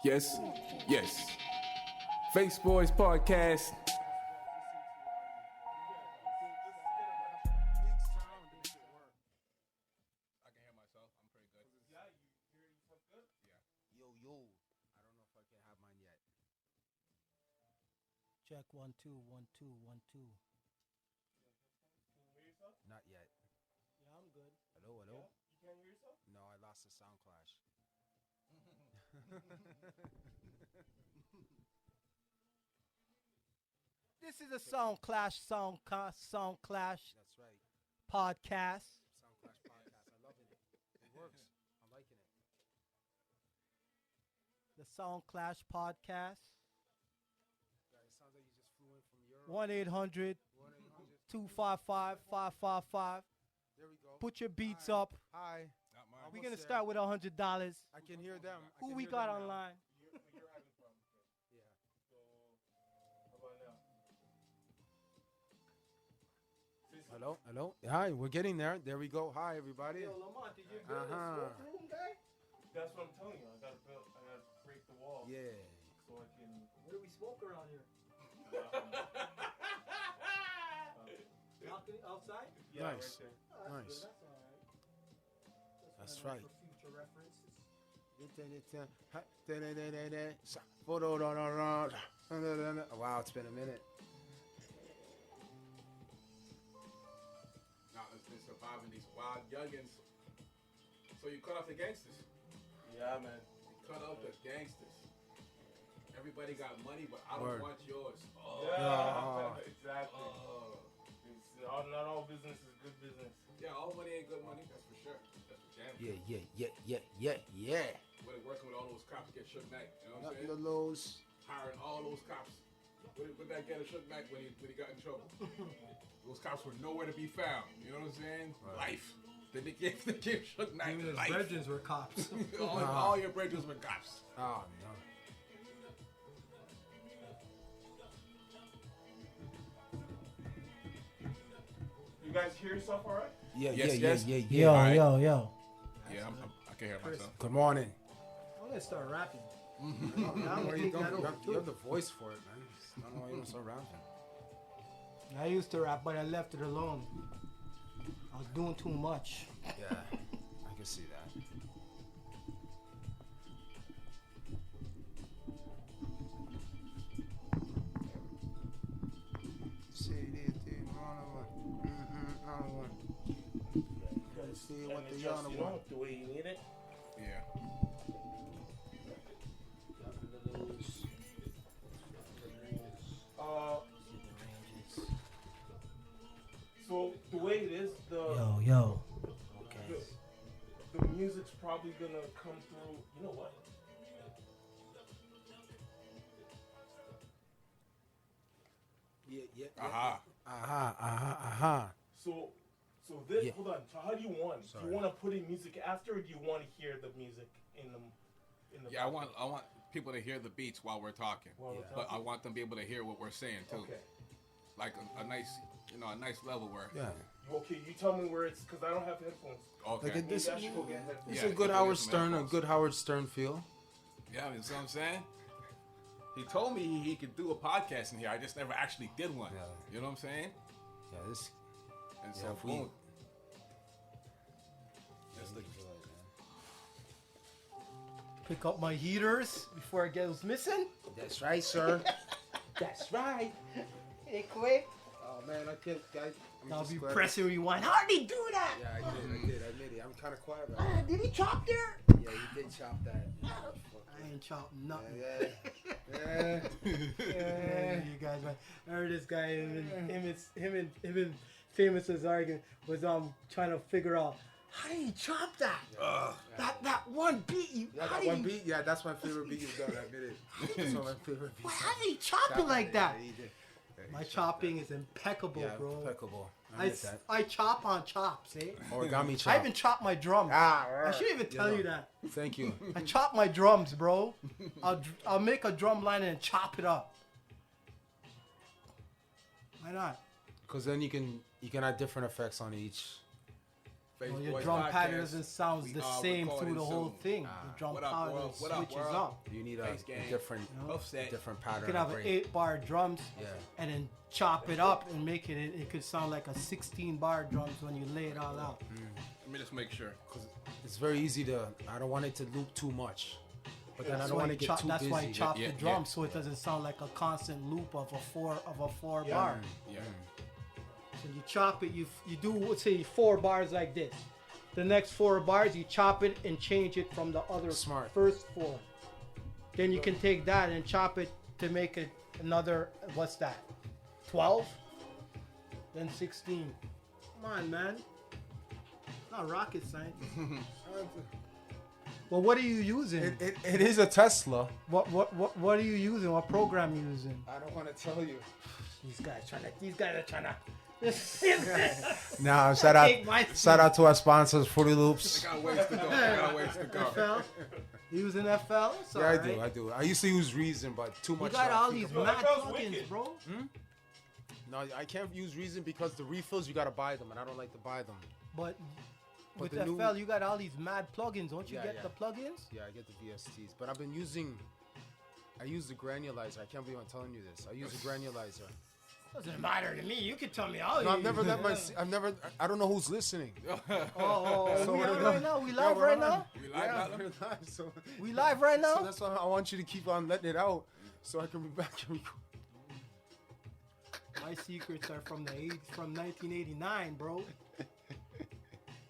Yes, yes. FaceBoys Podcast. Check 1 2 1 2 1 2. Not yet. Yeah, I'm good. Hello, hello. Yeah? You can't hear yourself? No, I lost the sound clash. This is a Sound Clash That's right. podcast. Sound clash podcast. I love it. It works. I'm liking it. The Sound Clash podcast. Yeah, it sounds like you just flew in from Europe. 1-800 1-800. 255-5555. There we go. Put your beats Hi. up. Hi. We're going to start with $100. I can hear them. Who we got online? Yeah. Hello, hello. Hi, we're getting there. There we go. Hi, everybody. Yo, Lamont, did you build a smoke room, guy? That's what I'm telling you. I gotta break the wall. Yeah. So I can. Where do we smoke around here? Balcony outside? Yeah, Nice. right there. Oh, Nice. Good. That's all right. That's one right. For future references. Wow, it's been a minute. Now it's been surviving these wild youngins. So you cut off the gangsters. Yeah, man. You cut off the gangsters. Everybody got money, but I don't Word. want yours. Oh. Oh. Exactly. Oh. Not all business is good business. Yeah, all money ain't good money. That's for sure. That's for damn sure. Yeah. When they're working with all those cops to get Shook Knight. You know what I'm Nothing saying? to lose. Hiring all those cops. What that get a Shook Knight when he got in trouble? Those cops were nowhere to be found. You know what I'm saying? Right. Life. They gave Shook Knight Even his life. brethren were cops. all your bridges were cops. Oh, no. You guys hear yourself all right? Yeah. Yo, Alright. yo. Yeah, I can hear myself. Good morning. I'm going to start rapping. Where you going? that over, You have the voice for it, man. I don't know why you don't start rapping. I used to rap, but I left it alone. I was doing too much. Yeah, I can see that. See what the Adjust, other you one. know, the way you need it. Yeah. So the way it is, Yo. Okay. the music's probably gonna come through. You know what? Yeah. Aha. So this. Yeah. Hold on. So how do you want? Sorry. Do you want to put in music after, or do you want to hear the music in the? Yeah, I want people to hear the beats while we're talking. While we're But I talking? want them to be able to hear what we're saying too. Okay. Like a nice, a nice level where. Yeah. Okay, you tell me where it's, because I don't have headphones. Okay. Like this, Maybe I should go get headphones. it's Yeah, a good get Howard some Stern, a headphones. good Howard Stern feel. Yeah, you see what I'm saying? He told me he could do a podcast in here. I just never actually did one. Yeah. You know what I'm saying? Yeah, this. And Yeah, so if we- boom. Just the, Pick up my heaters before it goes missing. That's right, sir. That's right. Hey, Kway. Oh man, I can't, guys. I'm I'll just be glad- pressing rewind. How did he do that? Yeah, I did. I admit it. I'm kind of quiet right now. Did he chop there? Yeah, you did chop that. I ain't chopping nothing. Yeah. Yeah, you guys, man. I heard this guy, him and Famous was arguing, was trying to figure out how did he chop that? That one beat. Yeah, that one beat. Yeah, that's my favorite beat you've done. I admit it. That's one of my favorite beats. How did he chop it like that? Yeah, he did. Yeah, he My chopped chopping that. is impeccable, Yeah, bro. impeccable. I I, get that. I chop on chops, eh? Origami I chop. even chop my drums. I shouldn't even tell you that. Thank you. I chop my drums, bro. I'll make a drum line and chop it up. Why not? Because then you can add different effects on each FaceBoys your drum pattern Podcast. doesn't sound We the are same through recording the whole soon. thing. Nah. The drum What up, pattern world? What up, switches world? up. You need Face a game. different, Offset. different You pattern. could have of an brain. 8-bar drums Yeah. and then chop it up and make it could sound like a 16-bar drums when you lay it all out. Let me just make sure. Cause it's very easy to. I don't want it to loop too much, but then I That's don't why want to you get too that's busy. why you chop Yeah, the yeah, drums yeah. so it doesn't sound like a constant loop of a four Yeah. bar. Yeah. So you chop it, you do, let's say 4 bars like this. The next 4 bars, you chop it and change it from the other Smart. first 4. Then you can take that and chop it to make it another, what's that? 12? Then 16. Come on, man. Not rocket science. Well, what are you using? It is a Tesla. What are you using? What program are you using? I don't want to tell you. These guys are trying to. Nah, Take my shout out to our sponsors, Fruity They Loops. got ways to go. They got ways to go. FL? You using FL? It's Yeah, I alright. do. I used to use Reason, but too You much. got all these Yo, mad FL's plugins, wicked. bro. No, I can't use Reason because the refills you gotta buy them, and I don't like to buy them. But with the new- FL, you got all these mad plugins. Don't you Yeah, get yeah. the plugins? Yeah, I get the VSTs, but I use the granulizer. I can't believe I'm telling you this. I use the granulizer. Doesn't matter to me. You can tell me all. No, I've never let I don't know who's listening. Oh, So we we're on done. right now. We live we're right on. now. We live Yeah, now? we're live, so, We live right so now. that's why I want you to keep on letting it out, so I can be back and record. My secrets are from 1989, bro.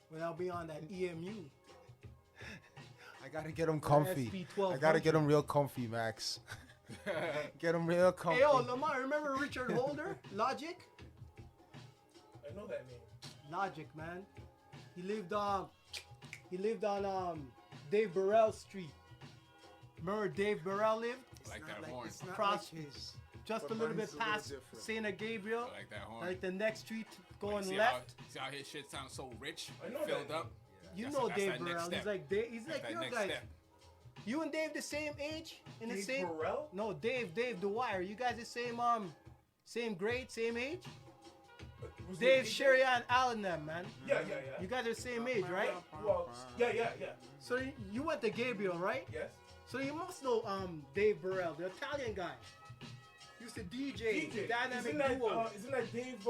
When I'll be on that EMU. I gotta get them comfy. SP1200. I gotta get them real comfy, Max. Get them real comfy. Hey, yo, Lamar, remember Richard Holder? Logic? I know that name. Logic, man. He lived on Dave Burrell Street. Remember Dave Burrell lived? Like that horn. Across, just But a little mine's bit a little past different. Santa Gabriel. I like that horn. Like the next street going see left. How, see how his shit sounds so rich, I know filled that. up. You That's know that's Dave that next Burrell. step. He's like Dave, he's That's like that your next guy. step. You and Dave the same age? In the Dave same Burrell? No, Dave The Wire. You guys the same grade, same age? Was Dave, he- Sherry, and Allen them, man. Yeah. You guys are the same age, right? Well, yeah. So you went to Gabriel, right? Yes. So you must know Dave Burrell, the Italian guy. Used to DJ, DJ. dynamic Isn't duo. that Dave?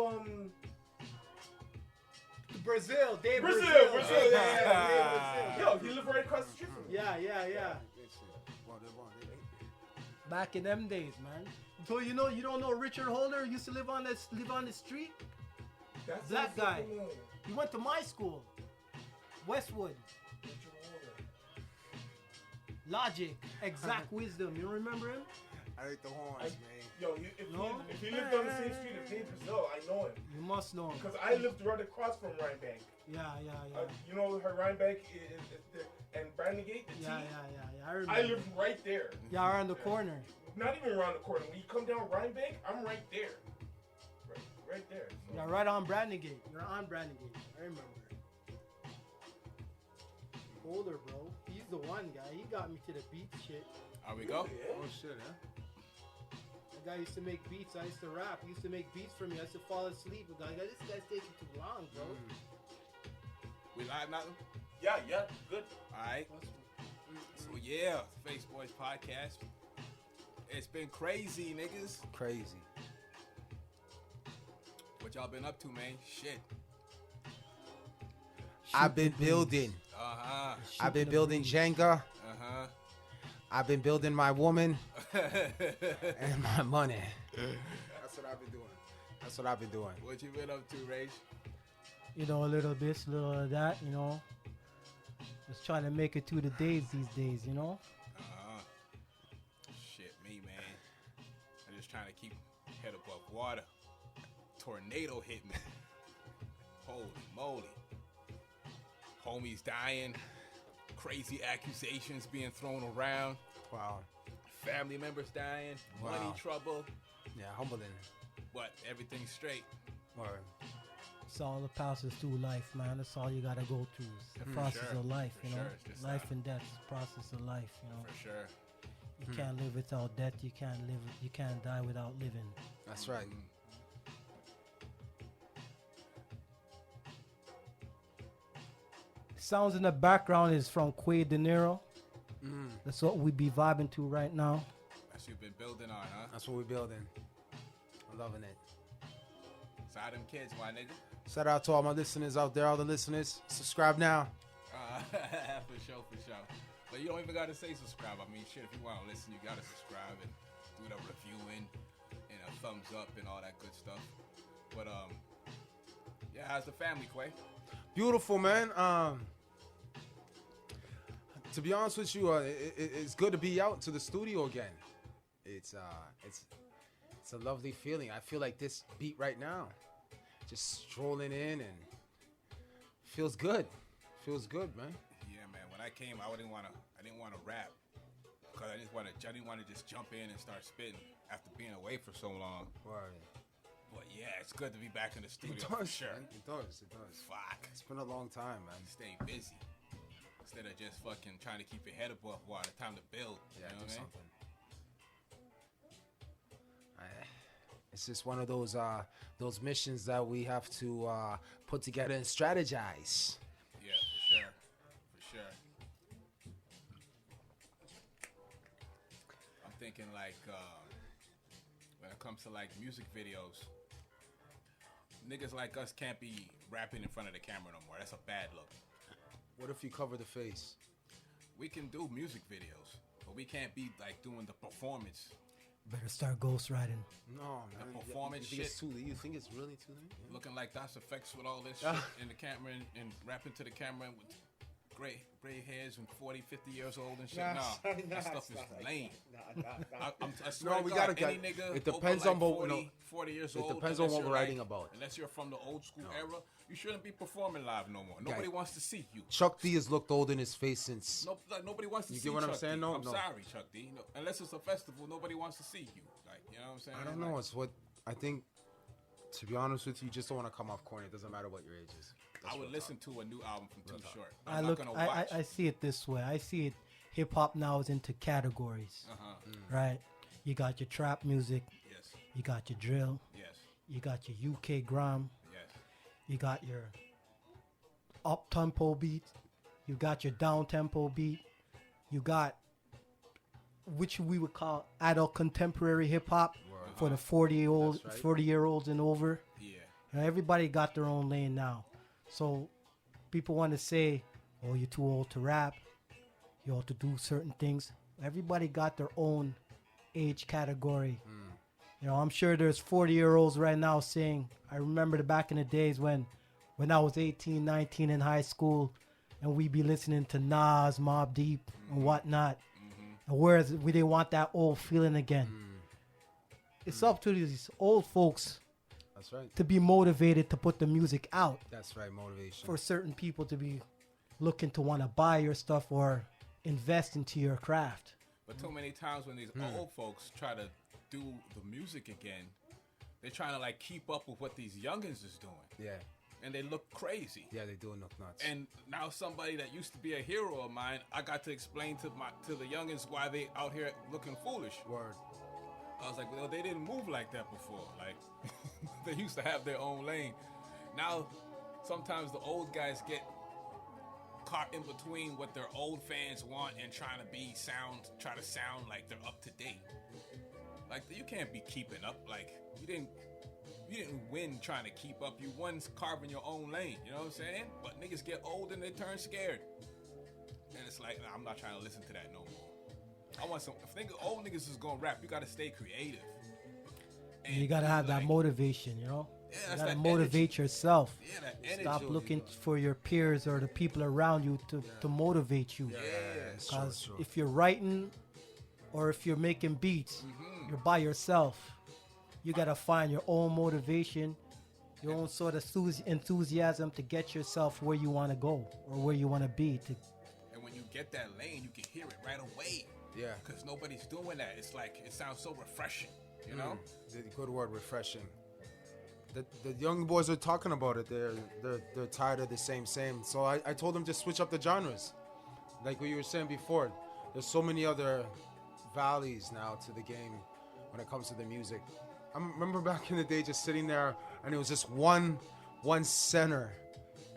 Brazil, Dave Brazil. Yeah. Yo, he lived right across the street from me. Yeah. Back in them days, man. So you don't know Richard Holder used to live on the street? That's That so guy. familiar. He went to my school, Westwood. Richard Holder. Logic, Exact Wisdom. You remember him? I like the horns, man. Yo, No? if he lived on the same street as Dave Brazil, I know him. You must know him. Because I lived right across from Rhinebank. Yeah. You know her Rhinebank and Brandon Gate, the Yeah. T? I remember. I lived right there. Yeah, around the corner. Not even around the corner. When you come down Rhinebank, I'm right there. Right there. So. Yeah, right on Brandon Gate. You're on Brandon Gate. I remember. Holder, bro. He's the one guy. He got me to the beat shit. Here we go. Oh shit, huh? The guy used to make beats. I used to rap. He used to make beats for me. I used to fall asleep. The guy, this guy's taking too long, bro. We live now? Yeah, good. Alright. So yeah, FaceBoys Podcast. It's been crazy, niggas. Crazy. What y'all been up to, man? Shit. I've been building. Uh-huh. I've been building Jenga. Uh-huh. I've been building my woman and my money. That's what I've been doing. What you been up to, Rage? You know, a little this, a little of that, you know. Just trying to make it through the days these days, you know. Uh-huh. Shit, me, man. I'm just trying to keep head above water. Tornado hit me. Holy moly. Homies dying. Crazy accusations being thrown around. Wow. Family members dying. Wow. Money trouble. Yeah, humbling. But everything's straight. Or It's all the passes through life, man. That's all you gotta go through. It's the For process sure. of life, For you know. sure. It's just Life and death is the process of life, you know. For sure. You can't live without death. You can't die without living. that's right. sounds in the background is from Kway De Niro. That's what we be vibing to right now. That's what you've been building on, huh? That's what we're building. I'm loving it. So how them kids, my nigga? Shout out to all my listeners out there, all the listeners. Subscribe now. For sure. But you don't even gotta say subscribe. I mean, shit, if you want to listen, you gotta subscribe and do the reviewing and a thumbs up and all that good stuff. But yeah, how's the family, Kway? Beautiful, man. To be honest with you, it's good to be out to the studio again. It's a lovely feeling. I feel like this beat right now, just strolling in and feels good. Feels good, man. Yeah, man. When I came, I didn't want to rap because I didn't want to just jump in and start spitting after being away for so long. Right. But yeah, it's good to be back in the studio. It for does, sure. man. It does. Fuck. It's been a long time, man. Stay busy instead of just fucking trying to keep your head above water. Time to build. Yeah, you know do what I mean? something. It's just one of those missions that we have to put together and strategize. Yeah, for sure. I'm thinking like when it comes to like music videos, niggas like us can't be rapping in front of the camera no more. That's a bad look. What if you cover the face? We can do music videos, but we can't be like doing the performance. Better start ghostwriting. No, man. The performance you think shit. It's too late? You think it's really too late? Yeah. Looking like Das Effects with all this shit in the camera and rapping to the camera with gray hairs and 40, 50 years old and shit. That stuff is lame. I swear No, to we God, gotta any get- nigga it depends over on like what- 40 years it old. depends on unless what we're you're writing like- about. Unless you're from the old school era, you shouldn't be performing live no more. Nobody Right. wants to see you. Chuck D has looked old in his face since. Nobody wants to You see get what I'm Chuck saying? D. No, I'm no. sorry, Chuck D. No, unless it's a festival, nobody wants to see you. Like, you know what I'm saying? I don't know. It's what I think. To be honest with you, you just don't want to come off corny. It doesn't matter what your age is. That's I would real listen talk. to a new album from Too Short. I I'm not gonna watch. I see it this way. I see it. Hip hop now is into categories, right? You got your trap music, Yes. you got your drill, Yes. you got your UK grime, Yes. you got your up tempo beat, you got your down tempo beat, you got which we would call adult contemporary hip hop for the 40-year-olds, That's right. 40-year-olds and over. Yeah. You know, everybody got their own lane now. So people want to say, oh, you're too old to rap. You ought to do certain things. Everybody got their own age category. You know, I'm sure there's 40-year-olds right now saying, I remember the back in the days when I was 18, 19 in high school, and we be listening to Nas, Mobb Deep, and whatnot. And whereas we didn't want that old feeling again. It's up to these old folks That's right. to be motivated to put the music out, That's right. Motivation. for certain people to be looking to want to buy your stuff or invest into your craft. But too many times when these old folks try to do the music again, they're trying to like keep up with what these youngins is doing, Yeah. and they look crazy. Yeah, they do look nuts. And now somebody that used to be a hero of mine, I got to explain to the youngins why they out here looking foolish. Word. I was like, well, they didn't move like that before. Like, they used to have their own lane. Now, sometimes the old guys get caught in between what their old fans want and try to sound like they're up to date. Like, you can't be keeping up. Like, you didn't win trying to keep up. You won carving your own lane. You know what I'm saying? But niggas get old and they turn scared. And it's like, nah, I'm not trying to listen to that no more. I want some. If old niggas is gonna rap, you gotta stay creative. And You got to have that like, motivation, you know? Yeah, You that's got to that motivate energy. yourself. Yeah, that energy. Stop looking for your peers or the people around you to motivate you. Yeah. Because if you're writing or if you're making beats, you're by yourself. You got to find your own motivation, your own sort of enthusiasm to get yourself where you want to go or where you want to be. And when you get that lane, you can hear it right away. Yeah. Because nobody's doing that. It's like, it sounds so refreshing, you know? The good word, refreshing. The young boys are talking about it. They're tired of the same. So I told them just switch up the genres. Like what you were saying before, there's so many other valleys now to the game when it comes to the music. I remember back in the day just sitting there and it was just one center.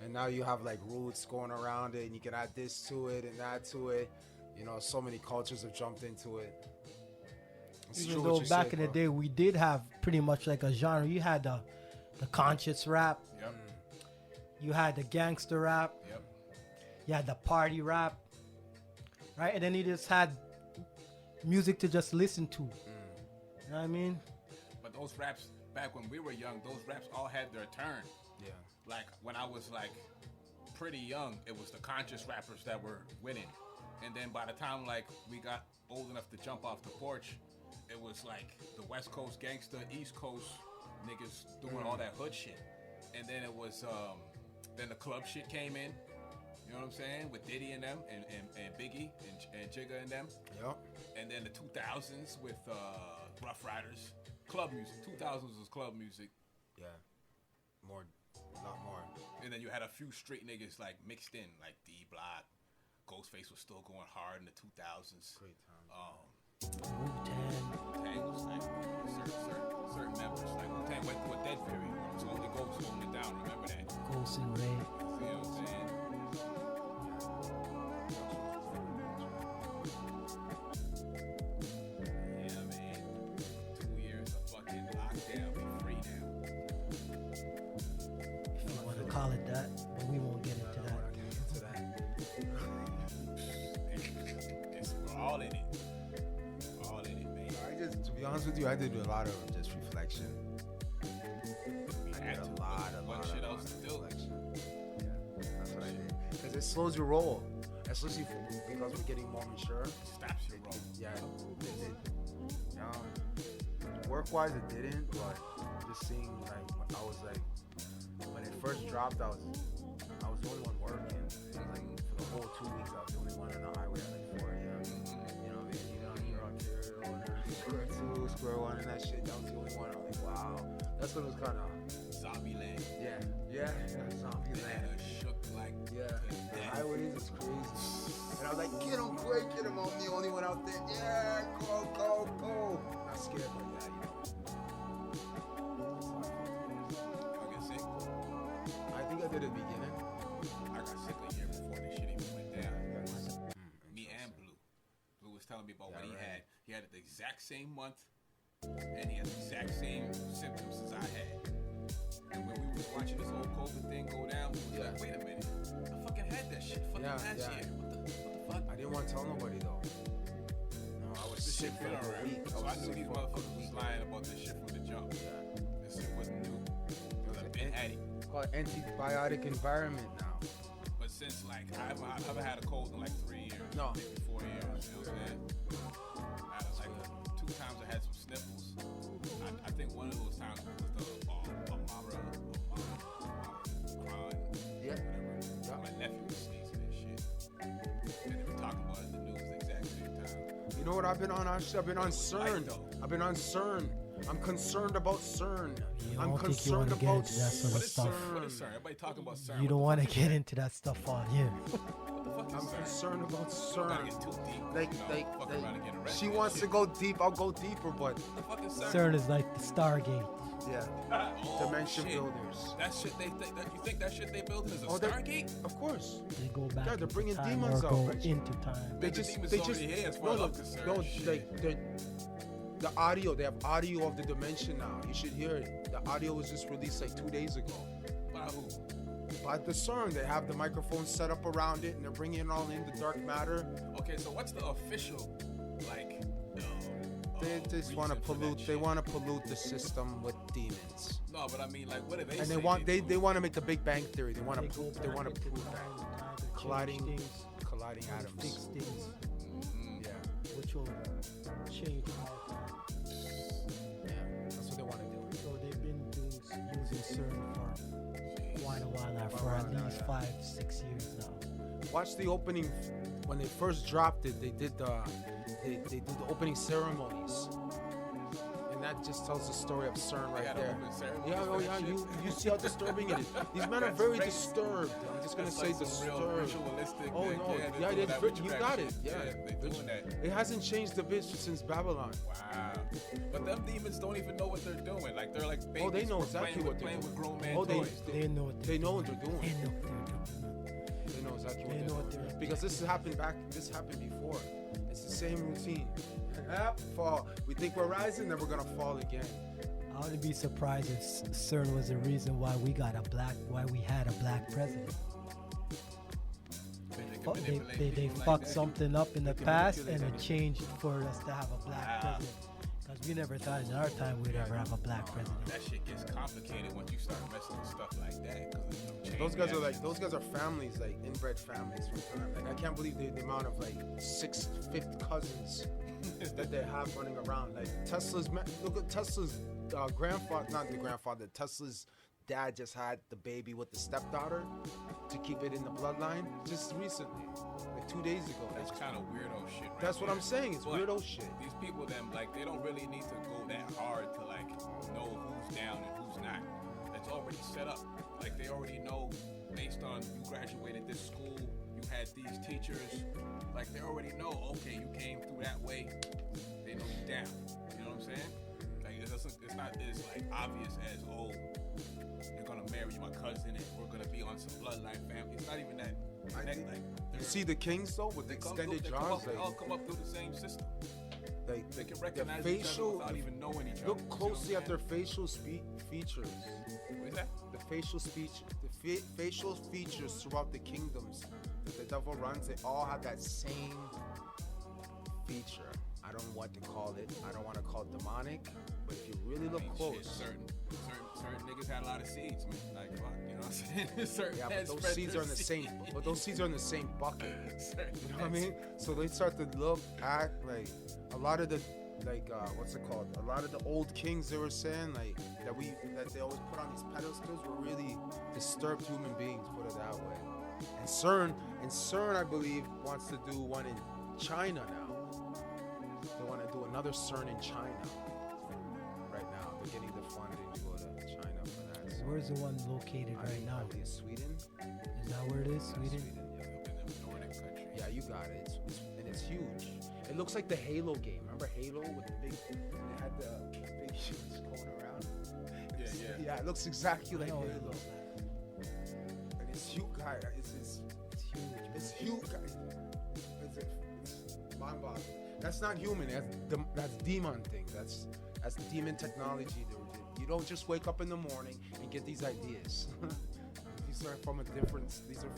And now you have like roots going around it, and you can add this to it and that to it. You know, so many cultures have jumped into it. It's Even true though what you back say, in the bro. day we did have pretty much like a genre. You had the conscious rap, Yep. you had the gangster rap, Yep. you had the party rap, right? And then you just had music to just listen to. You know what I mean? But those raps back when we were young, those raps all had their turn. Yeah. Like when I was like pretty young, it was the conscious rappers that were winning. And then by the time like we got old enough to jump off the porch, it was like the West Coast gangster, East Coast niggas doing all that hood shit. And then it was then the club shit came in. You know what I'm saying? With Diddy and them and Biggie and Jigga and them. Yep. And then the 2000s with Rough Riders. Club music. 2000s was club music. Yeah. More, a lot more. And then you had a few street niggas like mixed in, like D-Block. Ghostface was still going hard in the 2000s. Great time. Wu-Tang was like certain members. Like Wu-Tang went through a dead period. It was only Ghost holding it down. Remember that? Ghost and Ray. You know what I'm saying? Yeah, man. 2 years of fucking lockdown. We free now. If you want to call it that, but we won't get into that. We're all in it. All in it, man. To be honest with you, I did a lot of just reflection. We had a to. lot What shit else to do? reflection. Yeah, that's what I did. Because it slows your roll, especially because we're getting more mature. Stops your roll. Yeah, it did. Work-wise, it didn't, but just seeing like I was like when it first dropped, I was the only one working. It was like for the whole 2 weeks, I was the only one on the highway at like 4 a.m. You know, even on your Ontario and Square 2, Square 1 and that shit. That was the only one. I was like, wow. That's when it was kind of Zombie land. yeah, zombie land. Atlanta shook like Yeah, to the death. highways is crazy. And I was like, get him, Kway, get him. I'm the only one out there. Yeah, go. Not scared, but yeah, you know. I get sick. I think I did at the beginning. I got sick a year before this shit even went down. Me and Blue. Blue was telling me about what he right. had. He had it the exact same month, and he had the exact same symptoms as I had. And when we was watching this whole COVID thing go down, we was like, wait a minute, I fucking had that shit fucking last year. What the fuck? I didn't want to tell nobody though. No, I was This sick shit for been like a around. week. So I knew these motherfuckers was lying about this shit from the jump. This shit wasn't new. Because I've been had it. It's called antibiotic environment now. But since like I haven't had a cold in like 3 years, No. maybe 4 years. You know what I'm saying? I had like 2 times I had some sniffles. I think one of those times was the Amara crying, Yeah. whatever. My nephew was sneezing and shit, and they were talking about it in the news at the exact same time. You know what I've been on? Actually, I've been on CERN. I've been on CERN. I'm concerned about CERN. You I'm don't think you concerned want to get about into that sort of What is stuff. CERN? What is CERN? Everybody talking about CERN. You don't want to get into that stuff on here. What the fuck is I'm CERN? concerned about Don't gotta CERN. get too deep. Like, fuck around and get arrested she and wants to shit. go deep. I'll go deeper, but What the fuck is CERN? CERN is like the Stargate. yeah, Oh, Dimension shit. builders. That shit you think that shit they building is a Oh, they're- Stargate? Of course. They go back Yeah, they're into bringing time demons or out, go right? into time. They the just, demons they just, already here as far as I'm concerned. no, Shit. the audio. They have audio of the dimension now. You should hear it. The audio was just released like 2 days ago. By who? By the CERN, they have the microphone set up around it, and they're bringing it all in the dark matter. Okay, so what's the official, like, They just want to reason for that pollute. They shit? want to pollute the system with demons, No, but I mean, like, what do they and say they want do? they want to make the Big Bang Theory. They want They to go prove. They back want to into prove time that to change colliding things, colliding fix atoms. things, Mhm. Yeah, which will change our time. yeah. That's what they want to do. So they've been using CERN for quite a while now, for at least 5-6 years now. Watch the opening when they first dropped it. They did the opening ceremonies, and and that just tells the story of CERN They right had there. an open ceremony Yeah, for oh that yeah, shit. you see how disturbing it is. These men are That's very crazy. disturbed. I'm just gonna That's say like some real disturbed. ritualistic. Oh like, no, they're yeah, doing that you witchcraft got shit. it. Yeah, they're doing that. It hasn't changed a bit since Babylon. Wow. But them demons don't even know what they're doing. Like they're like babies. Oh, they know We're exactly playing what with, they're playing doing. with grown man Oh, toys. They know what They know what they're doing. They know what they're doing. They know exactly They know what what they're they're doing. Because this happened before. It's the same routine. Fall. We think we're rising, then we're gonna fall again. I would be surprised if CERN was the reason why we had a black president. They fucked something up in the past and it changed for us to have a black president. Because we never thought in our time we'd ever have a black president. That shit gets complicated once you start messing with stuff like that. 'Cause of the chain Those guys are families, like inbred families from time. Like I can't believe the amount of like fifth cousins that they have running around. Like look at Tesla's Tesla's dad just had the baby with the stepdaughter to keep it in the bloodline just recently, like 2 days ago. That's kind of weirdo shit, right? That's what there. I'm saying. It's But weirdo shit. These people, they don't really need to go that hard to like know who's down and who's not. That's already set up. Like they already know based on you graduated this school, you had these teachers. Like they already know. Okay, you came through that way. They know you down. You know what I'm saying? Like it's not as like obvious as you're gonna marry my cousin and we're gonna be on some bloodline family. It's not even that. You see the kings though with the extended jaws. They all come up through the same system. Like They can the recognize each other facial. without even knowing each other. Look closely at their facial features. What is that? The facial features throughout the kingdoms that the devil runs, they all have that same feature. I don't know what to call it. I don't want to call it demonic, but if you really look close, Shit, certain niggas had a lot of seeds, man. Like fuck, you know what I'm saying? Certain yeah, but heads those spread seeds their are in the seed. same. But those seeds are in the same bucket. Certain You know what I heads- mean? So they start to look, act like a lot of the, what's it called? A lot of the old kings they were saying, like that they always put on these pedestals were really disturbed human beings. Put it that way. And CERN, I believe, wants to do one in China now. They want to do another CERN in China. Right now, they're getting the funding to go to China for that. So Where's the one located right now? I believe Sweden. Is that where it is? Sweden? Yeah. in the Nordic countries. Yeah, you got it. And it's huge. It looks like the Halo game. Remember Halo with the big? They had the big shoots going around. Yeah. Yeah, it looks exactly like I know Halo. what it looks like. And it's huge, guy. It's huge. It's huge, guy. It's mind-boggling. That's not human. That's demon thing. That's demon technology. You don't just wake up in the morning and get these ideas. These are from a different dimension.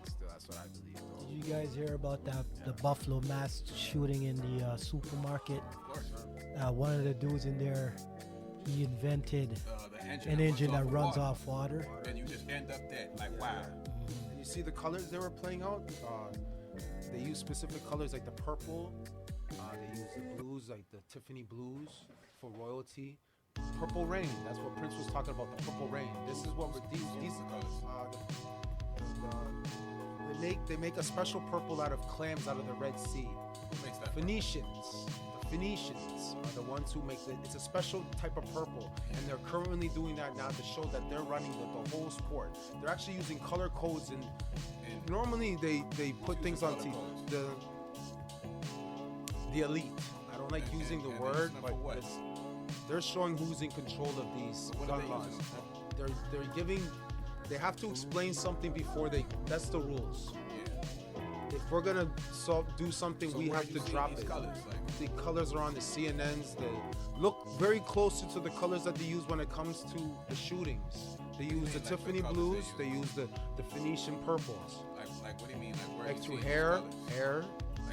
Still, that's what I believe. Though. Did you guys hear about the Buffalo mass shooting in the supermarket? Of course. One of the dudes in there, he invented The an engine that runs water. off water. And you just end up dead. Like wow. And you see the colors they were playing out? They use specific colors like the purple. They use the blues, like the Tiffany blues for royalty. Purple rain. That's what Prince was talking about. The purple rain. This is what these colors. They make a special purple out of clams out of the Red Sea. Who makes that? Phoenicians. The Phoenicians are the ones who make it. It's a special type of purple, and they're currently doing that now to show that they're running the whole sport. They're actually using color codes, and normally they put things on TV. The elite. I don't like using the word, but they're showing who's in control of these gun laws. They're giving. They have to explain something before they. That's the rules. If we're gonna do something, we have to drop it. Colors, The colors are on the CNNs. They look very closer to the colors that they use when it comes to the shootings. They use the Tiffany blues. They use the Phoenician purples. Like what do you mean? Like where Like you through see hair, colors? to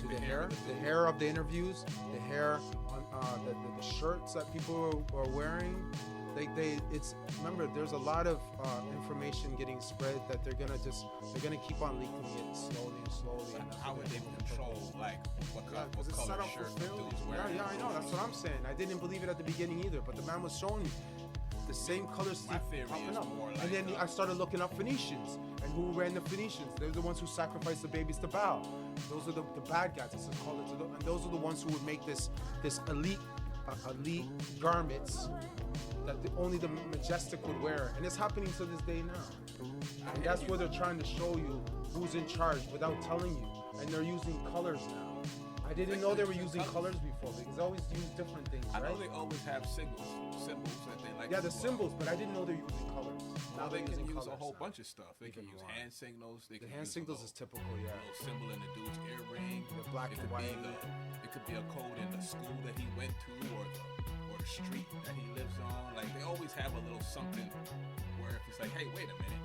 Like the hair of the interviews, the hair on the shirts that people are wearing. It's remember there's a lot of information getting spread that they're gonna keep on leaking it slowly and slowly. And How would they control like what it's set color up for shirt film. dude's wearing? Yeah, I know. That's what I'm saying. I didn't believe it at the beginning either, but the man was showing me the same colors My keep theory popping is up. more And then like, I started looking up Phoenicians, and who ran the Phoenicians. They're the ones who sacrificed the babies to Baal. Those are the bad guys. It's a color to them, and those are the ones who would make this elite garments that only the majestic would wear, and it's happening to this day now. And that's where they're trying to show you who's in charge without telling you, and they're using colors now. I didn't know they were using colors before because they always use different things, right? I know they always have symbols that they like. Yeah, the symbols, but I didn't know they're using colors. Now they can use a whole bunch of stuff. They can use hand signals. The hand signals is typical, yeah. A little symbol in the dude's earring. The black and white. It could be a code in the school that he went to, or the street that he lives on. Like they always have a little something where if it's like, hey, wait a minute,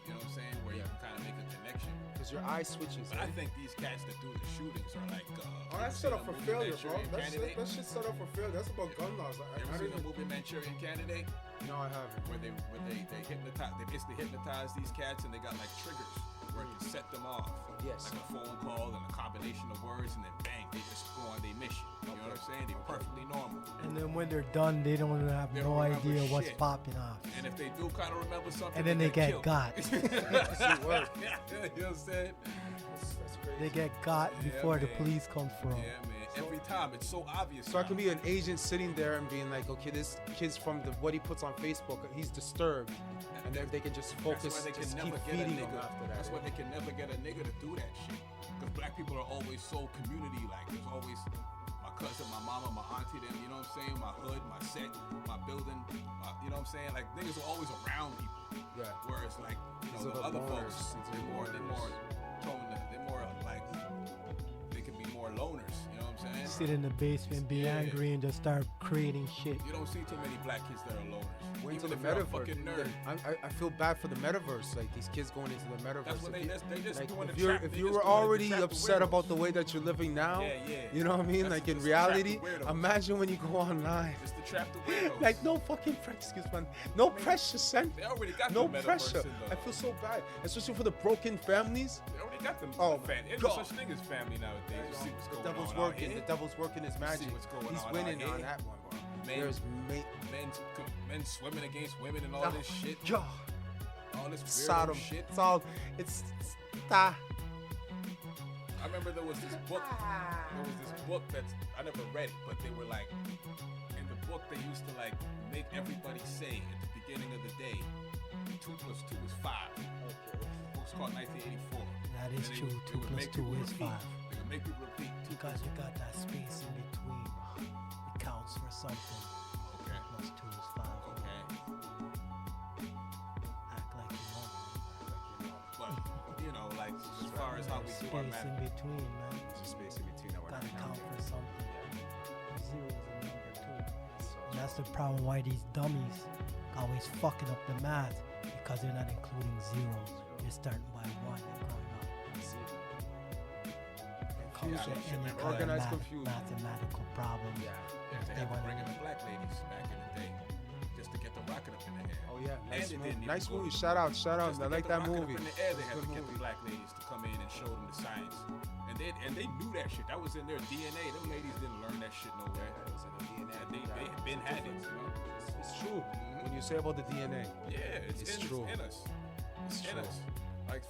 you know what I'm saying? Where you can kind of make a connection. Because your eye switches. But I think these cats that do the shootings are like. Oh, that's set up for failure, bro. That shit's set up for failure. That's about gun laws. Ever seen the movie Manchurian Candidate? No, I haven't. Where they hypnotize, they basically hypnotize these cats, and they got like triggers where you set them off. Yes. Like a phone call and a combination of words, and then bang, they just go on their mission. You know what I'm saying? They're perfectly normal. And then when they're done, they don't have no idea what's popping off. And if they do kind of remember something, and then they get got. You know what I'm saying? That's crazy. They get got before the police come through. Yeah, man. Every time, it's so obvious. So I can be an agent sitting there and being like, okay, this kid's from what he puts on Facebook, he's disturbed, and then they can just focus, just keep feeding him after that. That's why they can never get a nigga to do that shit. Because black people are always so community-like. There's always my cousin, my mama, my auntie, them. You know what I'm saying? My hood, my set, my building. You know what I'm saying? Like niggas are always around people. Yeah. Whereas like the other folks, they're more like they can be more loners. You know what I'm saying? Sit in the basement, be angry, and just start creating shit. You don't see too many black kids that are loners. Wait Even till if the you're a metaverse. fucking nerd. I feel bad for the metaverse. Like these kids going into the metaverse. That's what they just like, doing. if you were already upset about the way that you're living now, you know what I mean? That's like in just reality, trap the weirdos. imagine when you go online. Just to trap the weirdos. Like no fucking excuse man, no pressure, son. They already got No the metaverse pressure. in the- I feel so bad, especially for the broken families. They already got them. Oh, family. There's God. no such thing as family nowadays. You see what's The going devil's on working. out here. The devil's working his magic. what's going He's on winning out on here. that one, bro. Men, There's men swimming against women and all this shit. Yo, All this weirdo Sodom. shit. It's all. It's. I remember there was this book. That's I never read it, but they were like in the book they used to like make everybody say at the beginning of the day, 2 + 2 is 5. Okay. The book's called 1984. That is And true. they 2 would plus make 2 people is repeat. 5. They would make people repeat 2 Because you got that space in between. It counts for something. Okay. 2 plus 2 is 5. Okay. Act like you know. But you know, like as far as how we do our Space math. in between, man. There's a space in between that we're Gotta not count counting. for something. Zero is a number too. And that's the problem why these dummies always fucking up the math, because they're not including zeros. They're starting by 1 and going up. Confusion. And they call it Organized confusion. mathematical problem. Yeah, they had to bring in the black ladies back in the day just to get the rocket up in the air. Oh yeah, nice And it movie. didn't Nice even go movie. to- Shout out. Just to I get like the that rocket movie. Up in the air, they It's a had to good get the movie. black ladies to come in and show them the science. And they knew that shit. That was in their DNA. Them ladies didn't learn that shit nowhere. That was in the DNA. They had been had it. You know? It's true. When you say about the DNA, Yeah, it's true. in us. It's in true. us. Like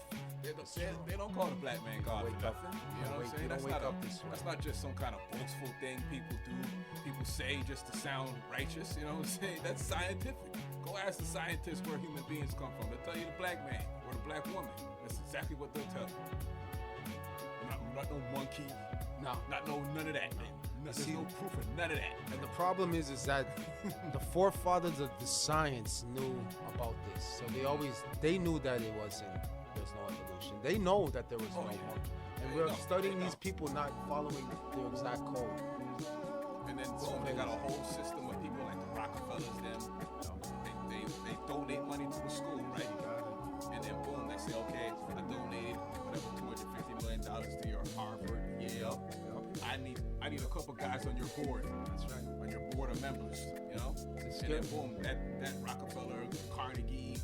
they don't call the black man God Wake for up. nothing. You You know don't what I'm wake- saying? you don't wake up this way. That's not just some kind of boastful thing people do. People say just to sound righteous. You know what I'm saying? That's scientific. Go ask the scientists where human beings come from. They'll tell you the black man or the black woman. That's exactly what they'll tell you. Not no monkey. no. Not no none of that. There's see- no proof of none of that. And the problem is that the forefathers of the science knew about this, so they knew that there's no evolution. They know that there was Oh, no yeah. one, and They we're know. studying They these know. people not following the exact code. And then boom, they got a whole system of people like the Rockefellers, them. They donate money to the school, right? And then boom, they say, okay, I donated whatever $250 million to your Harvard, Yale. I need a couple guys on your board. That's right. On your board of members, you know? And then boom, that Rockefeller, Carnegie,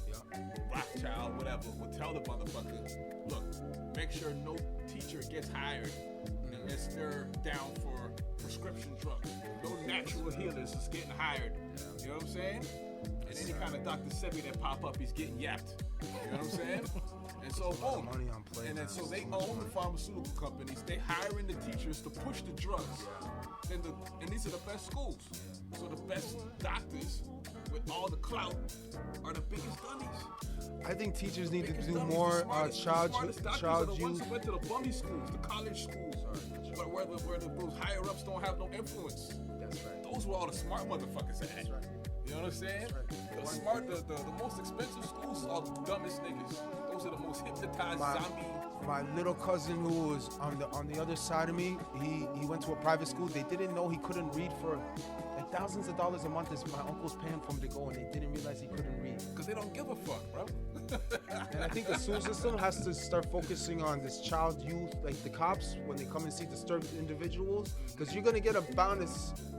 Rothschild, whatever, will tell the motherfucker, look, make sure no teacher gets hired unless they're down for prescription drugs. No natural healers is getting hired. You know what I'm saying? And any kind of Dr. Sebi that pop up, he's getting yapped. You know what I'm saying? And so, boom. Money on play. And then so they own the pharmaceutical companies. They hiring the teachers to push the drugs. And these are the best schools. So the best doctors with all the clout are the biggest dummies. I think teachers need to do Dummies, more the smartest child doctors are the ones youth. who went to the bummy schools, the college schools, where those higher ups don't have no influence. That's right. Those were all the smart motherfuckers at. That's right. You know what I'm saying? That's right. The most expensive schools are the dumbest niggas. Those are the most hypnotized zombie. My little cousin who was on the other side of me, he went to a private school. They didn't know he couldn't read for like thousands of dollars a month. Is my uncle's paying for him to go, and they didn't realize he couldn't read. Because they don't give a fuck, bro. And I think the school system has to start focusing on this child youth, like the cops when they come and see disturbed individuals, because you're gonna get a bound of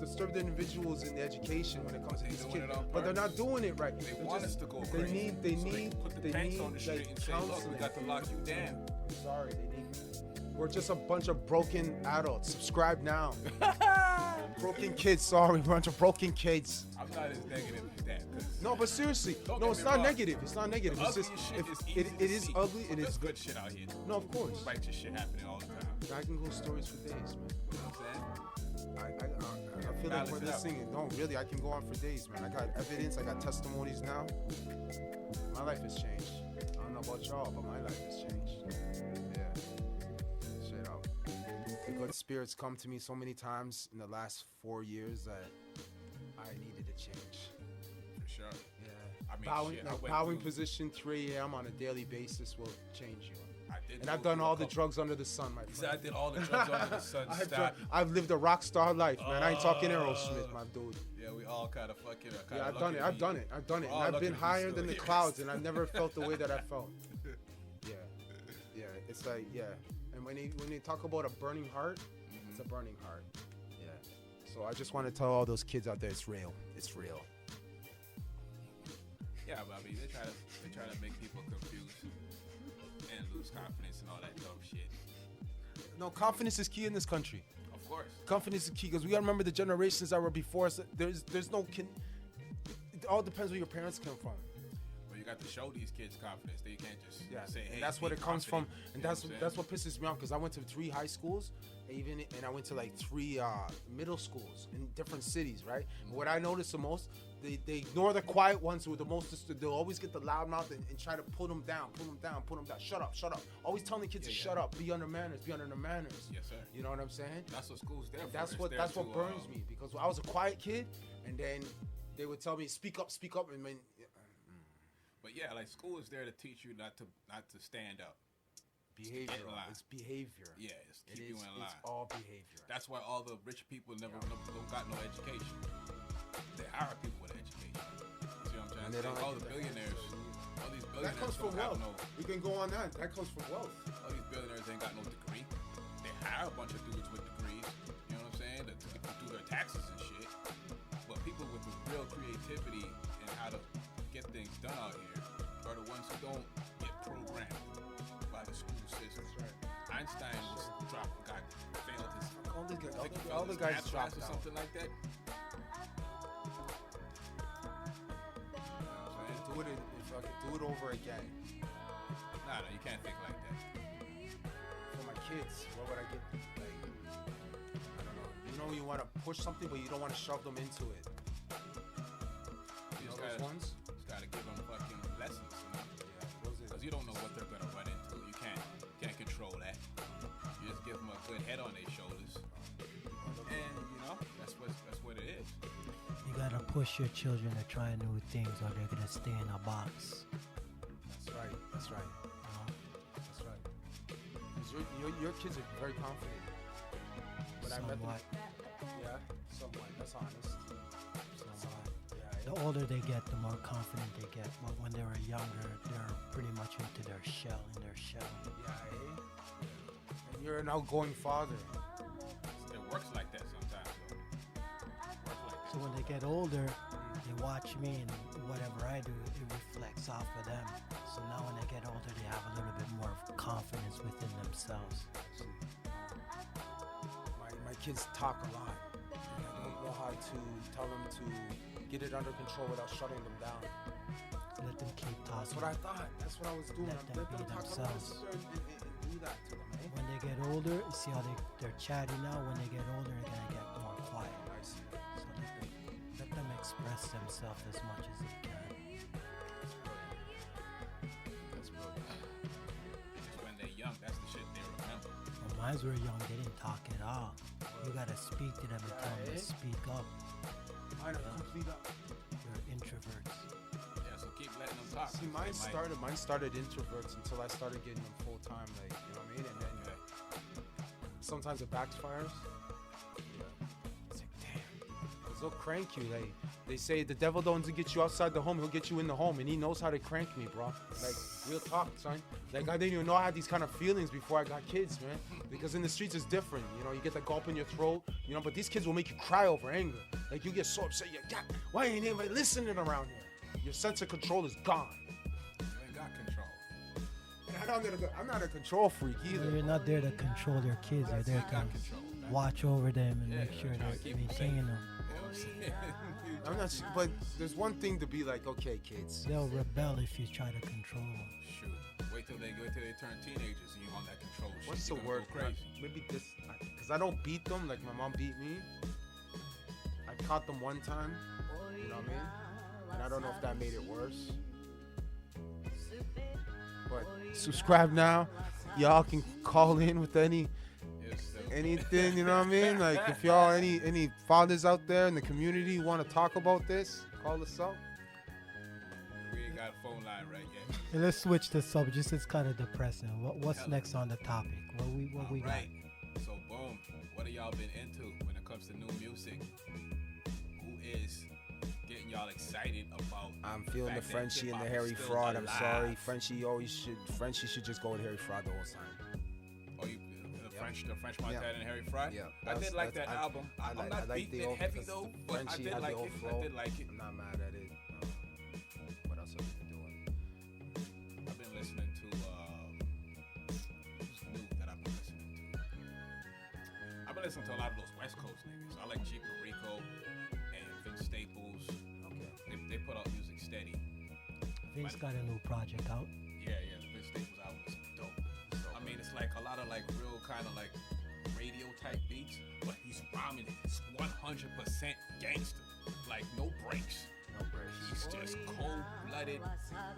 disturbed individuals in the education when it comes to these kids, but they're not doing it right. They want us to go They crazy. need put the tanks on the street like and say, look, we counseling. got to lock you down. I'm sorry, we're just a bunch of broken adults. Subscribe now. Broken kids, sorry, bunch of broken kids. I'm not as negative as that. No, but seriously, Don't no, get it's me not wrong. negative. It's not negative. The It's just ugliest shit is it easy to is see. ugly. It There's is good shit out here. No, of course. Righteous shit happening all the time. I can go stories for days, man. You know what I'm saying? I feel like Balance we're it out. listening. No, really, I can go on for days, man. I got evidence. I got testimonies now. My life has changed. I don't know about y'all, but my life has changed. Yeah. Straight up. The good spirits come to me so many times in the last 4 years that I needed to change. For sure. Yeah. I mean, Bowing, shit, I like went bowing through- position 3 a.m. on a daily basis will change you. I did And go I've done through a all the couple- drugs under the sun, my He said I friend. did all the drugs under the sun. I've lived a rock star life, man. I ain't talking Aerosmith, my dude. Yeah, we all kind of fucking. Yeah, I've done it. I've done it. And all I've lucky been to be higher still than the here. clouds, and I've never felt the way that I felt. Yeah, yeah. It's like, yeah. And when they talk about a burning heart, it's a burning heart. Yeah. So I just want to tell all those kids out there, it's real. It's real. Yeah, but I mean, they try to make people confused and lose confidence and all that dumb shit. No, confidence is key in this country. Of course. Confidence is key because we gotta remember the generations that were before us. There's no it all depends where your parents come from. Well, you got to show these kids confidence. They can't just Yeah, say, "Hey." and that's what be it comes from, confident. and You know that's what I'm what pisses me off because I went to 3 high schools, and I went to like 3 middle schools in different cities, right? And what I noticed the most, they ignore the quiet ones who are the most. They'll always get the loud mouth and try to pull them down. Shut up. Always telling the kids to shut up, be under manners. Yes, sir. You know what I'm saying? That's what school's there for. That's It's what there that's what to, burns me because I was a quiet kid, and then they would tell me speak up, and then. But yeah, like school is there to teach you not to stand up. Behavior. Get in line. It's behavior. Yeah, it's It keep you is. in line. It's all behavior. That's why all the rich people don't got no education. They hire people with education. See what I'm trying And to they say? don't All like the that. billionaires, all these billionaires That comes from don't have wealth. no. We can go on that. That comes from wealth. All these billionaires ain't got no degree. They hire a bunch of dudes with degrees. You know what I'm saying? To do their taxes and shit. But people with the real creativity and how to get things done out here are the ones who don't get programmed by the school system. Einstein failed his. All the guys math dropped class or out. something like that. Do it if I could do it over again. Nah, you can't think like that. For my kids, what would I get? Like, I don't know. You know, you want to push something, but you don't want to shove them into it. You You know just those gotta, ones? just gotta give them fucking lessons, Yeah, those because you don't know what they're gonna run into. You can't control that. You just give them a good head on their shoulders, and you know that's what it is. You gotta push your children to try new things, or they're gonna stay in a box. That's right. That's right. You know? That's right. 'Cause your kids are very confident. When I met them, Somewhat. yeah, somewhat. That's honest. Somewhat. Yeah, The older they get, the more confident they get. But when they were younger, they're pretty much into their shell, yeah. And you're an outgoing father. It works like that sometimes. Though. Works like So that. when they get older, they watch me and whatever I do, it reflects off of them. So now when they get older, they have a little bit more confidence within themselves. My kids talk a lot. And I don't know how to tell them to get it under control without shutting them down. Let them keep That's talking. what I thought. That's what I was doing. Let them be talk themselves. and do that to them, eh? When they get older, you see how they're chatty now. When they get older, they're gonna get more quiet. I see. So let them express themselves as much as they can. That's brilliant. When they're young, that's the shit they remember. When mine were young, they didn't talk at all. You gotta speak to them and tell them to speak up. Mine are complete up. They're introverts. Yeah, so keep letting them talk. See, mine started introverts until I started getting them full time, like, you know what I mean? And then sometimes it backfires. It's like, damn. Because they'll crank you. Like, they say the devil don't get you outside the home, he'll get you in the home. And he knows how to crank me, bro. Like, real talk, son. Like, I didn't even know I had these kind of feelings before I got kids, man. Because in the streets it's different. You know, you get the gulp in your throat, you know, but these kids will make you cry over anger. Like, you get so upset, why ain't anybody listening around here? Your sense of control is gone. You ain't got control. And I'm not a control freak either. You're not there to control your kids. You're there You got to control. watch over them and Yeah, make sure trying to they're keep them maintaining them. You know what I'm saying? I'm not sure, but there's one thing to be like, okay, kids. They'll rebel if you try to control them. Shoot. Wait till they turn teenagers and you on that control shit. What's the You gonna word? go crazy. Maybe this, because I don't beat them like my mom beat me. I caught them one time, you know what I mean? And I don't know if that made it worse. But subscribe now. Y'all can call in with anything, you know what I mean? Like, if y'all, any fathers out there in the community want to talk about this, call us up. We ain't got a phone line right yet. And let's switch the subject. It's kind of depressing. What's next on the topic? What we got? Right. So boom, what have y'all been into when it comes to new music? Who is getting y'all excited about? I'm feeling the fact that Frenchie and the hip-hop Harry is still Fraud. I'm alive? sorry. Frenchie should just go with Harry Fraud the whole time. Oh, you the French Montana and Harry Fraud? Yeah. I did like that album. I'm not beating it heavy though, but I did like it. I did like it. I'm not mad at it. What else have you been doing? I've been listening to who's new that I've been listening to. I've been listening to a lot of those West Coast niggas. I like G Perico and Vince Staples. Okay. They put out music steady. Vince got a new project out. Yeah, the Vince Staples album is dope. I mean, it's like a lot of like real kind of like radio type beats, but he's rhyming it. It's 100% gangster, like no breaks. He's just cold-blooded,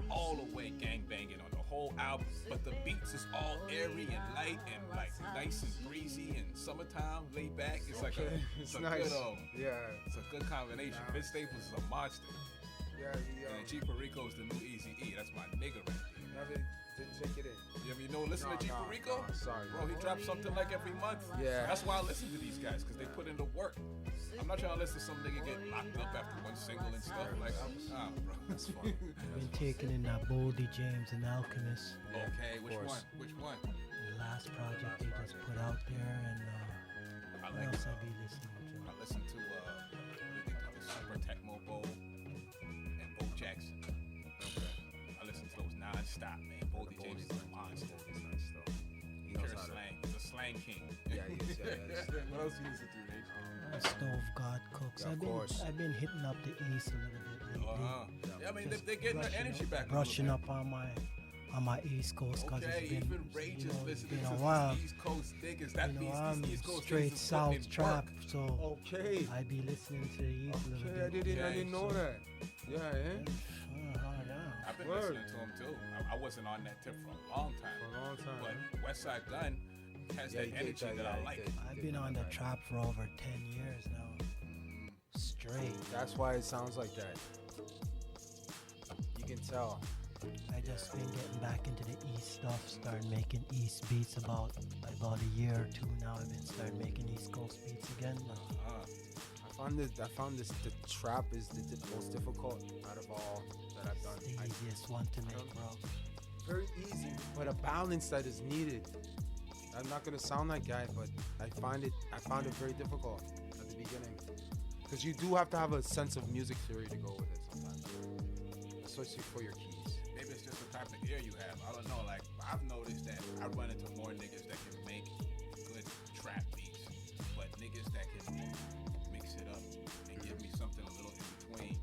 all the way gang-banging on the whole album. But the beats is all airy and light and like nice and breezy and summertime, laid back. It's like It's a nice. good Yeah. it's a good combination. Vince Staples is a monster, Yeah. and G Perico is the new Eazy-E. That's my nigga right there. Didn't take it in. You know, listen to G Perico? Sorry. Bro, he drops something like every month. Yeah. That's why I listen to these guys, because they put in the work. I'm not trying to listen to some nigga get locked up after one single and stuff. Like, bro. That's fun. Been taking in that Boldy James and Alchemist. Okay, which course. one? Which one? The last project they just put out there, and I what like else it. I be listening to? I listen to, what did they do? The Super Tecmo Bowl and Bo Jackson. I listen to those non-stop, man. Boldy James is a monster. He knows Pure how to. slang. He's a slang king. Yeah, he is. Yeah. What else you listen to, H? Stove God Cooks. Yeah, of course. I've been hitting up the East a little bit lately. Yeah, I mean, Just they're getting their brushing energy up- back. a Brushing little up on my East Coast because bit. Okay, it's been, even Ray you just know, it's listening been to a while. these East Coast niggas. That You know, means I'm these East Coast straight niggas is South putting in trap, work. so Okay. I be listening to the East a little Okay, bit. I didn't know so- that. Yeah, I've been Word. listening to him too. I wasn't on that tip for a long time. For a long time. But Westside Gun has Yeah, that he did energy that yeah, I he like. did. I've been on the trap for over 10 years now. Straight. That's why it sounds like that. You can tell. I just been getting back into the East stuff, started making East beats about a year or two now. I've been started making East Coast beats again. I found this the trap is the most difficult out of all that I've done. The easiest one to make, bro. Very easy, but a balance that is needed. I'm not gonna sound that guy, but I found it very difficult at the beginning. Because you do have to have a sense of music theory to go with it sometimes. Especially for your keys. Maybe it's just the type of ear you have. I don't know. Like, I've noticed that I run into more niggas that can make good trap beats, but niggas that can mix it up and give me something a little in between.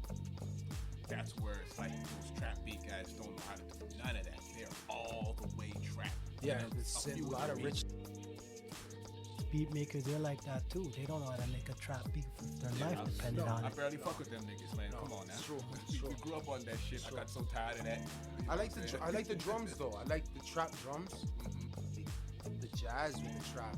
Yeah, and it's a a few lot of rich. Beat makers, they're like that too. They don't know how to make a trap beat if their life depended on I it. barely fuck with them niggas, man. Come on now. It's true. We grew up on that shit. I got so tired of that. I like the drums though. I like the trap drums. The jazz with the trap.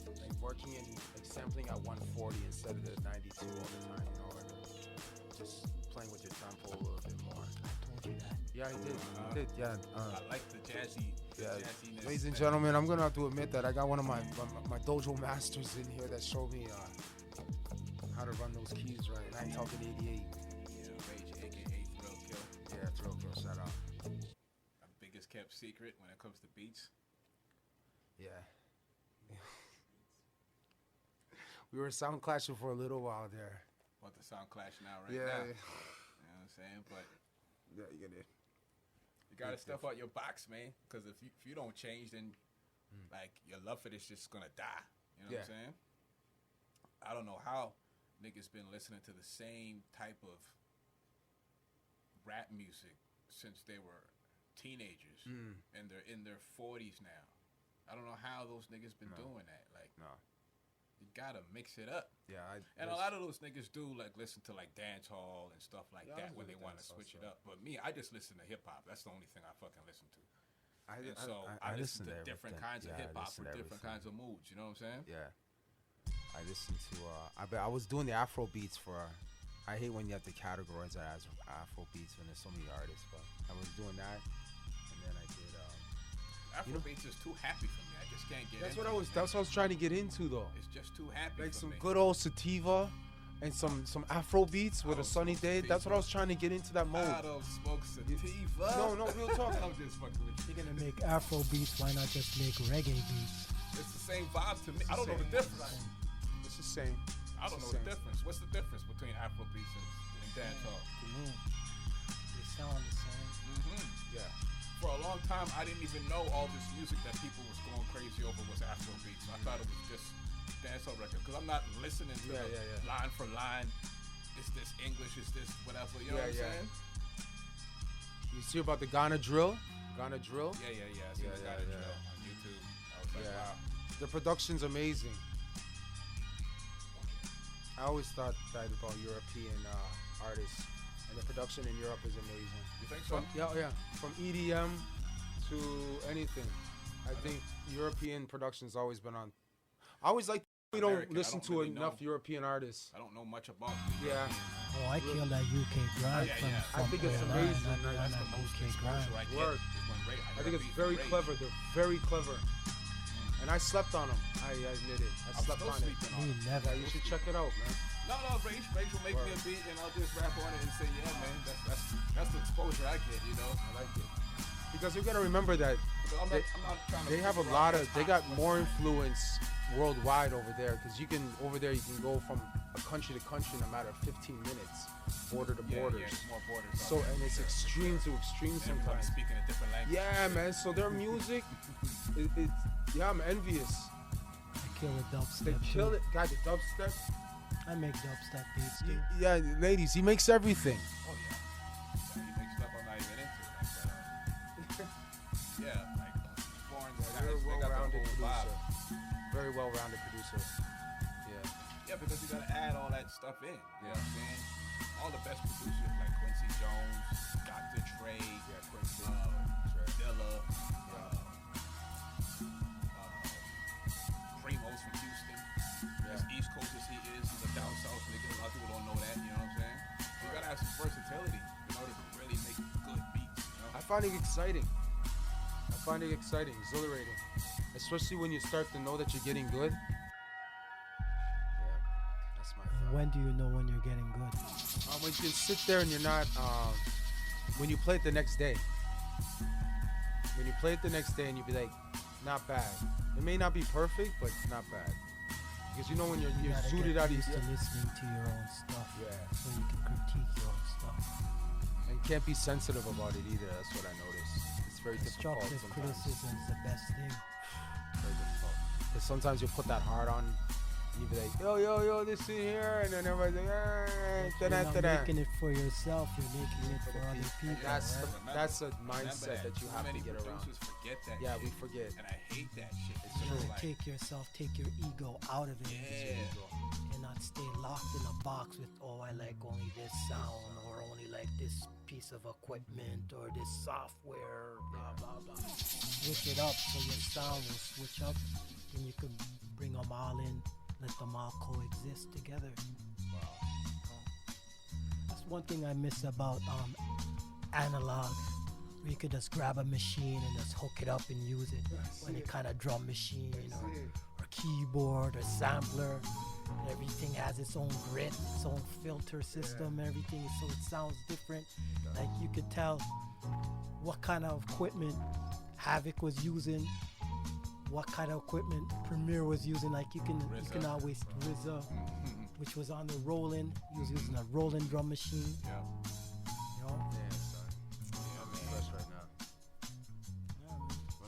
Like working in like sampling at 140 instead of the 92 all the time, you know, and just playing with your tempo a little bit more. I told you that. Yeah, I did. Yeah. I like the jazzy. Jazziness. Ladies and gentlemen, I'm gonna have to admit that I got one of my dojo masters in here that showed me how to run those keys right. And I ain't talking 88. Yeah, Rage, aka Thrill Kill. Yeah, Thrill Kill, shout out. My biggest kept secret when it comes to beats. Yeah. We were sound clashing for a little while there. About to sound clash now, Yeah. now. You know what I'm saying? But Yeah, you get it. you gotta stuff out your box, man. Because if you don't change, then like your love for this just gonna die. You know what I'm saying? I don't know how niggas been listening to the same type of rap music since they were teenagers, and they're in their 40s now. I don't know how those niggas been doing that. Like, No. you gotta mix it up. Yeah, And a lot of those niggas do like listen to like dance hall and stuff like Yeah, I that when listen they to want to dance hall switch it stuff. up. But me, I just listen to hip hop. That's the only thing I fucking listen to. And so I I listen to everything. different kinds of Yeah, I hip hop listen with to different everything. kinds of moods. You know what I'm saying? Yeah. I listened to I was doing the Afro beats for I hate when you have to categorize it as Afro beats when there's so many artists, but I was doing that and then I did Afrobeats is too happy for me. I just can't get. that's into what I was trying to get into though. It's just too happy. Like for some me. good old sativa and some Afro beats with I a don't sunny smoke day. That's what I was sativa. trying to get into that mode. I don't smoke sativa. No, real talk. I'm just fucking with you. You're gonna make Afro beats, why not just make reggae beats? It's the same vibe to me. I don't know the Same. difference. It's the same. I don't know It's the the same. difference. What's the difference between Afrobeats and dancehall? They sound the same. Yeah. For a long time, I didn't even know all this music that people was going crazy over was Afrobeats. I thought it was just dancehall record because I'm not listening to Yeah, the yeah. line for line. Is this English? Is this whatever? You know Yeah, what I'm yeah. saying? You see about the Ghana drill? Ghana drill? Yeah. I see this guy yeah. on YouTube. I was like, Yeah. wow. The production's amazing. I always thought that about European artists, and the production in Europe is amazing. You think so? From EDM to anything. I think European production's always been on. I always like we don't American, I listen don't to really enough know. European artists. I don't know much about. Yeah, Oh, I kill that UK grind Yeah, from, yeah. from I think it's 09. amazing. I be on That's that the most UK grind. exposure I get. Word. Is when Ray, I think it's very clever. They're very clever, and I slept on them. I admit it. I I'm slept still on it. sleeping on Me it. never. Yeah, you should check it out, man. No, Rage will make me a beat and I'll just rap on it and say, yeah, man, that's the exposure I get, you know? I like it because you gotta remember that Because I'm not trying to they have a figure lot out of. They got more influence worldwide over there because you can over there you can go from a country to country in a matter of 15 minutes, border to borders. Yeah, more borders. So and it's extreme to extreme Everybody's sometimes. speaking a different language. Yeah, man. So their music, yeah, I'm envious. I kill the They dubstep. kill too. it. Got the dubstep. I make dubstep beats too. Yeah, ladies, he makes everything. Oh, yeah. He makes stuff I'm not even into. Like, yeah, like foreign guys, Very they got the well-rounded whole vibe. producer. Very well-rounded producer. Yeah. Yeah, because you gotta add all that stuff in. You know what I'm saying? All the best producers like Quincy Jones, Dr. Dre, Quincy. Dilla, Primo's from Houston. As East Coast as he is, he's a down south nigga. A lot of people don't know that, you know what I'm saying? You gotta have some versatility in order to really make good beats, you know? I find it exciting. Exhilarating. Especially when you start to know that you're getting good. Yeah, that's my thought. When do you know when you're getting good? When you can sit there and you're not, when you play it the next day. When you play it the next day and you be like, not bad. It may not be perfect, but not bad. Because you know when you're gotta zooted get out, used to yeah. listening to your own stuff. Yeah. So you can critique your own stuff. And can't be sensitive about it either. That's what I noticed. It's very difficult Constructive sometimes. criticism is the best thing. Very difficult. Because sometimes you put that hard on you'd be like, yo, this in here, and then everybody's like, You're not making it for yourself. You're making it for other people. That's a mindset that you have to get around. Forget that. Yeah, shit. we forget. And I hate that shit. It's You just gotta like, take your ego out of it. yeah. And not stay locked in a box with, I like only this sound, or only like this piece of equipment, or this software, blah, blah, blah. Switch it up so your sound will switch up, and you can bring them all in, let them all coexist together. That's one thing I miss about analog. Where you could just grab a machine and just hook it up and use it. Any kind of drum machine, or keyboard or sampler. Everything has its own grit, its own filter system, everything, so it sounds different. Like you could tell what kind of equipment Havoc was using, what kind of equipment Premier was using. Like you can always RZA, which was on the Roland. He was using a Roland drum machine. Yeah. You know? Yeah, son. Yeah, I'm impressed right now.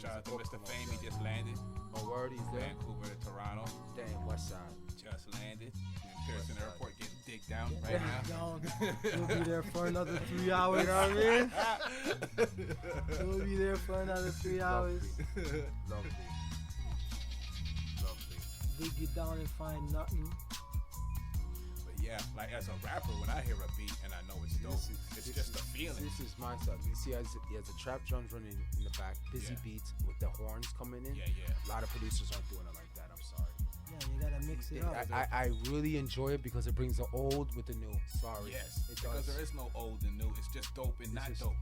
Shout out to Mr. Fame. He just landed. Oh, word, he's there. Vancouver to Toronto. Damn, West Side. Just landed. In Pearson Airport getting digged down right now. We'll be there for another 3 hours. You know what I mean? We'll be there for another 3 hours. Lovely. Dig you down and find nothing. But yeah, like as a rapper, when I hear a beat and I know it's dope, it's just a feeling. This is my stuff. You see, he has the trap drums running in the back, busy beats with the horns coming in. Yeah. A lot of producers aren't doing it like that. I'm sorry. Yeah, you gotta mix it up. I really enjoy it because it brings the old with the new. Sorry. Yes, it because does. there is no old and new. It's just dope and not dope.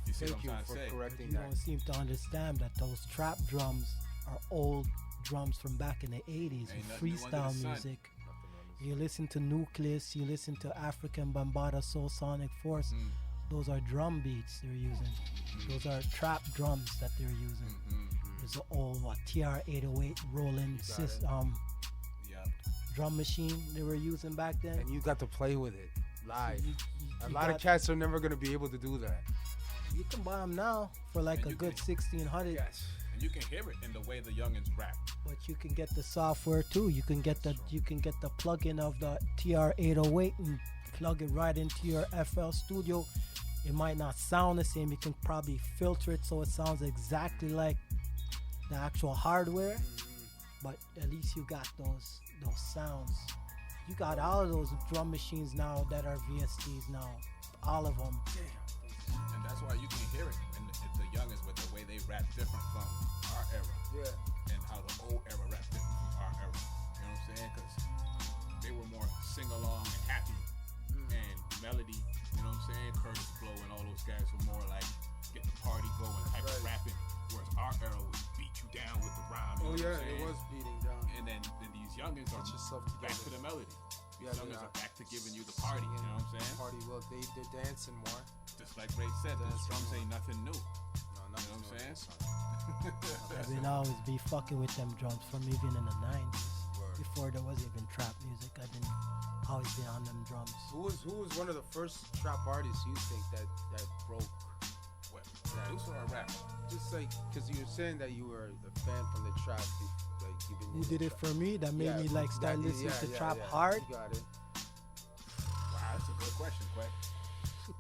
You see Thank you what I'm for trying to say? correcting You that. don't seem to understand that those trap drums are old drums from back in the 80s Ain't with nothing new under freestyle the sun. music. You listen to Nucleus, you listen to African Bambaataa Soul Sonic Force. Those are drum beats they're using. Those are trap drums that they're using. There's an old TR-808 Roland drum machine they were using back then. And you got to play with it live. You A lot of cats are never going to be able to do that. You can buy them now for like And a you good can- 1600. Yes, and you can hear it in the way the youngins rap. But you can get the software too. You can get the plug-in of the TR-808 and plug it right into your FL Studio. It might not sound the same. You can probably filter it so it sounds exactly like the actual hardware. But at least you got those sounds. You got all of those drum machines now that are VSTs now. All of them. And that's why you can hear it in the youngins with the way they rap different from our era. Yeah. And how the old era rap different from our era. You know what I'm saying? Because they were more sing-along and happy and melody. You know what I'm saying? Curtis Blow and all those guys were more like get the party going type of rapping. Whereas our era would beat you down with the rhyme. You know what I'm saying? it was beating down. And then these youngins are Get yourself back together. to the melody. Yeah, These youngins are back to giving you the party. You know what I'm saying? Party, well, they're dancing more. Just like Ray said, the Dancing drums more. ain't nothing new. No, You know what I'm saying? I've been always be fucking with them drums from even in the 90s. Word. Before there was even trap music, I've been always been on them drums. Who was one of the first trap artists you think that broke? What? Producer or rapper? Just like, because you were saying that you were a fan from the trap. Like you've been Who in did the it for me? That made Yeah, me like start listening to trap yeah. hard. You got it. Wow, that's a good question, Kway.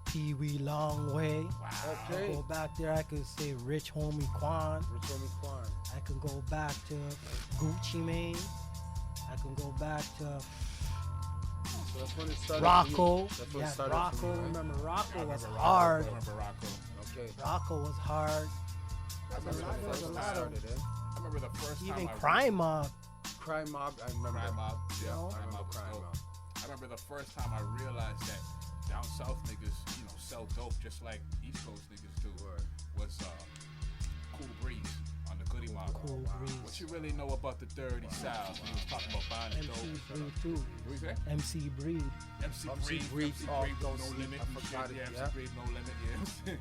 Pee Wee Long Way. Wow. Okay. Go back there, I could say Rich Homie Quan. Rich Homie Quan. I can go back to Gucci Mane. I can go back to So that's when it started. Rocco. For you. That's when Yeah, it started Rocco. for you, right? Remember I Rocco was remember Rocco. hard. I remember Rocco. Okay. Rocco was hard. I remember There the was first a time. lot of I remember the first time even I Crime Mob. Crime Mob. I remember. Crime Mob. Yeah, No. Crime Mob was Crime dope. Mob. I remember the first time I realized that down south niggas, sell dope just like East Coast niggas do. Word. Was Cool Breeze on the Goody Mob. Cool Breeze. What you really know about the dirty South? He was talking about buying the MC dope. Breed too. What you say? MC Breed. MC Breed, Breed, oh, no don't sleep, limit. I and forgot shit. it, Yeah, yeah. MC Breed, no limit. Yeah.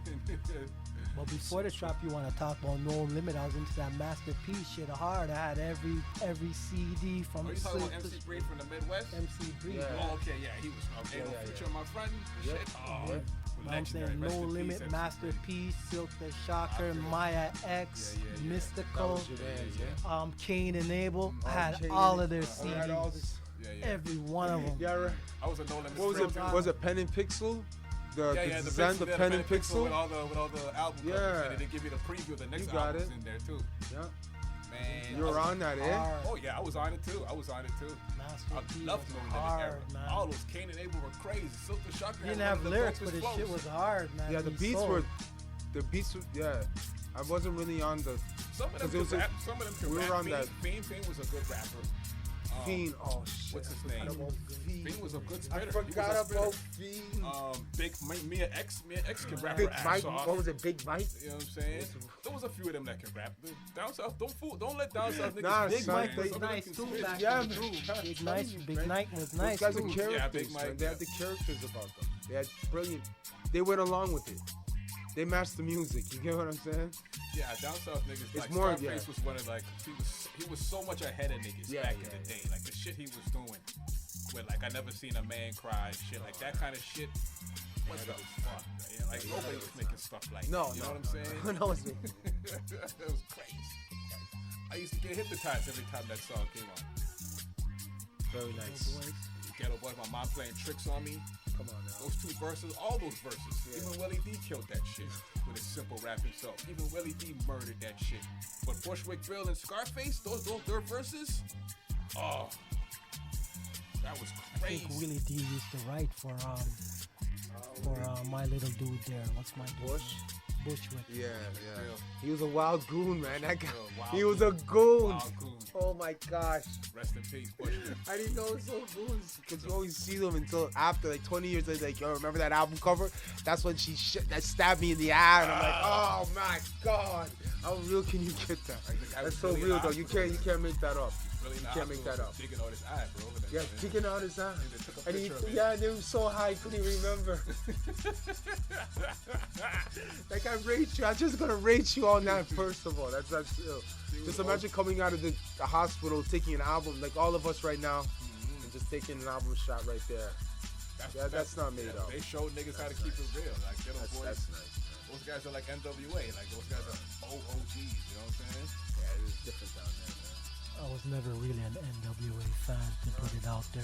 But before the trap, you want to talk about No Limit? I was into that Masterpiece shit hard. I had every CD from Are you talking about MC Breed from the Midwest? MC Breed. Yeah. Oh, okay, yeah, he was okay. Yeah, yeah, Feature yeah. my friend. and Yeah. Shit. Oh, Yeah. know what I'm saying? No Limit, Masterpiece, Silk the Shocker, Maya X, Mystical, Cain and Abel. I had all of their CDs. Every one of them. Yeah, right. I was a No Limit. What was it? Was it Pen and Pixel? The Pen and Pixel with all the album covers, and they give you the preview of the next album in there too. Yeah. Man, you were on that, eh? Oh yeah, I was on it too. I love No Limit era. All those Cain and Abel were crazy. Silk the Shocker. You didn't have lyrics, but the shit was hard, man. Yeah, the beats were. Yeah. I wasn't really on the. Some of them can rap. Some of them can rap. We were on that. Fiend was a good rapper. Fiend, oh shit. What's his name? Fiend was a good spitter. I forgot about Fiend. Big Mia X can rap. Big Mike. What was it? Big Mike. You know what I'm saying? There was a few of them that can rap. Down south, don't let down south niggas. Nah, Big Mike was nice too. Big Mike was nice. Those guys are characters. Yeah, Big Mike. They had the characters about them. They had brilliant. They went along with it. They matched the music. You get what I'm saying? Yeah, down south niggas. It's like more, Scarface was one of like he was so much ahead of niggas back in the day. Like the shit he was doing, with like I never seen a man cry, shit like that kind of shit. What the fuck? Yeah, like nobody was making stuff like that. You know what I'm saying? No, it was crazy. I used to get hypnotized every time that song came on. Very nice. Ghetto Boys, my mom playing tricks on me. Come on now. Those two verses, all those verses. Yeah. Even Willie D killed that shit with his simple rap himself. Even Willie D murdered that shit. But Bushwick Bill and Scarface, those their verses, oh, that was crazy. I think Willie D used to write for my little dude there. What's my dude? Bushwick. Yeah. He was a wild goon, man. That guy. He was a goon. Oh my gosh. Rest in peace, Bushwick. I didn't know it was so goons because you always see them until after, like 20 years later. Like, yo, remember that album cover? That's when she that stabbed me in the eye, and I'm like, oh my god, how real can you get that? That's so really real, though. You can't make that up. Really you can't make that up. Digging out his eye, bro. Yeah, digging out his eye. And they was so high, couldn't remember. Like I rate you. I'm just gonna rate you on that. First of all, that's ill. Just imagine coming out of the hospital, taking an album, like all of us right now, and just taking an album shot right there. That's not made up. They showed niggas how to keep it real. Like Ghetto Boys. That's nice. Those guys are like NWA. Like those guys are OGs. You know what I'm saying? Yeah, it was different down there, man. I was never really an NWA fan to put it out there.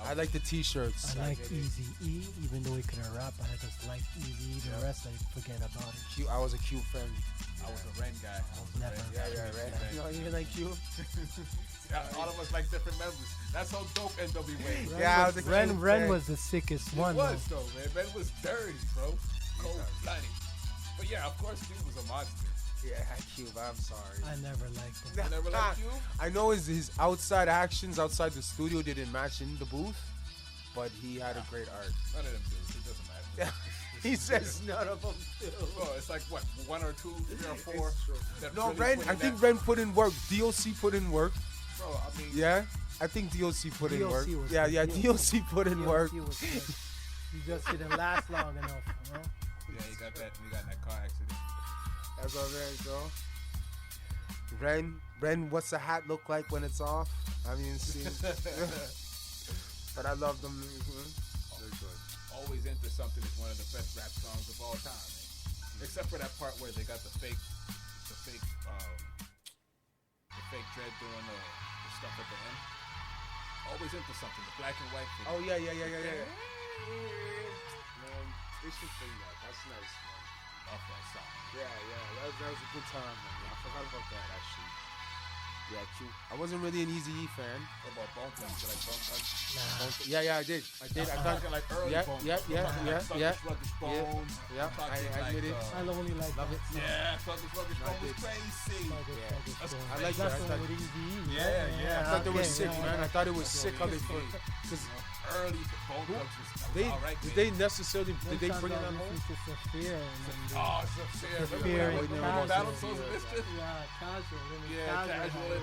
I like the t-shirts. I like Eazy-E, even though he couldn't rap, but I just like Eazy-E. The rest, I forget about it. I was a Q fan. I was a Ren guy. I was never. Ren. No, you like Q? All of us like different members. That's how dope NWA. Ren was the sickest one. He was though, man. Ren was dirty, bro. Cold-blooded. But yeah, of course, Q was a monster. Yeah, Cube, I'm sorry. I never liked him. You never liked Cube? I know his outside actions outside the studio didn't match in the booth, but he had a great art. None of them do. It doesn't matter. He says none of them do. Bro, it's like what, 1 or 2, 3 or 4? No, really I think Ren put in work. DOC put in work. Bro, I mean. Yeah, I think DOC put in work. Yeah, DOC put in work. You just didn't last long enough, you know? Yeah, he got in that car accident. That's all right, bro. Ren, what's the hat look like when it's off? I mean, see. But I love them. They're good. Always Into Something is one of the best rap songs of all time, man. Except for that part where they got the fake dread doing the stuff at the end. Always Into Something, the black and white. Oh yeah. Man, they should sing that. That's nice, man. Love that song. Yeah, that was a good time, man. I forgot about that, actually. Yeah, Q. I wasn't really an Eazy-E fan. What about Bone Thugs? You like Bone Thugs? Nah. Yeah, I did. I thought like early Bone Thugs. Yeah. I admit it. I only like Love it. Yeah, Sluggish Bone was crazy. I like that. Yeah. I thought they were sick, man. I thought it was sick how they put it. Because early Bone Thugs was alright. Did they bring it on home? Sophia. Oh, Sophia. Remember Battle Souls of Mischief? Yeah, Casual.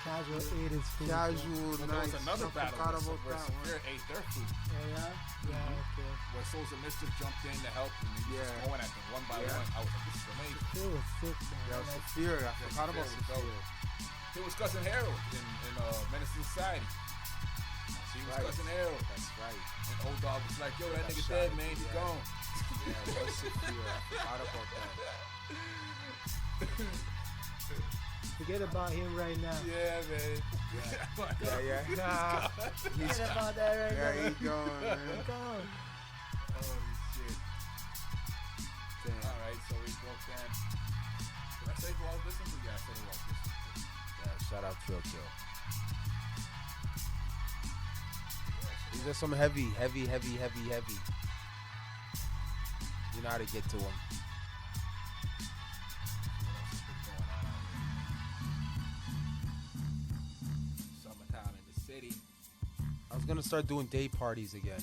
Casual ate his food. Casual, nice. nice. There was another battle where Sophia ate their food. Yeah, okay. Where Souls of Mischief jumped in to help and he was going at them one by one. I was like, this is amazing. Sophia was sick, man. Yeah, Sophia. I forgot about Sophia. He was cussing Harold in Menace to Society. He was Right. cussing hell. That's right. And old dog was like, yo, that Got nigga shot. dead, man. He Yeah. gone. Yeah, worship fear. I forgot about that. Forget about him right now. Yeah, man. Yeah. Nah. Forget about that right Yeah, now. he's gone, man. He's gone. Oh, shit. Damn. All right, so we broke down. Did I say who I was listening to? Yeah, I said who I was listening to. Yeah, shout out Trill Kill. These are some heavy. You know how to get to them. What else has been going on out here? Summertime in the city. I was gonna start doing day parties again.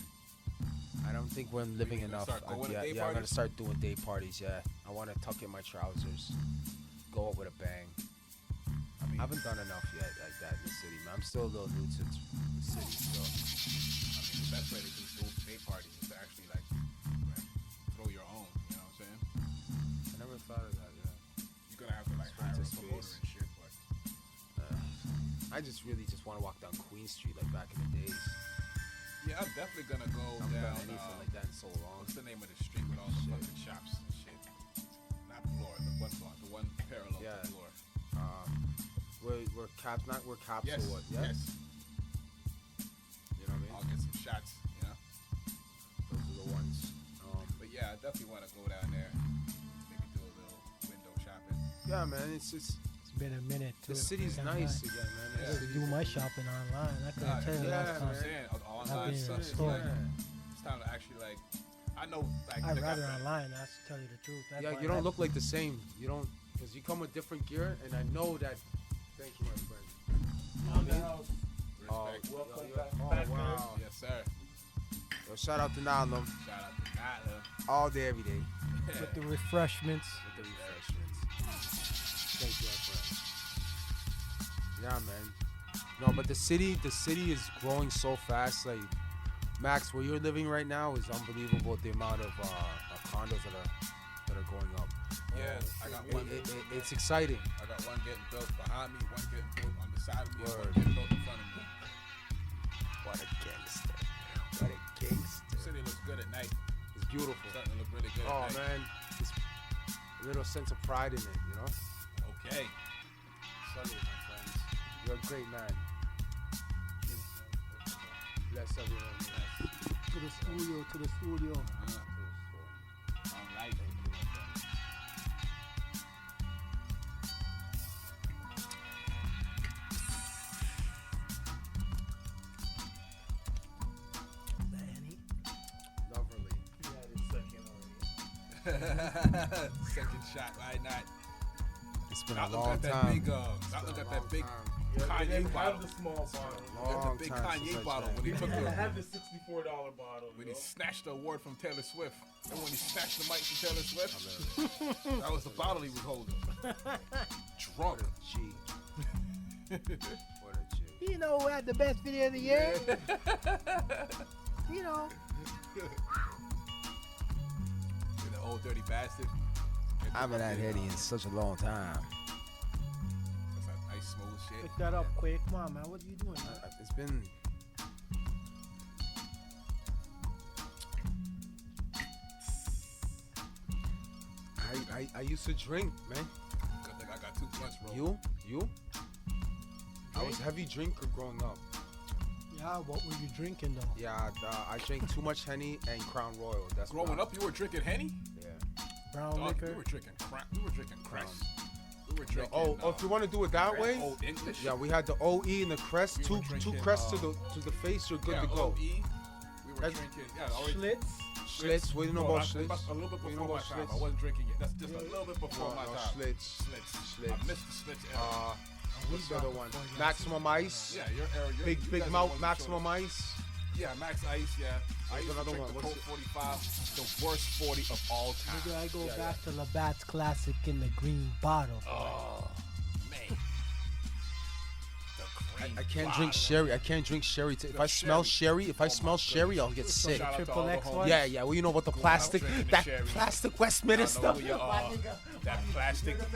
I don't think we're living You gonna enough. start going to yeah, day I'm gonna parties? start doing day parties. Yeah, I want to tuck in my trousers, go out with a bang. I mean, I haven't done enough yet like that in the city, man. I'm still a little new to the city, so the best way to do day parties is to actually like throw your own. You know what I'm saying? I never thought of that. Yeah. You're gonna have to like hire a Space. promoter and shit, but I just really just want to walk down Queen Street like back in the days. yeah, I'm definitely gonna go I haven't down. done anything like that in so long. What's the name of the street with all the Shit. fucking shops and shit? Not Bloor, the one block, the one parallel Yeah. to Bloor. We're caps, not we're cops Yes, or what? Yeah. yes. You know what I I'll mean? get some shots. You know. Those are the ones. But yeah, I definitely want to go down there. Maybe do a little window shopping. Yeah, man. It's It's been a minute too. the city's Can't nice lie. again, man. I just do my shopping online. I couldn't tell you yeah, last That's what time. I'm saying. Online I've been in stuff a is store. like, it's time to actually like. I know like. I'd they got rather that- online. That's to tell you the truth. That's Yeah, why you don't look like the same. You don't, because you come with different gear, and I know that. Thank you, my friend. On the house. Oh, Respect. Welcome yo, back. oh, back wow. Yes, sir. Yo, shout out to Nalum Shout out to Nyla. all day, every day. with the refreshments. With the refreshments. Thank you, my friend. Yeah, man. No, but the city is growing so fast. Like, Max, where you're living right now is unbelievable. The amount of condos that are going up. Yeah, I got one. It's exciting. I got one getting built behind me, one getting built on the side of me, and Word. one getting built in front of me. What a gangster. What a gangster. The city looks good at night. It's beautiful. It's starting to look really good Oh at night. man, it's a little sense of pride in it, you know. Okay. Salute, my friends. You're a great man. Bless everyone. To the studio. To the studio. All right. Manny. Lovely. Yeah, it's second already. Second shot, right? Not. It's been Not a look long at that time. big. Not look at that big Yeah, they Kanye didn't bottle. have the small bottle. Look at Long the big time since Kanye I bottle drank. when he took They the. had the $64 bottle. When yo. he snatched the award from Taylor Swift, and when he snatched the mic from Taylor Swift, that was the bottle he was holding. Drunk. G. What a G. You know who had the best video of the year? You know. And the old dirty bastard. I haven't had Hetty in such a long time. That's that nice smooth shit. Pick that up, Kway. Come on, man. What are you doing? Man? It's been. I used to drink, man. I think I got too much, bro. You? I was a heavy drinker growing up. Yeah, what were you drinking though? Yeah, I drank too much Henny and Crown Royal. That's Growing what up, you were drinking Henny? Yeah. Brown Dog, liquor. we were drinking crack. We were drinking Crest. We were Yeah, drinking. oh, if you want to do it that Red way, Old English. yeah, we had the OE and the crest. We were Two drinking, crests to the face. You're good yeah, to go. OE. We were That's- drinking. Yeah, already. Schlitz. Schlitz. What do you know No, about that's Schlitz? A little bit What do you before know my about time. Schlitz? I wasn't drinking yet. That's just a little bit before my No, time. Schlitz. Schlitz. I missed the Schlitz era. What's the other one? Maximum Ice. Yeah, your era. You Big guys are mouth. the ones who Maximum showed us. Ice. Yeah, Max Ice. Yeah. I There's used to another drink one. the What's Coke it? 45, the worst 40 of all time. Maybe I go Yeah, back to Labatt's Classic in the green bottle. Oh man, the I can't drink sherry. I can't drink sherry. If I smell sherry, I'll get sick. Shout out to Triple all the X homies. one? Yeah. Well, you know about the plastic, drinking the that sherry. plastic I Westminster. know who you are. That plastic, that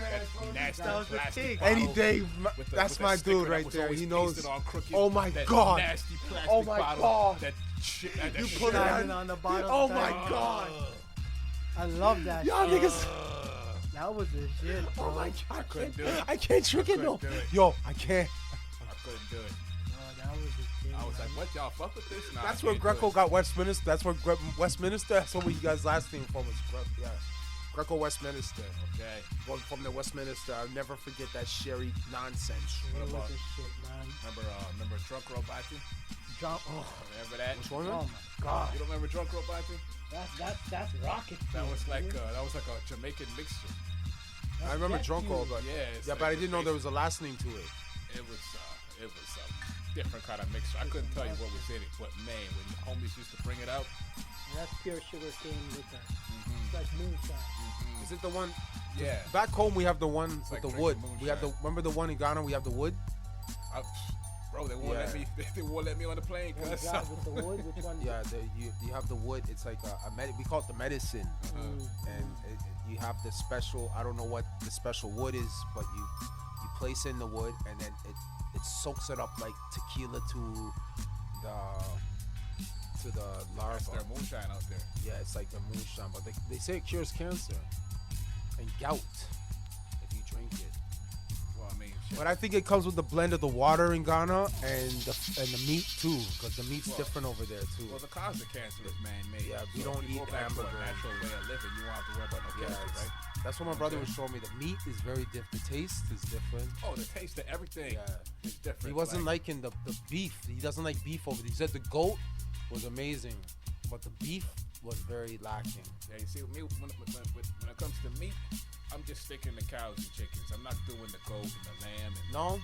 nasty That was the plastic king. bottle Any day, with the- that's with the my sticker dude that right was there. always He knows. pasted on crooked. Oh my That God. nasty plastic Oh my bottle. God. That shit. That You shit put it Shining on the bottom. Oh side. my God. I love that. Y'all shit. niggas. That was the shit, bro. Oh my God. couldn't do it. I can't drink it no. Couldn't do it. Yo, I can't. I couldn't do it. That was the thing. I was man. like, what y'all fuck with this? Nah, That's I where can't Greco do it. got Westminster. That's where Westminster. That's where you guys last name from was yeah. Greco Westminster. Okay. Well, from the Westminster. I'll never forget that sherry nonsense. It What was about- the shit, man. Remember Drunk Robotchi? Drunk. Oh, Remember that? Which one? oh my God. You don't remember Drunk Robotchi? That's rocket. That was fuel, like dude. a Jamaican mixture. I remember Jet Drunk fuel. All, but Yeah, it's yeah, like but I a didn't know there basic- was a last name to it. It was a different kind of mixture. I couldn't tell you what was in it, but man, when the homies used to bring it out, That's pure sugar cane with that. It's like moonshine. Is it the one? yeah. Back home we have the one with like the drinking wood. We have the moonshine. remember the one in Ghana. We have the wood. Bro, they won't let Yeah. me. They won't let me on the plane. One Cause drop with the wood, which one? Yeah, you have the wood. It's like we call it the medicine, and you have the special. I don't know what the special wood is, but you place in the wood, and then it soaks it up like tequila to the that's larva. their moonshine out there. Yeah, it's like the moonshine, but they say it cures cancer and gout if you drink it. Well, I mean, shit. But I think it comes with the blend of the water in Ghana and the meat too, because the meat's Well, different over there too. Well, the cause of cancer is man-made. Yeah, we So don't if you eat go back to hamburger. a natural way of living. You won't have to worry about no Yeah, cancer, it's- right? that's what my brother was showing me. The meat is very different. The taste is different. Oh, the taste of everything Yeah. is different. He wasn't liking the beef. He doesn't like beef over there. He said the goat was amazing, but the beef was very lacking. Yeah, you see, with me, when it comes to meat, I'm just sticking to cows and chickens. I'm not doing the goat and the lamb. And No,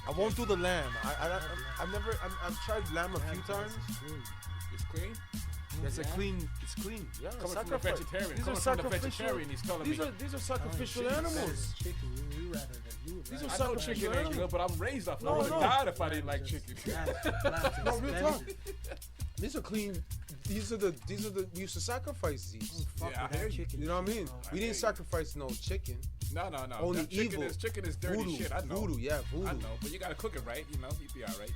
I won't do the lamb. I've tried lamb a few times. it's clean. It's Yeah. clean. It's clean. Yeah, Coming from a sacrifice. vegetarian, These coming are from the sacrificial. vegetarian, he's telling me. These are sacrificial shit, animals. Chicken, you rather than you. These right? are I know sacrificial chicken ain't animals. good, but I'm raised off. I No, would have no. died if I didn't like chicken. No, real talk. These are clean. These are the. We used to sacrifice these. Yeah, I hear you. You know what I mean? We hear didn't you. sacrifice no chicken. No. Only That chicken evil. Chicken is dirty Voodoo. shit. I know. Voodoo, yeah, voodoo. I know, but you gotta cook it right. You know, you'd be all right.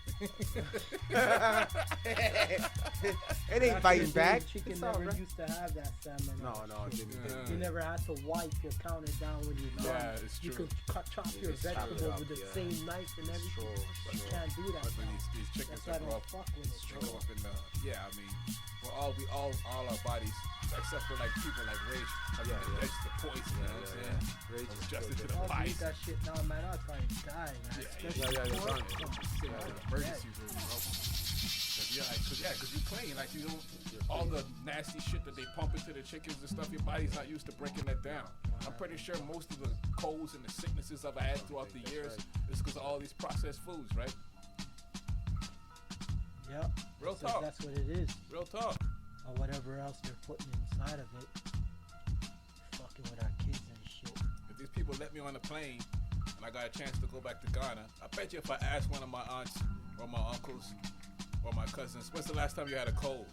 It ain't biting back. Chicken It's never all right. used to have that salmon. No, it didn't. Yeah. You never had to wipe your counter down when you're done. Yeah, it's You true. could chop your just chop it vegetables up, with the yeah. same knife and everything. true, You true. can't do that. But now. these chickens That's why I that grow don't up, fuck with it. grow up in the. Yeah, I mean, all our bodies, except for like people like Rage, that's the poison. You know what I'm saying? Rage is Adjusted good, to good. the I'll pies. eat that shit now, man. I'll try and die, man. Especially yeah, you're pork. done. Emergency room, bro. Cause you clean, like you don't all the nasty shit that they pump into the chickens and stuff. Your body's not used to breaking that down. I'm pretty sure most of the colds and the sicknesses I've had throughout the years is because of all these processed foods, right? Yep. Real So talk. that's what it is. Real talk. Or whatever else they're putting inside of it. Fucking with our kids and shit. If these people let me on the plane and I got a chance to go back to Ghana, I bet you if I asked one of my aunts or my uncles or my cousins, when's the last time you had a cold?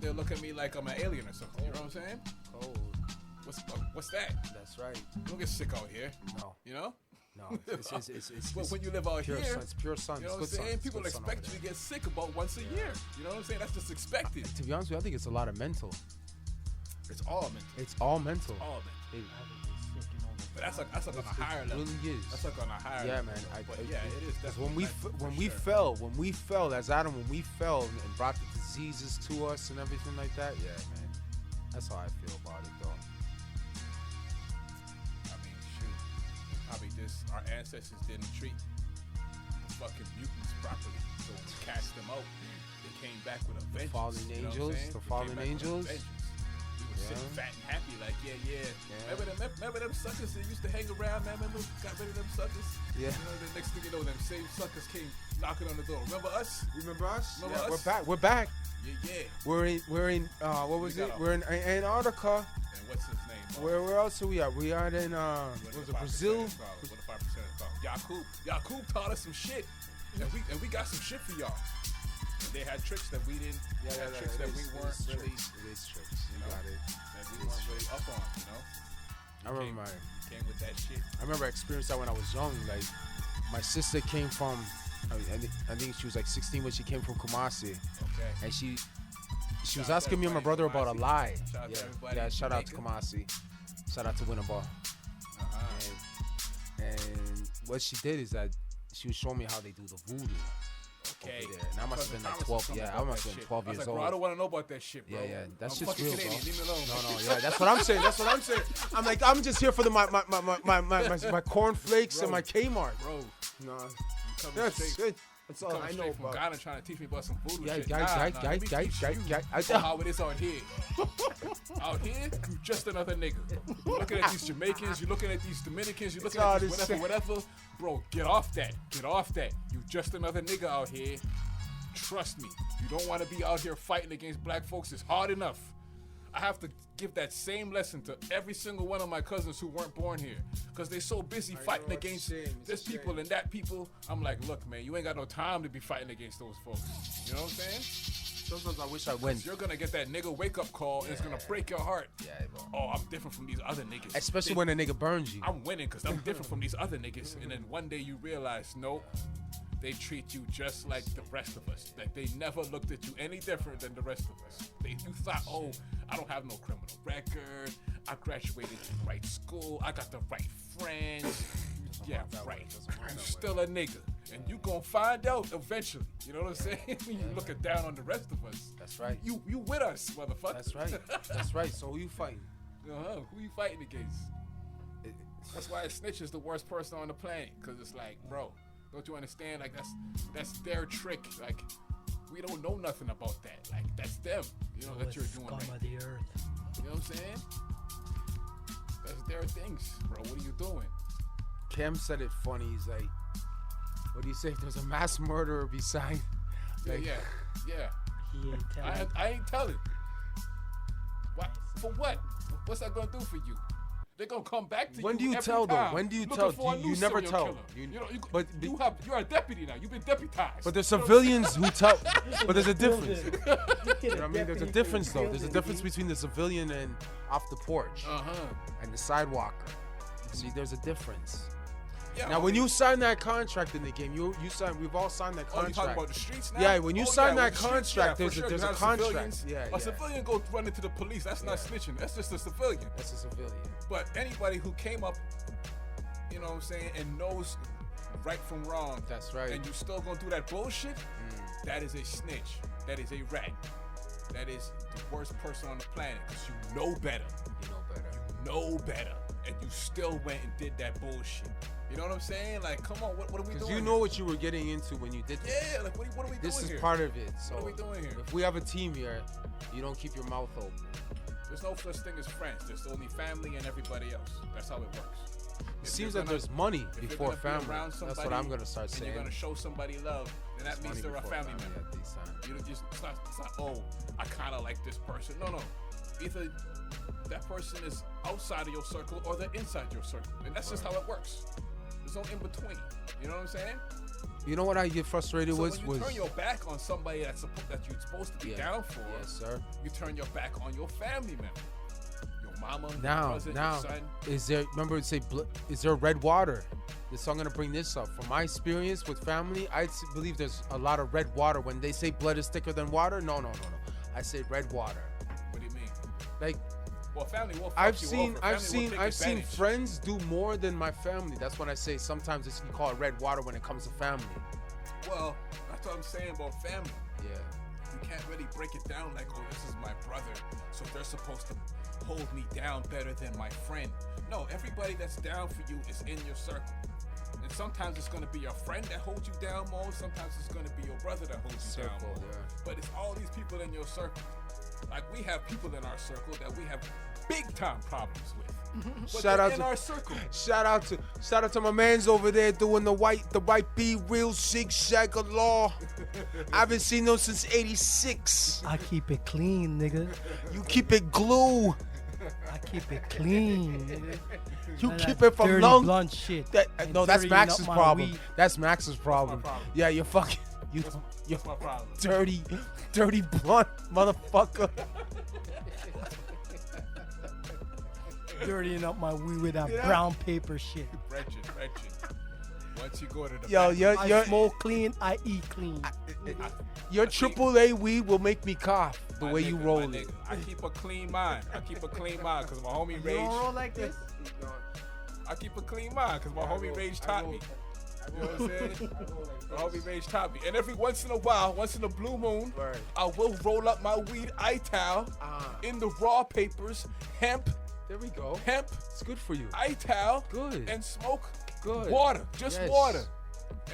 They'll look at me like I'm an alien or something. You know what I'm saying? Cold. What's that? That's right. You don't get sick out here. No, You know? no. It's But when you live out pure here, sun. It's pure sun. you know It's what I'm good sun. saying? It's People good sun expect over you to get sick about once a year. You know what I'm saying? That's just expected. there. To be honest with you, I think it's a lot of mental. It's all mental. It's all mental. All mental. It I would be sick and all But that's like on a higher level. really is. That's like on a higher Yeah, level. man. But yeah, it is Because definitely. when mental, we fell as Adam, when we fell and brought the diseases to us and everything like that, yeah, man. That's how I feel about it, though. I mean, shoot. Probably just our ancestors didn't treat the fucking mutants properly. So when we cast them out, they came back with a vengeance. fallen you know what I'm angels, saying? the They fallen came back with a angels. vengeance. We were sitting Yeah. fat and happy, like, Remember them suckers that used to hang around, man? Remember? Got rid of them suckers? Yeah. You know, the next thing you know, them same suckers came knocking on the door. Remember us? Remember us? Remember Yeah, us? We're back. Yeah. We're in what was We it? got We're in Antarctica. And what's his name? Where else are we at? We are in What was the it 5% Brazil? is called? What the 5% is called? Yakub taught us some shit, and we got some shit for y'all. And they had tricks that we didn't. They had tricks that we weren't really. It is tricks. You got it. That we weren't really up on. You know. I remember came with that shit. I remember I experienced that when I was young. Like, my sister came from, I think she was like 16 when she came from Kumasi. Okay. And she was asking me and my brother about a lie. Shout out to Kumasi. Shout out to Winneba. And what she did is that she was showing me how they do the voodoo. Okay. Over there. And I must have been like 12. Yeah, I must have been 12 years old. Bro, I don't want to know about that shit, bro. Yeah. That's just real, bro. Leave me alone. No. Yeah, that's what I'm saying. I'm like, I'm just here for my cornflakes and my Kmart. Bro. No. That's good. That's all I know from about. Ghana trying to teach me about some voodoo Yeah, shit. guy. How it is out here. Out here, you just another nigga. You're looking at these Jamaicans, you're looking at these Dominicans, you're looking at these whatever. Bro, get off that. You just another nigga out here. Trust me. You don't want to be out here fighting against black folks. It's hard enough. I have to give that same lesson to every single one of my cousins who weren't born here. Because they're so busy fighting against this people and that people. I'm like, look, man, you ain't got no time to be fighting against those folks. You know what I'm saying? Sometimes I wish I went. You're going to get that nigga wake-up call and it's going to break your heart. Yeah, bro. Oh, I'm different from these other niggas. Especially when a nigga burns you. I'm winning because I'm different from these other niggas. And then one day you realize, nope. They treat you just like the rest of us. Like, they never looked at you any different than the rest of us. You thought, oh, I don't have no criminal record. I graduated in the right school. I got the right friends. Yeah, right. I'm still a nigga. And you gonna find out eventually. You know what I'm saying? When you looking down on the rest of us. That's right. You with us, motherfucker. That's right. So who you fighting? Who you fighting against? That's why a snitch is the worst person on the planet. Because it's like, bro, don't you understand? Like, that's their trick. Like, we don't know nothing about that. Like, that's them. You know, that you're doing scum right. of the earth. You know what I'm saying? That's their things, bro. What are you doing? Cam said it funny. He's like, what do you say? If there's a mass murderer beside. Like, Yeah. He ain't telling. I ain't telling. What? For what? What's that gonna do for you? They're gonna come back to you. When do you every tell, though? time When do you looking tell? for a You new never serial tell. killer. You're a deputy now. You've been deputized. But there's You know civilians who tell. But there's a difference. You You know what I mean? There's a difference, though. There's a difference between the civilian and off the porch and the sidewalker. See, there's a difference. Yeah, Now, when you sign that contract in the game, you sign. We've all signed that Oh, you talking contract. about the streets now? Yeah, when you sign that with the streets, contract, for there's sure. a You have contract. civilians. Yeah. A civilian go run into the police. That's not snitching. That's just a civilian. That's a civilian. But anybody who came up, you know what I'm saying, and knows right from wrong. That's right. And you still gonna do that bullshit? That is a snitch. That is a rat. That is the worst person on the planet because you know better. You know better. And you still went and did that bullshit. You know what I'm saying? Like, come on, what are we doing? Because you know what you were getting into when you did this. Yeah, like, what are we doing here? This is part of it. So What are we doing here? if we have a team here, you don't keep your mouth open. There's no such thing as friends. There's only family and everybody else. That's how it works. It seems that there's money If you're before gonna be family. around That's what somebody I'm gonna start and saying. you're gonna show somebody love, then that means Money they're a before family member. at these times. You know, it's not, oh, I kind of like this person. No. Either that person is outside of your circle or they're inside your circle. And that's just how it works. There's no in between. You know what I'm saying? You know what I get frustrated So with? when you turn your back on somebody that you're supposed to be down for, Yes, sir. you turn your back on your family member. Your mama, your Now, cousin, your son. is there? Remember, is there red water? So I'm gonna bring this up. From my experience with family, I believe there's a lot of red water. When they say blood is thicker than water, no. I say red water. What do you mean? Like, well, family will fuck I've you seen over. Family will take seen advantage. friends do more than my family. That's when I say sometimes you call it red water when it comes to family. Well, that's what I'm saying about family. Yeah. You can't really break it down like, oh, this is my brother, so they're supposed to hold me down better than my friend. No, everybody that's down for you is in your circle. And sometimes it's going to be your friend that holds you down more. Sometimes it's going to be your brother that holds you down more. Yeah. But it's all these people in your circle. Like, we have people in our circle that we have big time problems with. But Shout out in to our circle. Shout out to my man's over there doing the white B real zigzag of law. I haven't seen those since '86. I keep it clean, nigga. You keep it glue. I keep it clean. Nigga. You None of keep that it from dirty lung. blunt shit. No, that's dirtying Max's up my problem. weed. That's Max's problem. problem. Yeah, you're fucking. You're That's my problem. dirty blunt, motherfucker. Dirtying up my weed with that Yeah. brown paper shit. Wretched. Once you go to the Yo, back, I smoke clean, I eat clean. Your AAA weed will make me cough the my way nigga, you my roll it. nigga, I keep a clean mind. Because my homie You Rage. don't roll like this? I keep a clean mind because my homie Rage taught me. You know what I'm saying? My homie Rage taught me. And every once in a while, once in a blue moon, Right. I will roll up my weed ital in the raw papers, hemp, There we go. hemp, It's good for you. ital, Good. and smoke Good. water, just Yes. water.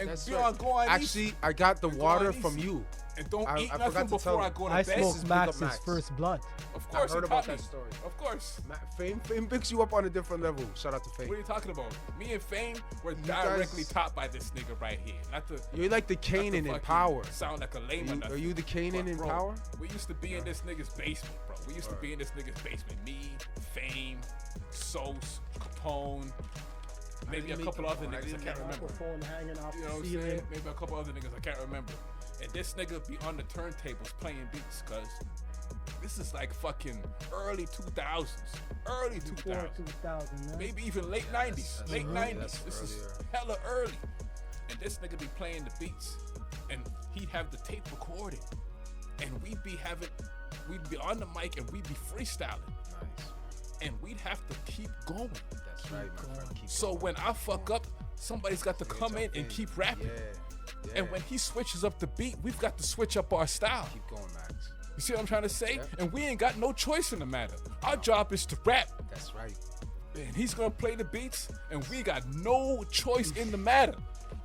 And That's be right. on go on Actually, I got the Go water on from easy. you. and don't I eat forgot nothing to tell before I you. go to I bed. smoked Big up Max's Max. first blunt. Of course, I heard he about taught me. that story. Of course. Fame picks you up on a different level. Shout out to Fame. What are you talking about? Me and Fame were guys- directly taught by this nigga right here. Not the You're like the not the Kanan in fucking power. Sound like a lame or Are nothing. you the Kanan But, in bro, power? We used to be in this nigga's basement, bro. We used to be in this nigga's basement. Me, Fame, Sos, Capone, maybe a didn't couple meet other Capone. I niggas I didn't can't meet remember. Microphone hanging off You know the what I'm ceiling. saying? Maybe a couple other niggas I can't remember. And this nigga be on the turntables playing beats, cuz this is like fucking early 2000s. Early Before 2000s. 2000, man. Maybe even late 90s. That's Late early. 90s. That's This is earlier. hella early. And this nigga be playing the beats. And he'd have the tape recorded. And we'd be on the mic and we'd be freestyling. Nice. And we'd have to keep going. That's right, my friend. Keep So going. when I fuck up, somebody's got to come in jump and keep rapping. Yeah. And when he switches up the beat, we've got to switch up our style. Keep going, Max. You see what I'm trying to say? Yeah. And we ain't got no choice in the matter. Our job is to rap. That's right. And he's gonna play the beats, and we got no choice in the matter.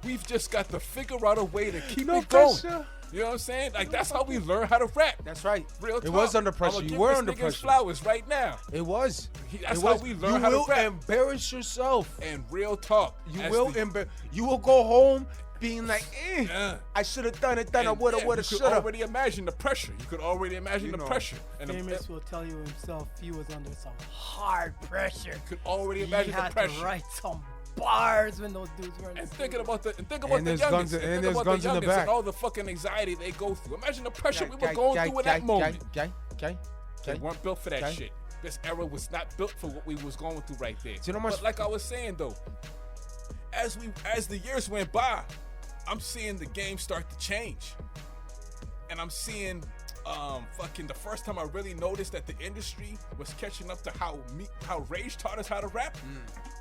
We've just got to figure out a way to keep No it going. pressure. You know what I'm saying? Like that's how we learn how to rap. That's right. Real It talk. was under pressure. I'ma You give were this under nigga his pressure. flowers right now. It was. That's It how was. we learn you how to will rap. embarrass yourself. And real talk. You as will the- You will go home being like, Yeah. I should have done it. I and woulda, yeah, woulda, you could shoulda. already imagine the pressure. You could already imagine You the know. pressure. And Famous will tell you himself he was under some hard pressure. you could already He imagine the had pressure. to write some bars when those dudes were in the And thinking studio. about the And youngins, there's guns- and think there's about guns in the youngins back. and all the fucking anxiety they go through. Imagine the pressure we were Guy, going guy, through in guy, that moment. guy. They weren't built for that Okay. shit. This era was not built for what we was going through right there. Do you know how much- But like I was saying though, as the years went by, I'm seeing the game start to change, and I'm seeing fucking the first time I really noticed that the industry was catching up to how Rage taught us how to rap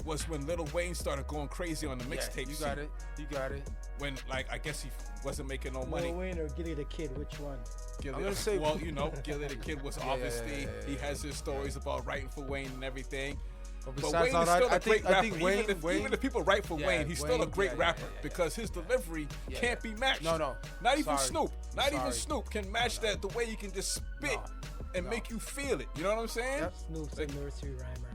was when Lil Wayne started going crazy on the mixtape. You got it. You got it. When like I guess he wasn't making no money. Lil Wayne or Gilly the Kid, which one? Gilly, I'm gonna say- well, you know, Gilly the Kid was obviously yeah, he has his stories about writing for Wayne and everything. But But besides Wayne all is that, still a I great think rapper. Wayne, Even if people write for Yeah, Wayne, he's still a Wayne, great yeah, rapper yeah. because his delivery can't be matched. No. Not even Sorry. Snoop. Not even Sorry. Snoop can match that the way he can just spit No. and No. make you feel it. You know what I'm saying? Yep. Snoop's a nursery rhymer.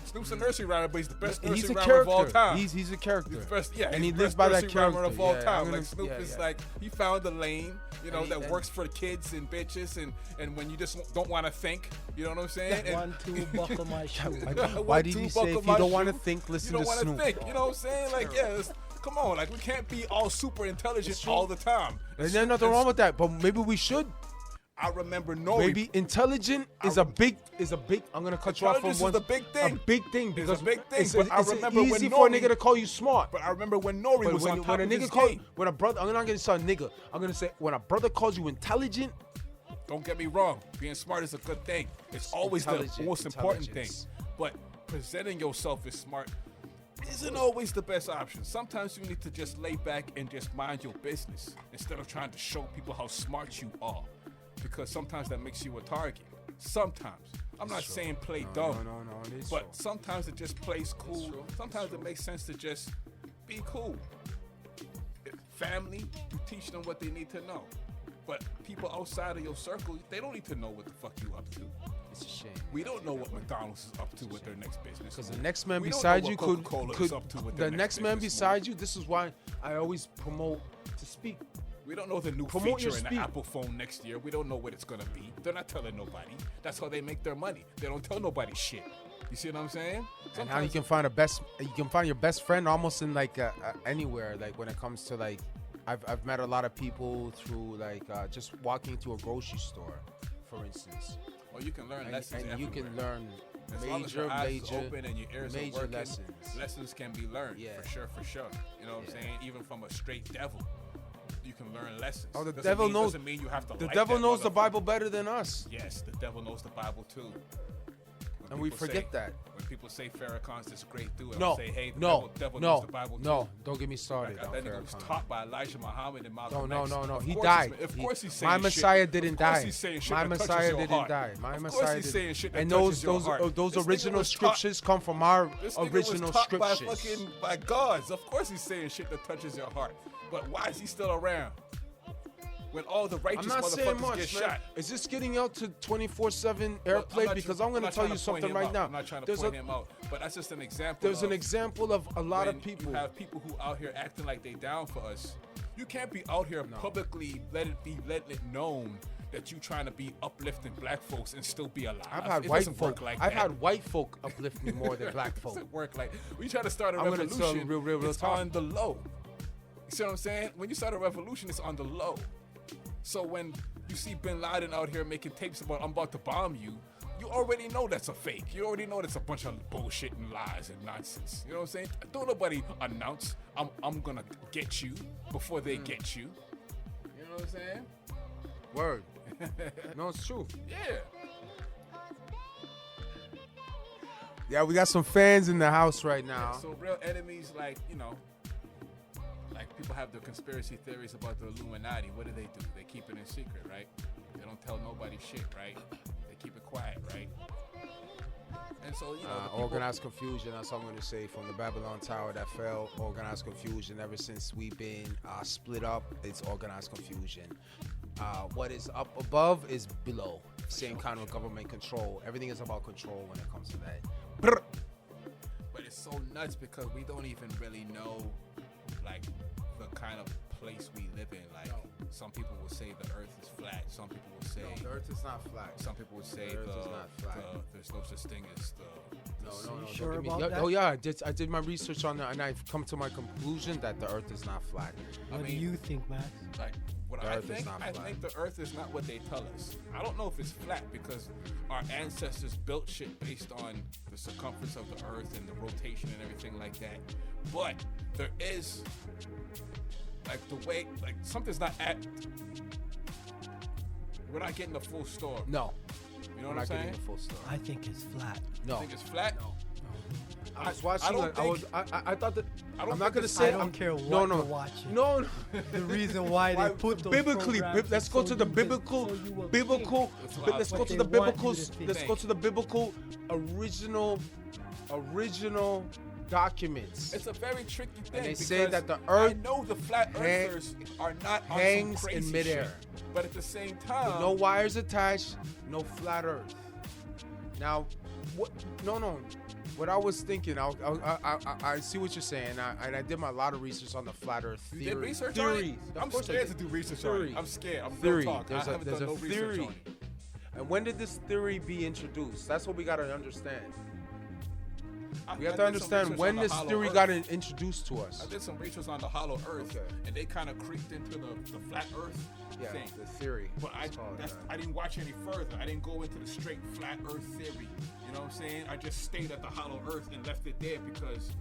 Snoop's a nursery rhymer, but he's the best He's nursery a rhymer of all character. time. He's a character. He's the best, yeah, And he's he the lives best by that nursery rhymer character. of all Yeah, I'm time. gonna- Like Snoop yeah, is yeah. like he found the lane, you know, And that works for the kids and bitches, and when you just don't want to think, you know what I'm saying? And- 1, 2, buckle my shoe. Why did he say if you don't want to think, you listen don't to want to Snoop? think? You know what I'm saying? Like, yeah, come on, like we can't be all super intelligent all the time. There's nothing wrong with that, but maybe we should. I remember Nori. Maybe intelligent is a big. I'm gonna cut you off from Intelligence one. is a big thing. A big thing It's because a big thing, It's, but I it's remember when easy for a Nori- nigga to call you smart. But I remember when Nori But was on when top a of nigga his call, game. when a brother, I'm not gonna say a nigga. I'm gonna say when a brother calls you intelligent. Don't get me wrong. Being smart is a good thing. It's always the Intelligent, most important thing. intelligence. But presenting yourself as smart isn't always the best option. Sometimes you need to just lay back and just mind your business instead of trying to show people how smart you are. Because sometimes that makes you a target. Sometimes. I'm not saying play dumb. No, it is But true. sometimes it just plays cool. true. Sometimes it makes sense to just be cool. Family, you teach them what they need to know. But people outside of your circle, they don't need to know what the fuck you up to. It's a shame. We don't know what McDonald's is up to with their next business. Because the next man We don't beside know you what Coca-Cola could is up to with their the next man business beside you. This is why I always promote to speak. We don't know the new Promote feature your in the speed. Apple phone next year. We don't know what it's gonna be. They're not telling nobody. That's how they make their money. They don't tell nobody shit. You see what I'm saying? And how you can find your best friend almost in like anywhere. Like when it comes to like, I've met a lot of people through like just walking to a grocery store, for instance. Or you can learn lessons and you can everywhere. learn As long as your eyes is major open and your ears are major working, lessons. lessons can be learned. Yeah. For sure. You know what I'm saying? Even from a straight devil, you can learn lessons. Oh, the Doesn't devil mean- knows. Doesn't mean you have to. The like devil that knows the motherfucker. Bible better than us, Yes, the devil knows the Bible too. When and we people forget say- that. When people say Farrakhan's this great dude, No, I say, hey, the no, devil no, knows the Bible too. no. Don't get me started Like, on that nigga was Farrakhan. taught by Elijah Muhammad and Malcolm No. X. Of He course died. Of course he's saying My shit. Messiah didn't Of course die. he's saying shit My that touches Messiah your didn't heart. die. My Of course Messiah he's didn't. saying shit that And touches your those heart. those This nigga original was taught- scriptures come from our This nigga original was taught by scriptures. by gods. Of course he's saying shit that touches your heart. But why is he still around? When all the righteous I'm not saying motherfuckers much, get man. shot. Is this getting out to 24/7 Well, airplay? Because I'm going to tell you something right now. I'm not trying to There's point a him out, but that's just an example. there's an of example of a lot when of people. You have people who out here acting like they down for us. You can't be out here publicly letting it known that you trying to be uplifting black folks and still be alive. I've had It white doesn't work folk. like I've that. had white folk uplift me more than black It folk. doesn't work like we try to start a I'm gonna tell revolution. you real it's talk. on the low. You see what I'm saying? When you start a revolution, it's on the low. So when you see Bin Laden out here making tapes about I'm about to bomb you, you already know that's a fake. You already know that's a bunch of bullshit and lies and nonsense. You know what I'm saying? Don't nobody announce I'm gonna get you before they get you. You know what I'm saying? Word. No, it's true. Yeah. Yeah, we got some fans in the house right now. So real enemies, like, you know, like people have their conspiracy theories about the Illuminati. What do? They keep it in secret, right? They don't tell nobody shit, right? They keep it quiet, right? And so, you know, the people- Organized confusion, that's what I'm going to say. From the Babylon Tower that fell, organized confusion. Ever since we've been split up, it's organized confusion. What is up above is below. Same kind of government control. Everything is about control when it comes to that. Brr. But it's so nuts because we don't even really know, like, the kind of place we live in. Like, some people will say the earth is flat. Some people will say... No, the earth is not flat. Some people would say The earth is not flat. there's no such thing as the... No. You sure don't get me- about yeah, that? Oh yeah, I did my research on that, and I've come to my conclusion that the Earth is not flat. What do mean- you think, Max? Like, what The I earth is think, not I flat. think the earth is not what they tell us. I don't know if it's flat because our ancestors built shit based on the circumference of the earth and the rotation and everything like that. But there is, like, the way, like, something's not at, we're not getting the full story. No, You know we're what I'm not getting saying? the full story. I think it's flat. No, I think it's flat. I was watching. don't I thought that. I don't I'm not think gonna it's- say. I don't care what you're watching. No. The reason why they put those biblically, programs let's go so to the you biblical, so you will biblical. think. That's what I- Let's go what to they the want biblical. you to think. Let's go to the biblical original documents. It's a very tricky thing. And they because say that the earth I know the flat earthers are not on hangs some in crazy midair. shit, but at the same time, No wires attached, no flat Earth. Now, what? No. What I was thinking, I see what you're saying, and I did a lot of research on the flat Earth theory. You did research on it? Theories. Of I'm course I scared did. to do research Theory. on it. I'm scared. I'm Theory. real talk. There's I haven't a done no research theory. on it. And when did this theory be introduced? That's what we gotta understand. We have I to did some understand research when on the this hollow theory earth. got introduced to us. I did some research on the hollow earth, Okay. and they kind of creeped into the flat earth Yeah, thing. the theory. But It's called that. I didn't watch any further. I didn't go into the straight flat earth theory. You know what I'm saying? I just stayed at the hollow earth and left it there because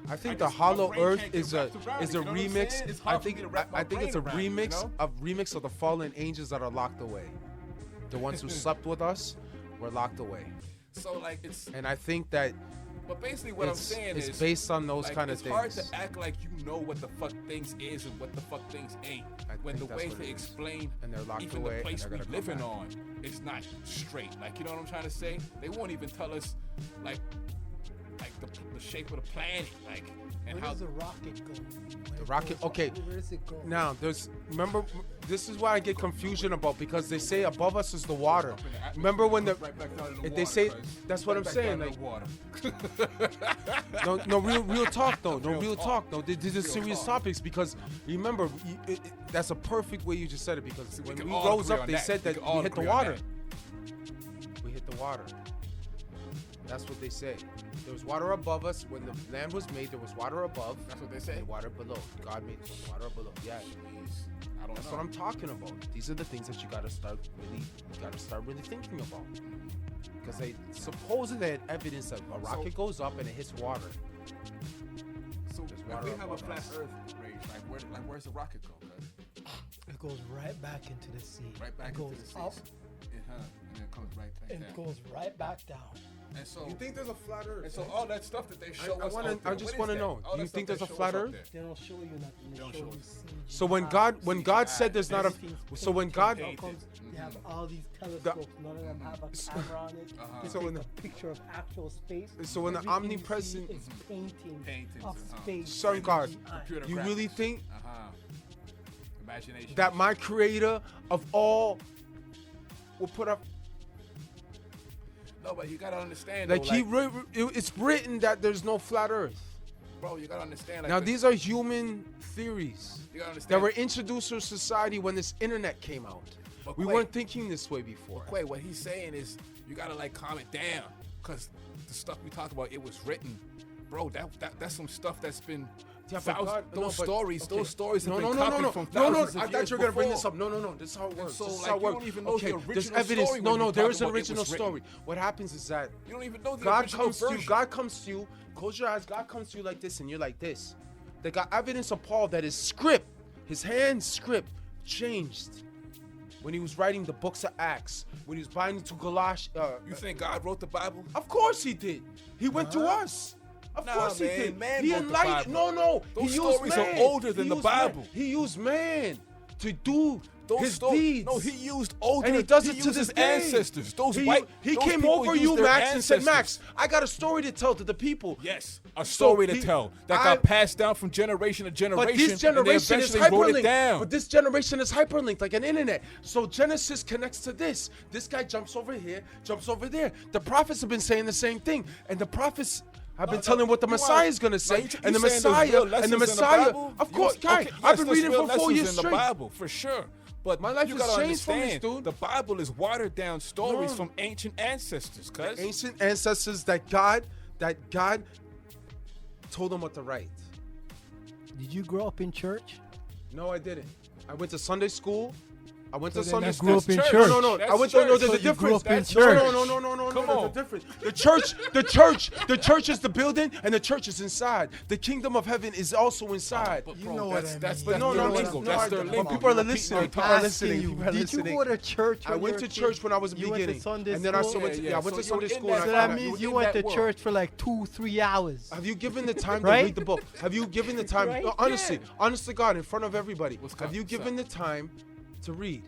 I think I the just- my hollow brain Earth can't get is a wrapped around it, you know what I'm remix. saying? It's I hard for think me to wrap my I think it's a brain around it, you remix know? of the fallen angels that are locked away. The ones who slept with us were locked away. so like it's. And I think that But basically, what I'm saying it's is based on those like, kind of it's hard things. to act like you know what the fuck things is and what the fuck things ain't. I When the think that's way what to it is. explain And they're locked even away the and place they're we gonna come living back. on is not straight. Like, you know what I'm trying to say? They won't even tell us like the shape of the planet. Like And Where how does the rocket go? The rocket, okay. Where does it go? Now, remember, this is why I get confusion about, because they say above us is the water. Remember when right back down in the if they water, say, cuz. that's what I'm Right back saying. down Like, in the water. no, real talk though. No, real talk. talk though. These are serious talk. topics, because remember, that's a perfect way you just said it, because We when can we all rose agree up, on they that. said We that can all we hit the agree on water. that. We hit the water. That's what they say. There was water above us. When the land was made, there was water above. That's what they say. And water below. God made water below. Yeah. I don't That's know. what I'm talking about. These are the things that you gotta start really thinking about. Because they supposedly they had evidence that a rocket goes up and it hits water. So There's if water we have a above flat us. Earth, Rage, where's the rocket go? Cuz? It goes right back into the sea. Right back it into goes the sea. up And then it comes right back and down. goes right back down. And so, You think there's a flat Earth? and so all that stuff that they show us. I just want to know. Do you think there's a flat Earth? They don't show you nothing. They don't show show you us. CGI. So when God said there's not a, so when God, painted. They have all these telescopes. None of them have a camera on it. They So take when a picture of actual space. So when the Everything you omnipresent- see is Paintings, of space. Son God, CGI. Computer you graphics. really think Imagination. that my creator of all will put up, No, but you gotta understand. like though, it's written that there's no flat Earth. bro, you gotta understand. Like Now the- these are human theories you gotta understand. that were introduced to society when this internet came out. But We Kway- weren't thinking this way before. Quay, what he's saying is you gotta like calm it down, cause the stuff we talk about, it was written, bro. That's some stuff that's been. Yeah, but God- no, those but- stories, okay. those stories have No, been no, no, copied no, from no, no. thousands I of thought years you were gonna bring before. this up. No, no, no. This is how it works. so, This is like, how it you works. don't even know the Okay, there's original evidence. story No, when no, you there talk is an about it original was written. story. What happens is that You don't even know the God original comes to version. you. God comes to you. Close your eyes. God comes to you like this, and you're like this. They got evidence of Paul that his script, his hand script, changed when he was writing the books of Acts. When he was writing to Galatians. You think God wrote the Bible? Of course he did. He went to us. Of Nah, course he man. did. Man He wrote the enlightened. Bible. No. Those he used stories are man. older than He the used man. Bible. He used man to do Those his stories. deeds. No, he used older. And he does it used to this his day. ancestors. Those he, white. He those came people over used you, their Max, and said, ancestors. Max, I got a story to tell to the people. Yes, a story to he- tell that I- got passed down from generation to generation. But this generation and they is eventually wrote it hyperlinked. down. But this generation is hyperlinked like an internet. So Genesis connects to this. This guy jumps over here, jumps over there. The prophets have been saying the same thing, and the prophets have been telling what the Messiah is gonna say, and the Messiah, of course, guy. I've been reading for 4 years in the straight. Bible for sure. But My life you has gotta changed from this, understand, dude. the Bible is watered down stories No. from ancient ancestors, cuz. Ancient ancestors that God told them what to write. Did you grow up in church? No, I didn't. I went to Sunday school. I went So to then Sunday you school. grew up in church. church. No. That's I went to no. church. There's So a you grew difference. up in That's church. No. Come There's on. a difference. The church is the building, and the church is inside. The kingdom of heaven is also inside. But You bro, know what that's I that's mean. their No, lingo. no, That's their but lingo. people are You repeat listening. my People talk. are listening. You, People are did listening. you go to church? I when went you to were a church kid? when I was You went beginning, to Sunday and then I school? also went to Yeah, I went so to you Sunday were in school. that and I So found that out- means you you in went that to world. church for like 2-3 hours. Have you given the time to Right? read the book? Have you given the time? Right? No, honestly, honest to God, in front of everybody, What's have up? you What's given up? the time to read?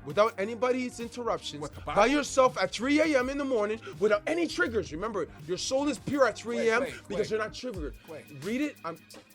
Without anybody's interruptions, What, the by Bible? yourself at 3 a.m. in the morning, without any triggers. Remember, your soul is pure at 3 a.m. Wait, because wait. you're not triggered. Wait. Read it.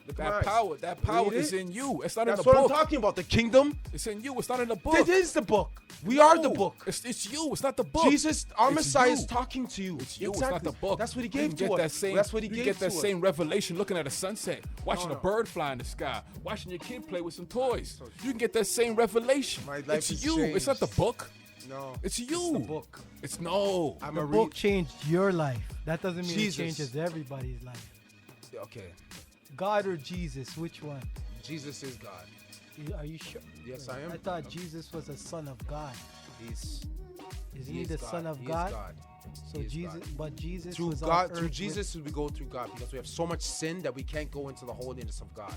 Look at my eyes. That power Read is it. in you. It's not That's in the what book. I'm talking about. The kingdom. It's in you. It's not in the book. It is the book. We are the No, book. It's you. It's not the book. Jesus, our It's Messiah, you. is talking to you. It's you. Exactly. It's not the book. That's what he You gave can to get us. That same, That's what he you gave get that to us. same revelation looking at a sunset, watching No. a bird fly in the sky, watching your kid play with some toys. You can get that same revelation. My life It's has you. It's not the changed. book. No, It's you. It's the book. It's no. I'm The a book changed your life. That doesn't mean Jesus. it changes everybody's life. Okay, God or Jesus, which one? Jesus is God. Are you sure? Yes, I am. I thought Jesus was a son of God. He's Isn't he he is the God. son of He God? Is God. So He is Jesus, God. but Jesus Through was on God, earth through with- Jesus, we go through God because we have so much sin that we can't go into the holiness of God.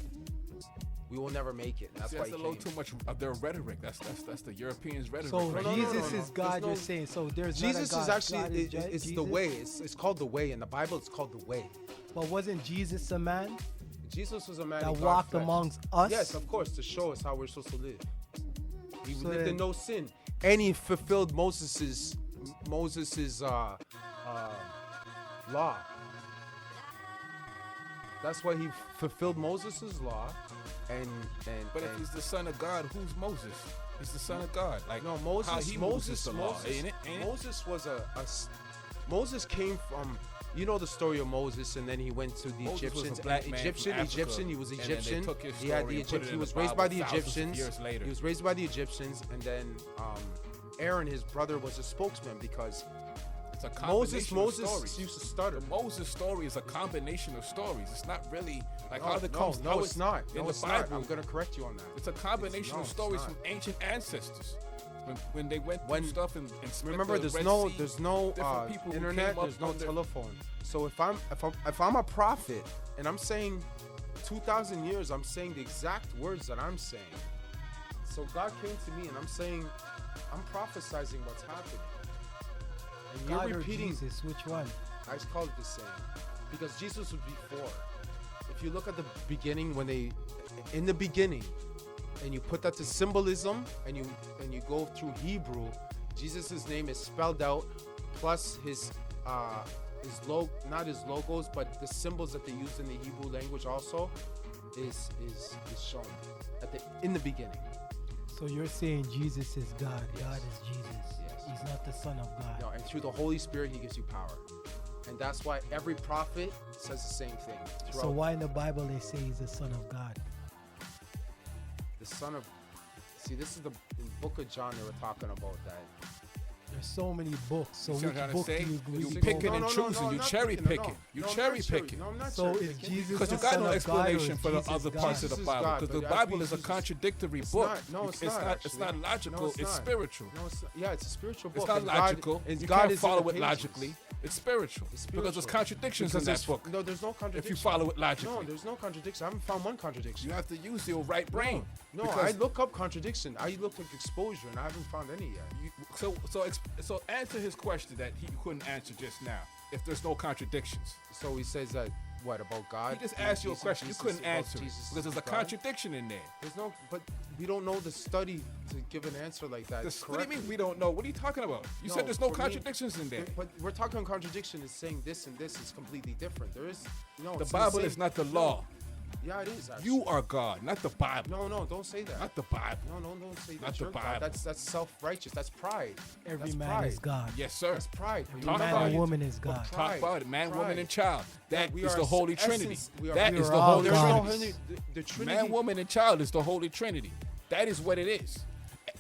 We will never make it. That's See, why that's he a little came. too much of their rhetoric. That's the Europeans' rhetoric. So right no, there. Jesus no. is God. There's no- You're saying so? There's not a Jesus God. is actually God is it's the Jesus? way. It's called the way in the Bible. It's called the way. But wasn't Jesus a man Jesus was a man that in God's walked flesh. amongst us? Yes, of course, to show us how we're supposed to live. He So lived then- in no sin, and he fulfilled Moses's law. That's why he fulfilled Moses' law, But if he's the son of God, who's Moses? He's the son of God. Like no, Moses. how he moves the law, ain't it? Moses was Moses came from. You know the story of Moses, and then he went to the Moses was a Egyptians. black man from Africa, Egyptian. He was and then Egyptian. they took his He had story the and put it Egyptian. in He was the raised by Bible the thousands of Egyptians. years later. He was raised by the Egyptians, and then Aaron, his brother, was a spokesman because It's a combination of Moses stories. used to stutter. The Moses story is a combination of stories. It's not really like how it No, comes. no, how it's not. in No, the it's not. Bible. I'm gonna correct you on that. It's a combination No, of it's stories not. from ancient ancestors. When they went through stuff and split Remember, the Red Sea, there's no different people who internet, came up there's no under- telephone. So if I'm a prophet and I'm saying 2,000 years, I'm saying the exact words that I'm saying. So God came to me and I'm saying, I'm prophesizing what's happening. And God you're or repeating. Jesus, which one? I just call it the same because Jesus was before. If you look at the beginning, in the beginning, and you put that to symbolism, and you go through Hebrew, Jesus' name is spelled out, plus not his logos, but the symbols that they use in the Hebrew language also is shown in the beginning. So you're saying Jesus is God. Yes. God is Jesus. Yes. He's not the Son of God. No, and through the Holy Spirit, he gives you power. And that's why every prophet says the same thing. So throughout. why in the Bible they say he's the Son of God? The son of, see, this is the book of John they were talking about that. There's so many books. So You see which what I'm book do trying to you say? agree You with? picking No, and no, choosing. I'm You not cherry picking, picking. You No, I'm cherry not cherry- picking. No, I'm not So cherry is picking. Jesus Because you the got Son no of God, or explanation is for the Jesus other God? parts of the Jesus is Bible. God, Because but the I Bible think is a Jesus- contradictory It's book. not. No, it's not, It's actually. not logical. No, it's not. spiritual. No, it's a spiritual book. It's not and God- logical. and You God can't is in follow the it pages. logically. It's spiritual. It's Because there's spiritual. contradictions Because in that book. No, there's no contradiction. If you follow it logically. No, there's no contradiction. I haven't found one contradiction. You have to use your right brain. No, Because I look up contradiction. I look up exposure, and I haven't found any yet. So answer his question that he couldn't answer just now. If there's no contradictions, So he says that what about God? he just asked you a Jesus- question. You Jesus- couldn't about answer it Jesus because there's a is God? contradiction in there. There's no, but we don't know the study to give an answer like that. What do you correctly. mean we don't know? What are you talking about? You No, said there's no for me- contradictions in there. But we're talking contradiction is saying this and this is completely different. There is no. The it's Bible same- is not the no. law. Yeah, it is. Actually. You are God, not the Bible. No, don't say that. Not the Bible. No, don't say that. Not the You're God. Bible. That's self-righteous. That's pride. Every That's man pride. is God. Yes, sir. That's pride. Every Talk man about and it. woman is God. But Talk about it, man, Pride. woman, and child. That we is are the Holy essence- Trinity. we are- That we is are the all Holy There's no Trinity. the Trinity. Man, woman, and child is the Holy Trinity. That is what it is.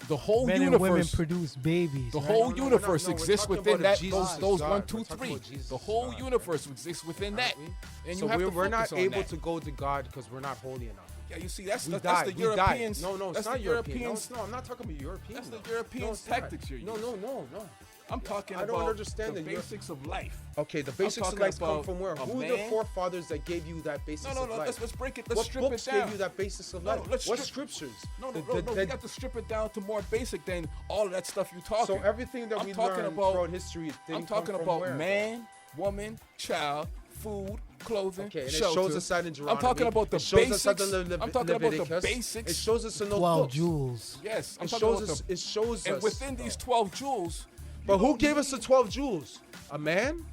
The whole Men and women universe. produce babies. The right? whole No, we're universe not- no, we're exists talking within about that. if Jesus is Those God. 1, 2, We're talking 3. about Jesus The is whole God. universe exists within that, Aren't we? and So you have to we're not focus on able that. to go to God because we're not holy enough. Yeah, you see, that's We that's died. the We Europeans. died. No, it's that's not the European. Europeans. No, I'm not talking about European. That's the though. Europeans' No, it's not. tactics you're No, using. no. I'm talking I don't about understand the that you're- basics of life. Okay, the basics of talking life come about from where? a Who are the man- forefathers that gave you that basics No, of life? let's break it. Let's What strip books it down. gave you that basics of No, life? let's What strip- scriptures? No, The- we the- got to strip it down to more basic than all of that stuff you talking. So everything that I'm we talking learned about- throughout history didn't I'm talking come from about where? man, woman, child, food, clothing, Okay, and it shelter. shows us that in I'm Deuteronomy. talking about the It shows us basics. that in I'm talking about the Leviticus. basics. It shows us in those 12 books. jewels. Yes, I'm It talking shows about us. the. It shows And us. within these 12 jewels. But you who don't gave us the need- 12 jewels? A man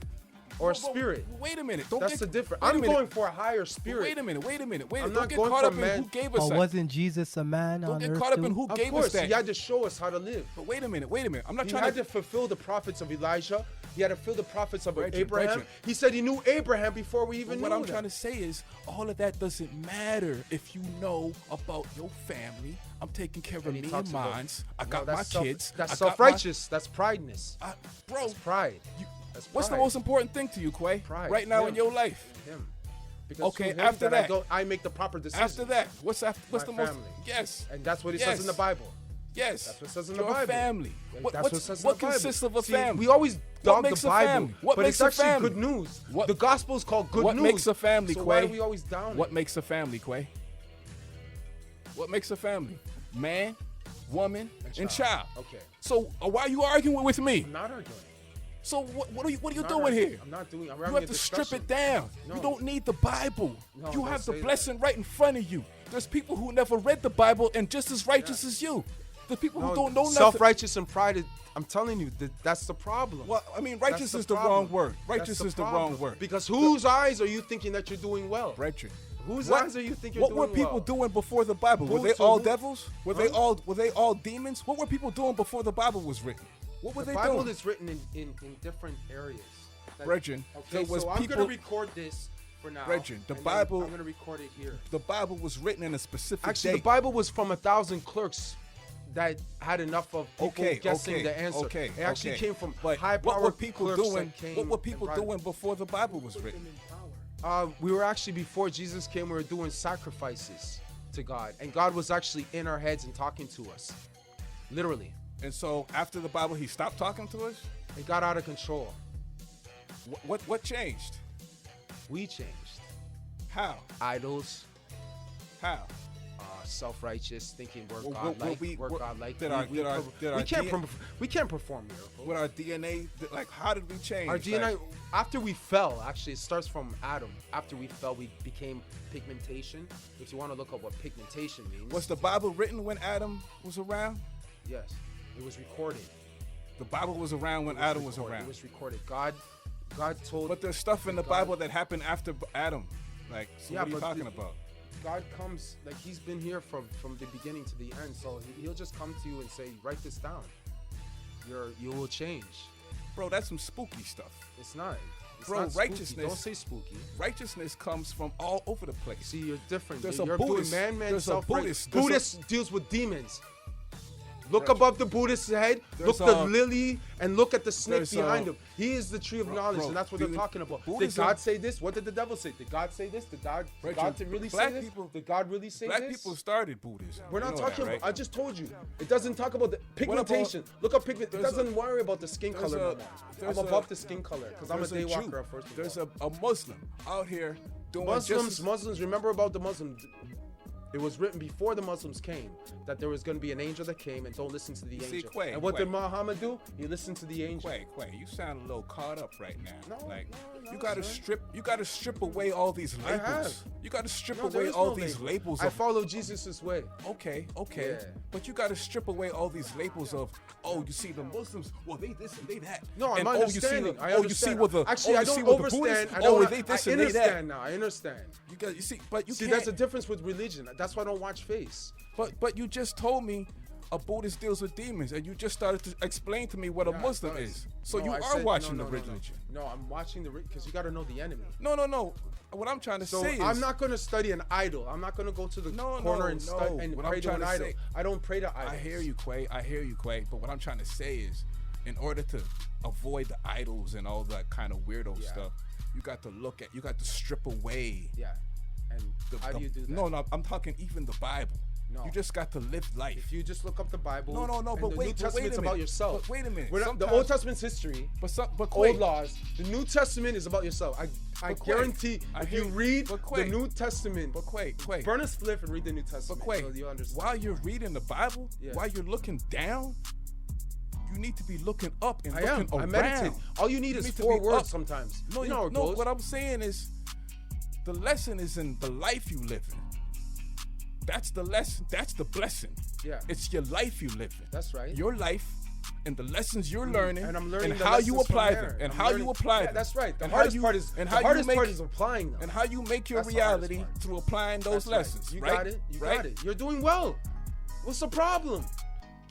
or a But spirit? Wait a minute. Don't That's get, the difference. wait a I'm minute. going for a higher spirit. Wait a minute. I'm Don't not get going caught for up in man. who gave us But that. wasn't Jesus a man Don't on get earth caught up in too? who Of gave course, us that. he had to show us how to live. But wait a minute. I'm not He trying had to fulfill the prophets of Elijah. He had to fulfill the prophets of Abraham. Brethren. He said he knew Abraham before we even What knew I'm them. trying to say is, all of that doesn't matter if you know about your family. I'm taking care of And he me talks and about- mine. I No, got my that's kids. That's I got self-righteous. That's prideness. Bro, That's pride. That's what's the pride. most important thing to you, Kway? Pride. Right now Him. in your life? Him. Because Okay, through him after that. I make the proper decisions. After that, what's My the most? family. Yes. And that's what it Yes. says in the Bible. Yes. That's what it says in your the Bible. family. What, That's what's- what it says in what the Bible. consists of a See, family? We always dog makes the a Bible, family? What but makes it's a actually family? good news. What- The gospel is called good what news. makes a family, So why Kway? do we always down What it? makes a family, Kway? What makes a family? Man, woman, and child. Okay. So why are you arguing with me? I'm not arguing. So what are you I'm not doing arguing. here? I'm not doing. I'm You having have a to strip discussion. it down. No. You don't need the Bible. No, you don't have the say that. blessing right in front of you. There's people who never read the Bible and just as righteous as you. The people who don't know nothing. Self-righteous and pride. I'm telling you, that's the problem. Well, I mean, righteous is the wrong word. Righteous is the wrong word. Because whose eyes are you thinking that you're doing well? Brethren. Whose eyes are you thinking you're doing well? What were people doing before the Bible? Were they all devils? Were they all demons? What were people doing before the Bible was written? What were they doing? The Bible is written in different areas. Brethren, okay, so I'm going to record this for now. Brethren, the Bible. I'm going to record it here. The Bible was written in a specific Actually, date. the Bible was from 1,000 clerks that had enough of people guessing the answer. It actually came from high-powered what were people clerks doing? What were people doing before the Bible was written? We were actually, before Jesus came, we were doing sacrifices to God. And God was actually in our heads and talking to us. Literally. And so after the Bible, he stopped talking to us? It got out of control. What changed? We changed. How? Idols. How? Self-righteous, thinking we're godlike. We can't perform miracles. With our DNA, like, how did we change? Our DNA, after we fell, actually, it starts from Adam. After we fell, we became pigmentation. If you want to look up what pigmentation means. Was the Bible written when Adam was around? Yes, it was recorded. The Bible was around when Adam was around. It was recorded. God told. But there's stuff in the Bible that happened after Adam. Like, so what are you talking about? God comes, like, he's been here from the beginning to the end, so he'll just come to you and say, write this down. You will change. Bro, that's some spooky stuff. It's not. Bro, righteousness. Don't say spooky. Righteousness comes from all over the place. See, you're different. There's you're a Buddhist. Doing There's a Buddhist. Buddhist deals with demons. Look above the Buddhist's head, look the lily, and look at the snake behind him. He is the tree of knowledge, and that's what they're talking about. Did God say this? What did the devil say? Did God say this? Did God really say this? Did God really say this? Black people started Buddhism. We're not talking about, I just told you. It doesn't talk about the pigmentation. Look up pigment. It doesn't worry about the skin color no more. I'm above the skin color, because I'm a day walker at first. There's a Muslim out here doing Muslims, remember about the Muslims. It was written before the Muslims came that there was going to be an angel that came, and don't listen to the angel. See, Kway, and what did Muhammad do? He listened to the angel. Kway, you sound a little caught up right now. You gotta strip away all these labels. You gotta strip away all these labels. I follow Jesus' way. Okay. Yeah. But you gotta strip away all these labels of, oh, you see the Muslims, well, they this and they that. No, I'm and understanding. I understand. Actually, I don't understand. They this and they that. I understand now. I understand. You see, but you see, can't. that's the difference with religion. That's why I don't watch Face. But you just told me a Buddhist deals with demons, and you just started to explain to me what a Muslim is. So you are watching the religion. No, I'm watching because you got to know the enemy. No. What I'm trying to say is, I'm not going to study an idol. I'm not going to go to the corner and pray to an idol. I don't pray to idols. I hear you, Kway. But what I'm trying to say is, in order to avoid the idols and all that kind of weirdo stuff, you got to strip away. Yeah. And how do you do that? No, I'm talking even the Bible. No. You just got to live life. If you just look up the Bible. No, but the wait. New Testament's about yourself. But wait a minute. The Old Testament's history. But old laws. The New Testament is about yourself. I guarantee if you read the New Testament. But Kway. Burn a spliff and read the New Testament. But Kway, so you understand. While you're reading the Bible, while you're looking down, you need to be looking up and looking around. I meditate. All you need is 4 words sometimes. No, what I'm saying is, the lesson is in the life you live in. That's the lesson. That's the blessing. Yeah. It's your life you live in. That's right. Your life and the lessons you're learning, and I'm learning and how you apply them, and how you apply them. That's right. The hardest part is applying them, and how you make your reality through applying those lessons. You got it. You got it. You're doing well. What's the problem?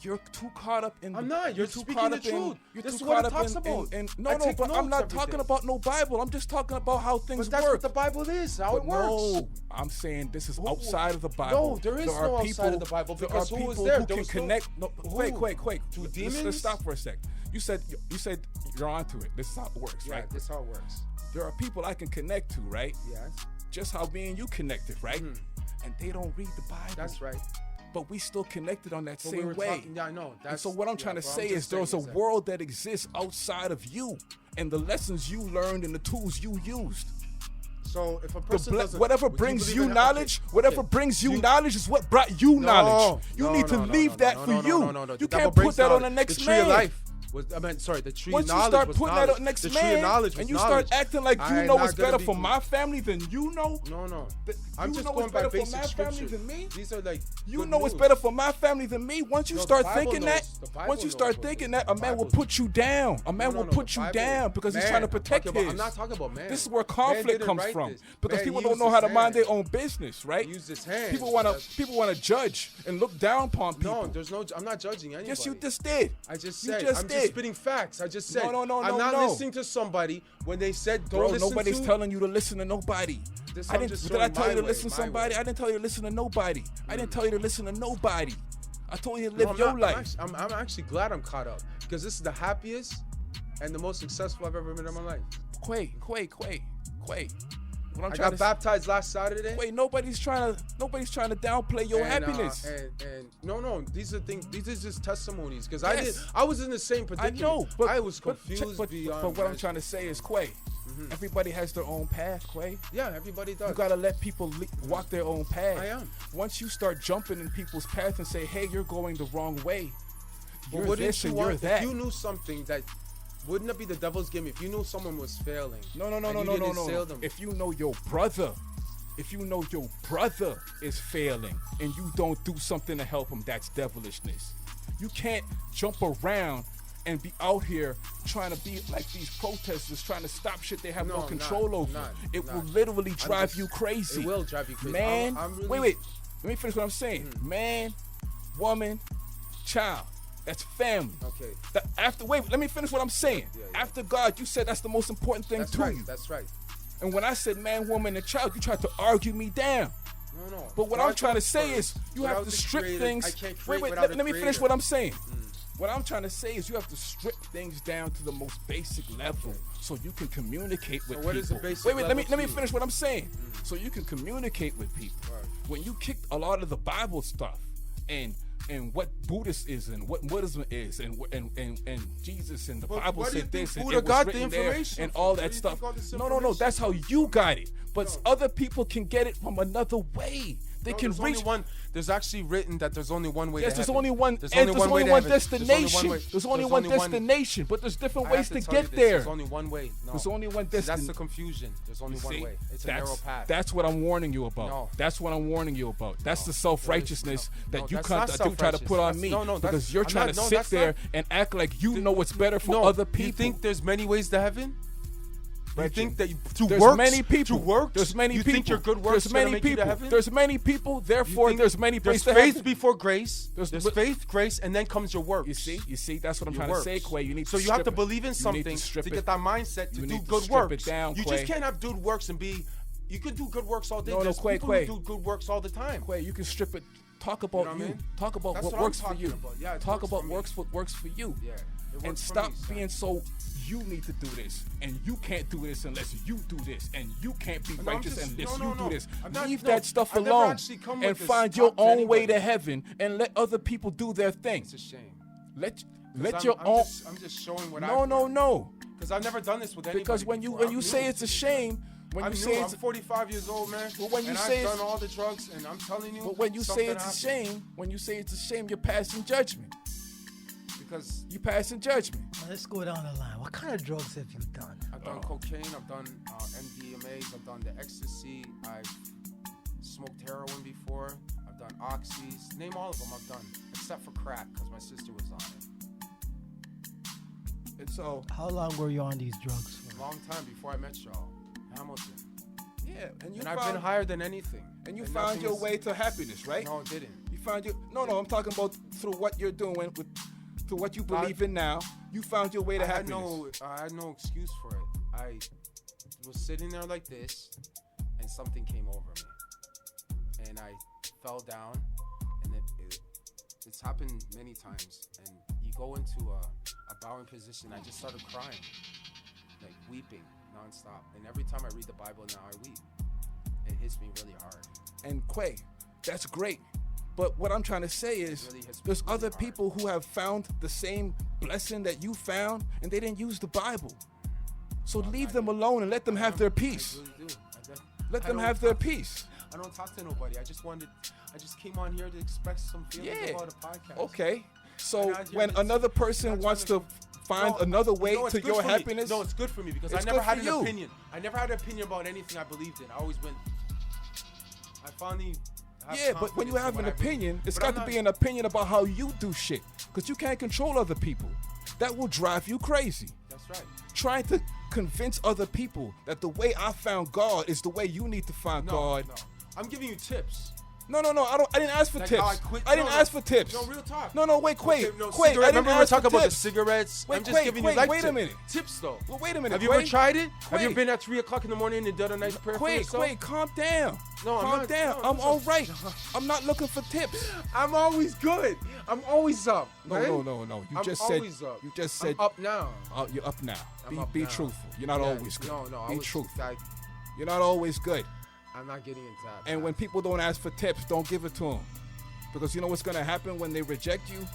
You're too caught up in. I'm not. You're speaking the truth. This is what it talks about. But I'm not talking about no Bible. I'm just talking about how things work. That's what the Bible is. How it works. No, I'm saying this is outside of the Bible. No, there is no outside of the Bible because who is there? Who can connect? No, Kway. To demons? Let's stop for a sec. You said you're onto it. This is how it works, right? Yeah, this is how it works. There are people I can connect to, right? Yes. Just how me and you connected, right? And they don't read the Bible. That's right. But we still connected on that same way. I know. And so what I'm trying to say is there's a world that exists outside of you and the lessons you learned and the tools you used. So if a person whatever brings you knowledge, knowledge is what brought you knowledge. You need to leave that for you. You can't put that on the next man. the tree Once of you knowledge start was putting knowledge. that on next the tree of man, knowledge was and you knowledge. start acting like I you am know not what's gonna better be- for my family than you know. No. Th- I'm you just know going what's by better for basic my family scriptures. than me. These are like You good know what's news. better for my family than me. Once you No, the start Bible thinking knows. that, The Bible once you knows start what thinking it that, is. a man The will Bible- put you down. A man No, will no, put the you Bible- down because he's Man, trying to I'm protect talking about- his. I'm not talking about man. This is where Man conflict didn't comes write from this. because Man people used don't know his how to mind hand. their own business, right? He used his hand. People want That's- to judge and look down upon people. No, there's no. I'm not judging anybody. Yes, you just did. I just You said. just I'm did. just spitting facts. I just said. No, I'm no, not no. listening to somebody when they said don't Bro, listen nobody's to. telling you to listen to nobody. This I I'm didn't. just Did I showing tell you my to way, listen to my somebody? way. I didn't tell you to listen to nobody. I didn't tell you to listen to nobody. I told you to No, live I'm your not- life. I'm actually glad I'm caught up because this is the happiest and the most successful I've ever been in my life. Kway. What I'm I trying got to baptized last Saturday. Wait, nobody's trying to downplay your happiness. And no, these are things. These are just testimonies because Yes. I was in the same I predicament. know, but I was but confused but beyond. what I'm measure. trying to say is, Kway, everybody has their own path, Kway. Yeah, everybody does. You gotta let people walk their own path. I am. Once you start jumping in people's path and say, "Hey, you're going the wrong way," But you're wouldn't this you and want, you're that. if you knew something that wouldn't it be the devil's game if you knew someone was failing? No. and you didn't sail them? If you know your brother is failing and you don't do something to help him, that's devilishness. You can't jump around and be out here trying to be like these protesters trying to stop shit they have no No, control not- over. not- It not. will literally drive just- you crazy. It will drive you crazy. Man, I'm really, wait. Let me finish what I'm saying. Man, woman, child. That's family. Okay. Let me finish what I'm saying. Yeah. After God, you said that's the most important thing That's to right. you. That's right. And when I said man, woman, and child, you tried to argue me down. No. But what God I'm trying to comes say first. is you Without have to the strip creator, things. I can't create Wait, without let a me finish creator. what I'm saying. What I'm trying to say is you have to strip things down to the most basic level so you can communicate with what people. is the basic Wait, let level me to you? finish what I'm saying. So you can communicate with people. Right. When you kick a lot of the Bible stuff and what Buddhist is and what Buddhism is and Jesus and the But Bible where do you said think this and Buddha it was got the written there information and from? all Where that do you stuff. think all this No, information that's how you got it. But No. other people can get it from another way. They No, can there's reach only one. There's actually written that there's only one way. Yes, to there's heaven. only one. There's and only there's one way only to one heaven. destination. There's only one destination, but there's different I ways have to tell you get this, there. There's only one way. No. There's only one See, that's destination. the confusion. There's only one See, way. It's a narrow path. That's what I'm warning you about. No. That's what I'm warning you about. That's the self-righteousness no, that you that's can't not that you try to put on self-righteous. me No, that's- because you're I'm trying not- to no, sit that's there not- and act like you know what's better for No, other people. You think there's many ways to heaven? You Reggie, think that through there's works, many people. through works, There's many you people. think your good works There's are gonna many make you to people. heaven? There's many people. Therefore, think there's many There's ways to faith heaven. before grace. There's- There's but- faith, grace, and then comes your works. You see, that's what I'm Your trying works. to say, Kway. You need So to you have strip to it. believe in You need something strip to it. get that mindset to You do need to good strip works. it down, You Kway. just can't have good works and be. You could do good works all day. No, There's Kway, people Kway. who do good works all the time. Kway, you can strip it. Talk about know what I you. mean? Talk about That's what what I'm works for talking you. about. Yeah, it Talk works about for me. what works for you. Yeah. It And works for stop me, son. being so. You need to do this, and you can't do this unless you do this, and you can't be No, I'm righteous just- unless no, you no. do this. I'm not- Leave no, that stuff I've never alone actually come and with this find your talk to own way anybody. to heaven, and let other people do their thing. It's a shame. Let 'Cause your I'm own. I'm just showing what No. Because I've never done this with anybody. Because when before. you I'm say new. it's a shame, when I'm you new. say I'm it's 45 years old, man. Well, when you and say I've it's- done all the drugs, and I'm telling you. but when you say something it's a happened. shame, when you say it's a shame, you're passing judgment. Because You passing judgment. Let's go down the line. What kind of drugs have you done? I've done cocaine, I've done MDMAs, I've done the ecstasy, I've smoked heroin before, I've done oxys. Name all of them I've done, except for crack, because my sister was on it. And so, How long were you on these drugs A for? long time before I met y'all, Hamilton. yeah, and And I've been higher than anything. and you And found nothing your is- way to happiness, right? No, it didn't. You found your I'm talking about through what you're doing through what you believe in now. You found your way to I had happiness. no excuse for it. I was sitting there like this, and something came over me, and I fell down, and it's happened many times. And you go into a bowing position. I just started crying, like weeping nonstop. And every time I read the Bible now, I weep. It hits me really hard. And Kway, that's great. But what I'm trying to say is really hits me there's really other hard. people who have found the same blessing that you found and they didn't use the Bible. So leave them alone and let them have their peace. I really do. Let I them don't have their talk- peace. I don't talk to nobody. I just came on here to express some feelings Yeah. about a podcast. Okay. So And when another person wants to find another way it's to good your for me. happiness, No, it's good for me because I it's never good had for an you. opinion. I never had an opinion about anything I believed in. I always went. I finally. Have but when you confidence in have what an I believe. opinion, it's But got I'm to not- be an opinion about how you do shit. Because you can't control other people. That will drive you crazy. That's right. Trying to convince other people that the way I found God is the way you need to find God. No. I'm giving you tips. No. I didn't ask for Like tips. how I quit- I didn't no, ask for tips. No, real talk. No, wait, Kway. Okay, no, Kway, I cigarette. didn't Remember we were ask for talking about the tips. cigarettes? Wait, I'm just giving you Kway, life wait a tips. minute. Tips though. Well, wait a minute. Have you ever Kway. tried it? Have you Kway. been at 3 o'clock in the morning and done a nice prayer for yourself? Kway, calm down. No, I'm calm not- down. no, I'm listen. all right. I'm not looking for tips. I'm always good. I'm always up. No. You I'm just said. always up. You just said. I'm up now. You're up now. I'm Be up be now. truthful. You're not Yeah, always good. No, I be was, truthful. I, You're not always good. I'm not getting into that. And when people don't ask for tips, don't give it to them. Because you know what's going to happen when they reject you?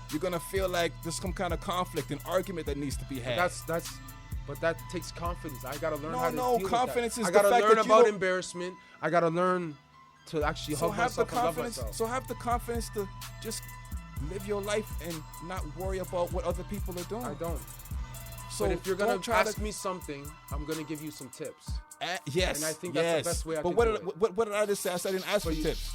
You're going to feel like there's some kind of conflict, an argument that needs to be had. But that takes confidence. I gotta learn No, how to no, deal confidence with is that. the I gotta fact learn that you about don't- embarrassment. I gotta learn to actually so hug have the myself and love confidence. myself. So have the confidence to just live your life and not worry about what other people are doing. I don't. So But if you're gonna don't try ask to, me something, I'm gonna give you some tips. yes, and I think that's the best way I but can what do did, it. what did I just say? I said I didn't ask for But you- tips,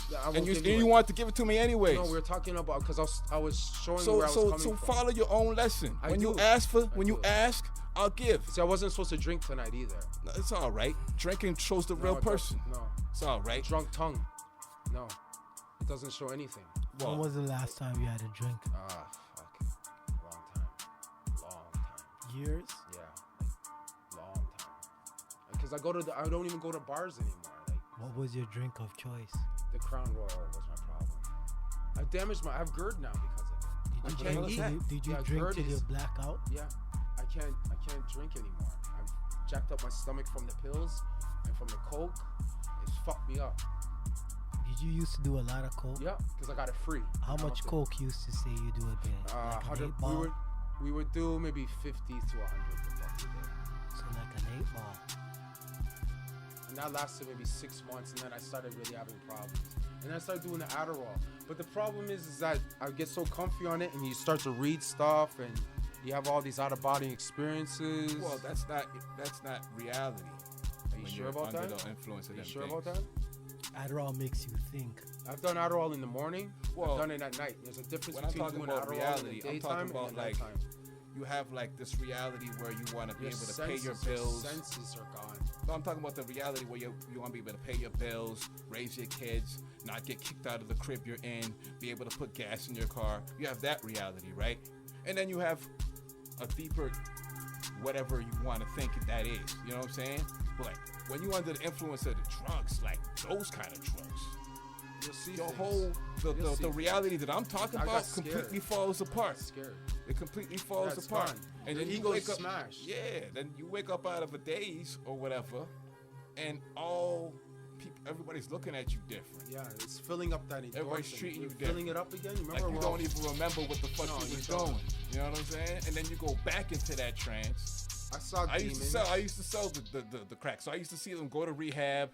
Yeah, I and won't you give and you any- wanted to give it to me anyways. No, we're talking about because I was showing you so where I was coming so from. follow your own lesson. I When you do. ask for, I when you do. ask, I'll give. See, I wasn't supposed to drink tonight either. No, it's all right. Drinking shows the No, real it doesn't. person. No, It's all right. drunk tongue. No, it doesn't show anything. Well, When was the last time you had a drink? Ah, fuck. Long time. Years? Yeah, like, long time. Because I don't even go to bars anymore. Like What was your drink of choice? the Crown Royal was my problem. I have GERD now because of it. I Did can't you, eat. did you Yeah, drink GERD till you is- black out? Yeah, I can't drink anymore. I've jacked up my stomach from the pills and from the coke. It's fucked me up. Did you used to do a lot of coke? Yeah, because I got it free. How much coke used to say you do a day? Like an 100. 8 ball? We would do maybe 50 to 100 the fucking day. So like an 8 ball. And that lasted maybe 6 months, and then I started really having problems. And I started doing the Adderall. But the problem is that I get so comfy on it, and you start to read stuff, and you have all these out-of-body experiences. well, that's not reality. Are you when sure you're about under that? the influence of Are you them sure things. about that? Adderall makes you think. I've done Adderall in the morning. Well, I've done it at night. There's a difference when I'm between talking doing about Adderall reality, in the I'm daytime talking about, and the like, nighttime. You have like this reality where you want to be Your able to pay your senses- bills. senses are gone. No, I'm talking about the reality where you want to be able to pay your bills, raise your kids, not get kicked out of the crib you're in, be able to put gas in your car. You have that reality, right? And then you have a deeper, whatever you want to think that is. You know what I'm saying? But like, when you under the influence of the drugs, like those kind of drugs, You'll see your things. whole You'll see the reality that I'm talking I got about scared. completely falls I apart. got scared. It completely falls That's apart. gone. And Your then you ego's wake up, smashed. yeah. Then you wake up out of a daze or whatever, and all people, everybody's looking at you different. Yeah, it's filling up that endorphin. Everybody's treating you You're filling different. it up again. You Like remember? you we're don't all- even remember what the fuck No, you you was don't. doing. You know what I'm saying? And then you go back into that trance. I saw I demons. used to sell the crack. So I used to see them go to rehab,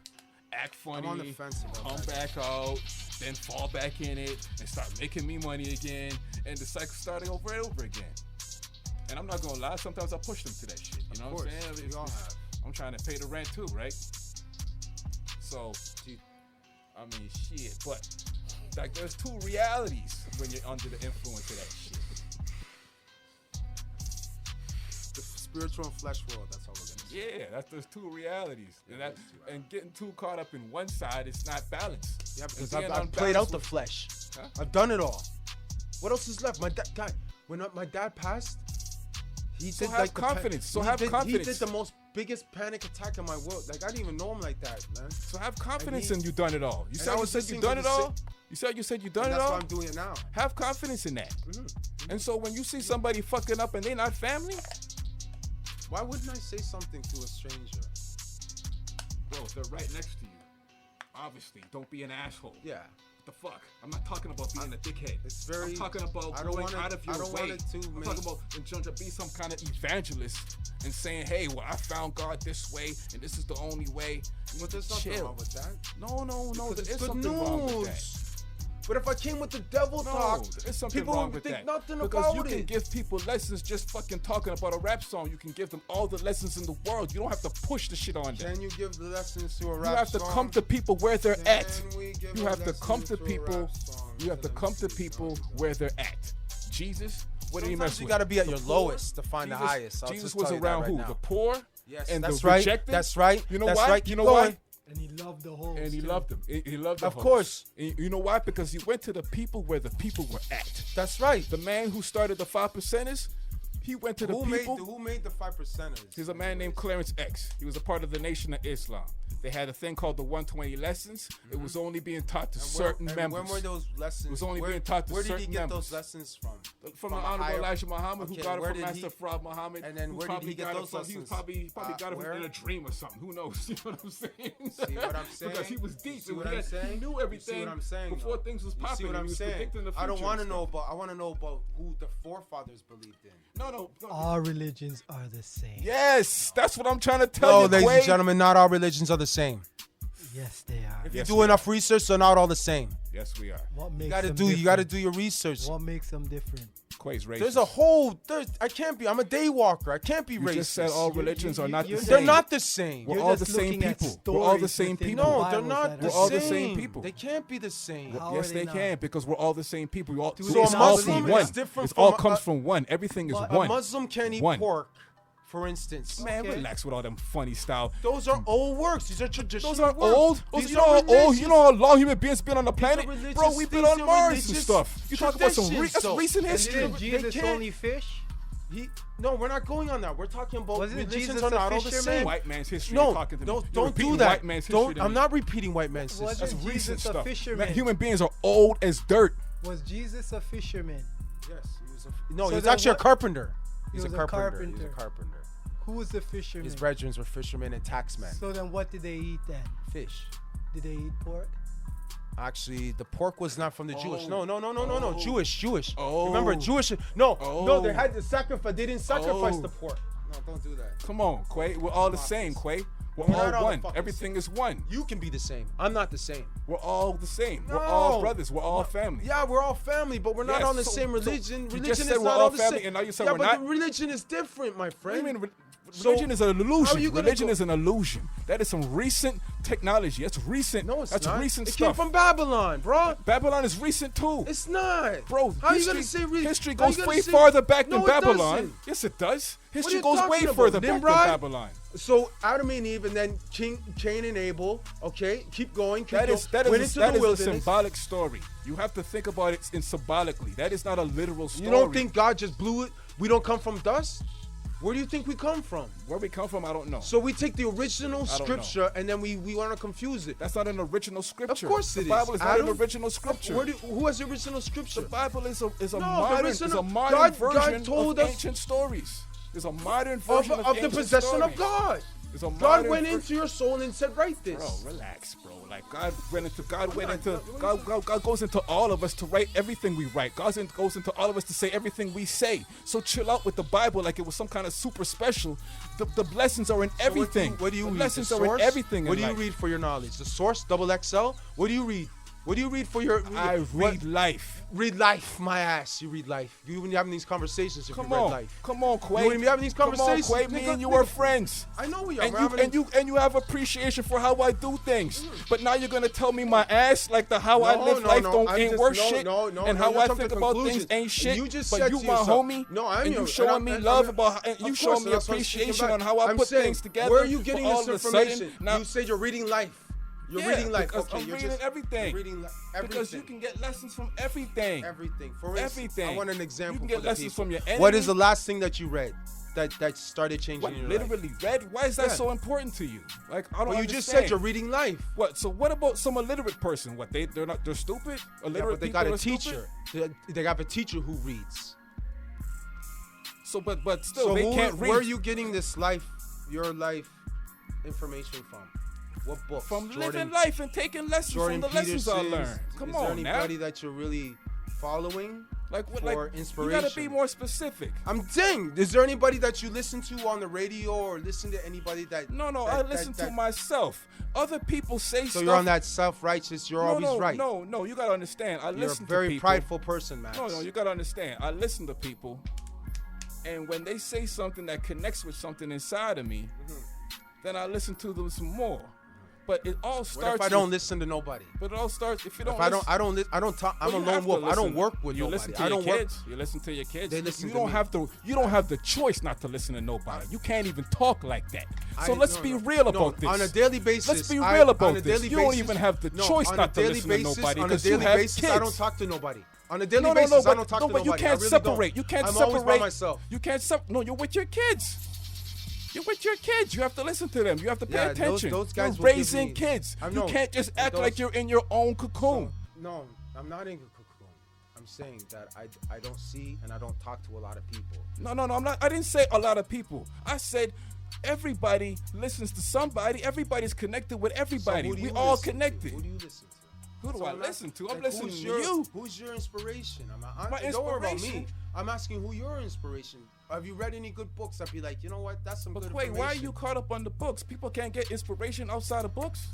act funny, I'm on the fence about come that. back out, then fall back in it, and start making me money again, and the cycle started over and over again. And I'm not gonna lie, sometimes I push them to that shit. You know Of what I'm course, saying? we all have. I'm trying to pay the rent too, right? So, Dude. I mean, shit. But like, there's two realities when you're under the influence of that shit. The spiritual and flesh world. That's all we're gonna say. Yeah, there's two realities, and Yeah, that there's two and getting too caught up in one side is not balanced. Yeah, because And being I've played out unbalanced the with- flesh. Huh? I've done it all. What else is left? My dad, when my dad passed, he So did have like the confidence. So he have did- confidence. He did the most biggest panic attack in my world. Like I didn't even know him like that, man. So have confidence he- in you done it all. You and said I you was said you listening done to it the all. You said you done And it that's all. why I'm doing it now. Have confidence in that. Mm-hmm. And so when you see somebody fucking up and they not family, Why wouldn't I say something to a stranger? bro, they're right next to you. Obviously, don't be an asshole. Yeah. What the fuck? I'm not talking about being a dickhead. It's very. I'm talking about I don't going want it. out of your I don't way. want it to I'm make. talking about in terms of be some kind of evangelist and saying, hey, well, I found God this way, and this is the only way. You But need there's to nothing chill. wrong with that. No, Because there it's is good something wrong with that. news. But if I came with the devil talk, there's something people wrong would with think that. nothing because about you can it. give people lessons just fucking talking about a rap song. You can give them all the lessons in the world. You don't have to push the shit on them. Can you give the lessons to a rap song? You have to come to people where they're at. Can we give You a have to lesson come to a people. rap song? You have to come to people where they're at. Jesus, what did he Sometimes mess you with? got to be at The your poor? lowest to find the highest. I'll Jesus just was tell you that around right who? now. The poor Yes, and that's the right. rejected. That's right. You know that's why? Right. You Keep know going. why? And he loved the whole. And he loved them. He loved the Of hoes. course. And you know why? Because he went to the people where the people were at. That's right. The man who started the 5%ers, he went to the people. Who made the 5%ers? He's a man named Clarence X. He was a part of the Nation of Islam. They had a thing called the 120 lessons. It was only being taught to certain members. When were those lessons? It was only being taught to Where did certain he get members. those lessons from? From the Honorable higher- Elijah Muhammad, who Okay, got it where from did Master he- Farad Muhammad. And then who where did probably he get got it those from- He was lessons? probably got it Where? in a dream or something. Who knows? You know what I'm saying? See what I'm saying? Because he was deep. See and what he I'm saying? He knew You see everything what I'm saying, before though? things was You popping. see what and I'm he was saying? predicting the future. I don't want to and know stuff. about. I want to know about who the forefathers believed in. No. All religions are the same. Yes, that's what I'm trying to tell No, you, ladies Kway. and gentlemen, not all religions are the same. Yes, they are. If Yes, you do we enough research, they're not all the same. Yes, we are. What makes You gotta them do. You different? gotta do your research. What makes them different? Quay's racist. There's a whole. I can't be. I'm a day walker. I can't be You racist. just said all religions are not the you're- same. They're not the same. We're You're all just the same looking at people. We're all the stories same within people. the No, they're Bibles not that the We're are- all the same people. They can't be the same. How Yes, are they they can not? because we're all the same people. We all, So it's a all Muslim from is one. different It all from comes a- from one. Everything is But A one. Muslim can eat One. pork, for instance. Man, Okay. relax with all them funny style. Those are old works. These are traditional Those are works. old. These You know are how old. religious- You know how long human beings been on the planet, religious bro. We've been things on and Mars and religious stuff. You talk about some traditions, that's though. recent And history. didn't Jesus can't- only fish? No, we're not going on that. We're talking about Wasn't religions Jesus are a not all the fisherman? same. White man's history. No, you're talking to me. don't You're do repeating that. White man's history. to I'm me. not repeating white man's history. Wasn't That's Jesus recent a stuff. fisherman? Man, human beings are old as dirt. Was Jesus a fisherman? Yes, he was no, So he's then actually a what- carpenter. He He's a was a carpenter. He's a carpenter. carpenter. Who was the fisherman? His brethren were fishermen and taxmen. So then what did they eat then? Fish. Did they eat pork? Actually, the pork was not from the Jewish. Oh. No. Jewish. Oh. Remember, Jewish. No, Oh. they had to sacrifice. They didn't sacrifice Oh. the pork. No, don't do that. Come on, Kway. We're all the same, Kway. We're We're not all all the one. fucking Everything is one. You can be the same. I'm not the same. We're all the same. We're all No. brothers. We're all family. Yeah, we're all family, but we're not Yes, on the so- same so religion. you Religion just is said we're not all all the family, same. and now you said yeah, we're but not? the religion is different, my What do friend. you mean? So, Religion is an how are illusion. you gonna Religion go- is an illusion. That is some recent technology. That's recent. No, it's That's not. recent it stuff. came from Babylon, bro. Babylon is recent too. It's not, Bro, How history, you gonna say history how you goes gonna way say- farther back No, than it Babylon. doesn't. Yes, it does. What are History you goes way talking about? further back Nimrod? than Babylon. So Adam and Eve, and then Cain and Abel. Okay, keep going. That is went a into the wilderness. symbolic story. You have to think about it in symbolically. That is not a literal story. You don't think God just blew it? We don't come from dust. Where do you think we come from? where we come from? I don't know. So we take the original I don't scripture and then we want to confuse it. That's not an original scripture. Of course the it is. Bible is not Adam, an original scripture. Who has the original scripture? The Bible is a the modern original- modern God version told of us- ancient stories. It's a modern version of of the ancient possession stories. of God. It's a God modern went ver- into your soul and said, "Write this." Bro, relax, bro. Like God goes into all of us to write everything we write. God goes into all of us to say everything we say. So chill out with the Bible like it was some kind of super special. The blessings are in everything. What do you the read? blessings The are in source? everything. What in do you life. read for your knowledge? The source, double XL. What do you read? What do you read for your? I what- read life. Read life, my ass. You read life. You when you're having these conversations, if Come you read on, life. come on, Kway. You wouldn't be having these conversations, Come on, Kway. Me nigga, and you are nigga. friends. I know we are. And we're you having a- and you have appreciation for how I do things. But now you're gonna tell me my ass like the how I No, live no, life no, I'm ain't just- worth no, shit. no, and how you're I jumping think to about conclusions. things ain't shit. You just but said you to my yourself- homie. No, I'm and your- you showing and me I'm- love I'm- about and you Of showing course, me that's what I'm speaking appreciation about. on how I I'm put saying, things together. Where are you getting but all this of a sudden, information? now, You said you're reading life. You're reading life. because Okay, I'm you're reading just everything. You're reading everything. Because you can get lessons from everything. Everything. For instance, Everything. I want an example. You can for get the lessons people. from your What is enemy. the last thing that you read that started changing What, your life? literally read? Why is that Yeah. so important to you? Like I don't Well, you understand. just said you're reading life. What? So what about some illiterate person? What they're stupid? Yeah, Illiterate but they people got a are stupid? teacher. They got a teacher who reads. So but still So they can't read. where are you getting this life, your life information from? What books? from Jordan, living life and taking lessons Jordan from the lessons I Peterson's? learned. Come is there on now. anybody that you're really following? Like what? for Like inspiration. you gotta be more specific. I'm saying, is there anybody that you listen to on the radio or listen to anybody that? No, that, I listen to myself. Other people say So stuff. you're on that self-righteous. You're always right. No, you gotta understand. I You're listen a very to people. prideful person, Max. No, you gotta understand. I listen to people, and when they say something that connects with something inside of me, then I listen to them some more. But it all starts. What if I don't listen to nobody? But it all starts if you don't. If I don't talk. I'm a lone wolf. I don't work with you nobody. Listen to I your don't work. kids. You listen to your kids. They listen you to don't me. have to. You don't have the choice not to listen to nobody. You can't even talk like that. So I- let's no, be no. real No, about this. on a daily basis. Let's be I- real on a about this. daily You don't basis- even have the no, choice on a not to daily listen basis, to nobody on a because you daily have basis, kids. I don't talk to nobody. On a daily No, basis, I don't but talk to nobody. you can't I really separate. don't. You can't I'm separate. always by myself. You can't No, you're with your kids. You're with your kids. You have to listen to them. You have to pay Yeah, attention. those guys you're will give raising me- kids. I You know, can't just act those- like you're in your own cocoon. No, I'm not in a cocoon. I'm saying that I don't see and I don't talk to a lot of people. No, I'm not. I didn't say a lot of people. I said everybody listens to somebody. Everybody's connected with everybody. So who do We you all listen to? connected. Who do you listen to? Who do So I I'm listen to? I'm like, listening who's to your- you. Who's your inspiration? My Don't worry about me. inspiration? I'm asking who your inspiration. Have you read any good books? I'd be like, you know what? That's some But good wait, information. why are you caught up on the books? People can't get inspiration outside of books.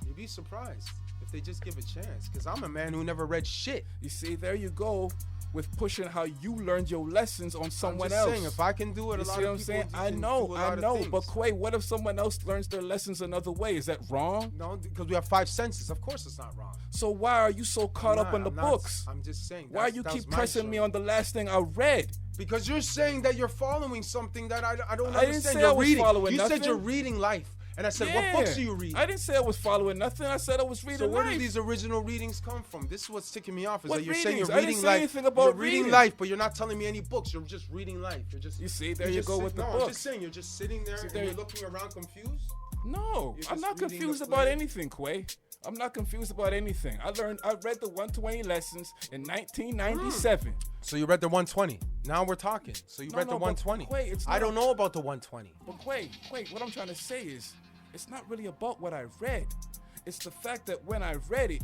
You'd be surprised if they just give a chance. Because I'm a man who never read shit. You see, there you go with pushing how you learned your lessons on someone I'm just else. saying, if I can do it, You a lot see what of I'm people saying? can I do a know. lot of But things. Kway, what if someone else learns their lessons another way? Is that wrong? No, because we have 5 senses. Of course it's not wrong. So why are you so caught up on the books? I'm just saying. Why you keep pressing me on the last thing I read? Because you're saying that you're following something that I don't understand. I didn't say you're I was reading. following You nothing. said you're reading life. And I said, Yeah. what books are you reading? I didn't say I was following nothing. I said I was reading So where life. do these original readings come from? This is what's ticking me off. Is What that you're saying readings? you're I didn't reading say life. anything about you're reading reading. life, but you're not telling me any books. You're just reading life. You're just. You see, there you're you just go with the I'm books. just saying, you're just sitting there and there you're you- looking around confused. No, You're I'm just not reading the confused about play. anything, Kway. I'm not confused about anything. I read the 120 lessons in 1997. So you read the 120. Now we're talking. So you No, read no, the but 120. wait, it's I not- don't know about the 120. But Kway, what I'm trying to say is, it's not really about what I read. It's the fact that when I read it,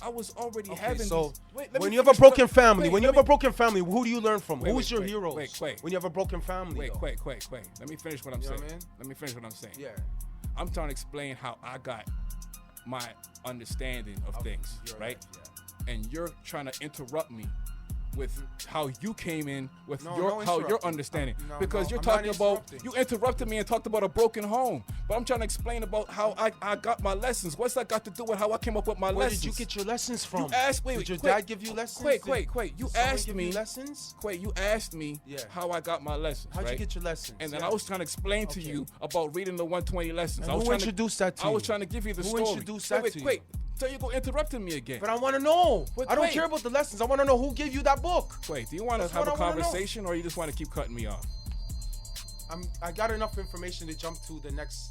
I was already Okay, having so these. Wait, let when me you have a finish broken what- family, wait, when you let have a me- broken family, who do you learn from? Wait, Who's wait, your wait, heroes? wait. When you have a broken family, Wait, though? Kway. Let me finish what I'm You know saying. what I mean? Let me finish what I'm saying. Yeah. I'm trying to explain how I got my understanding of things, your right? life, yeah. And you're trying to interrupt me with how you came in with No, your no how your interrupting. understanding No, because no, you're I'm not talking about interrupting. you interrupted me and talked about a broken home, but I'm trying to explain about how I got my lessons. What's that got to do with how I came up with my Where lessons? did you get your lessons from? You asked. Wait, did your Kway, dad give you lessons? Kway. You Did someone asked give me you lessons. Kway, you asked me Yeah. how I got my lessons. How'd right? you get your lessons? And then Yeah. I was trying to explain to Okay. you about reading the 120 lessons. And I was who trying introduced that to I was you? trying to give you the Who story. introduced that to you? Wait. So you go interrupting me again. But I want to know. But I don't wait. care about the lessons. I want to know who gave you that book. Wait, do you want to That's have a what I wanna know. conversation or you just want to keep cutting me off? I got enough information to jump to the next.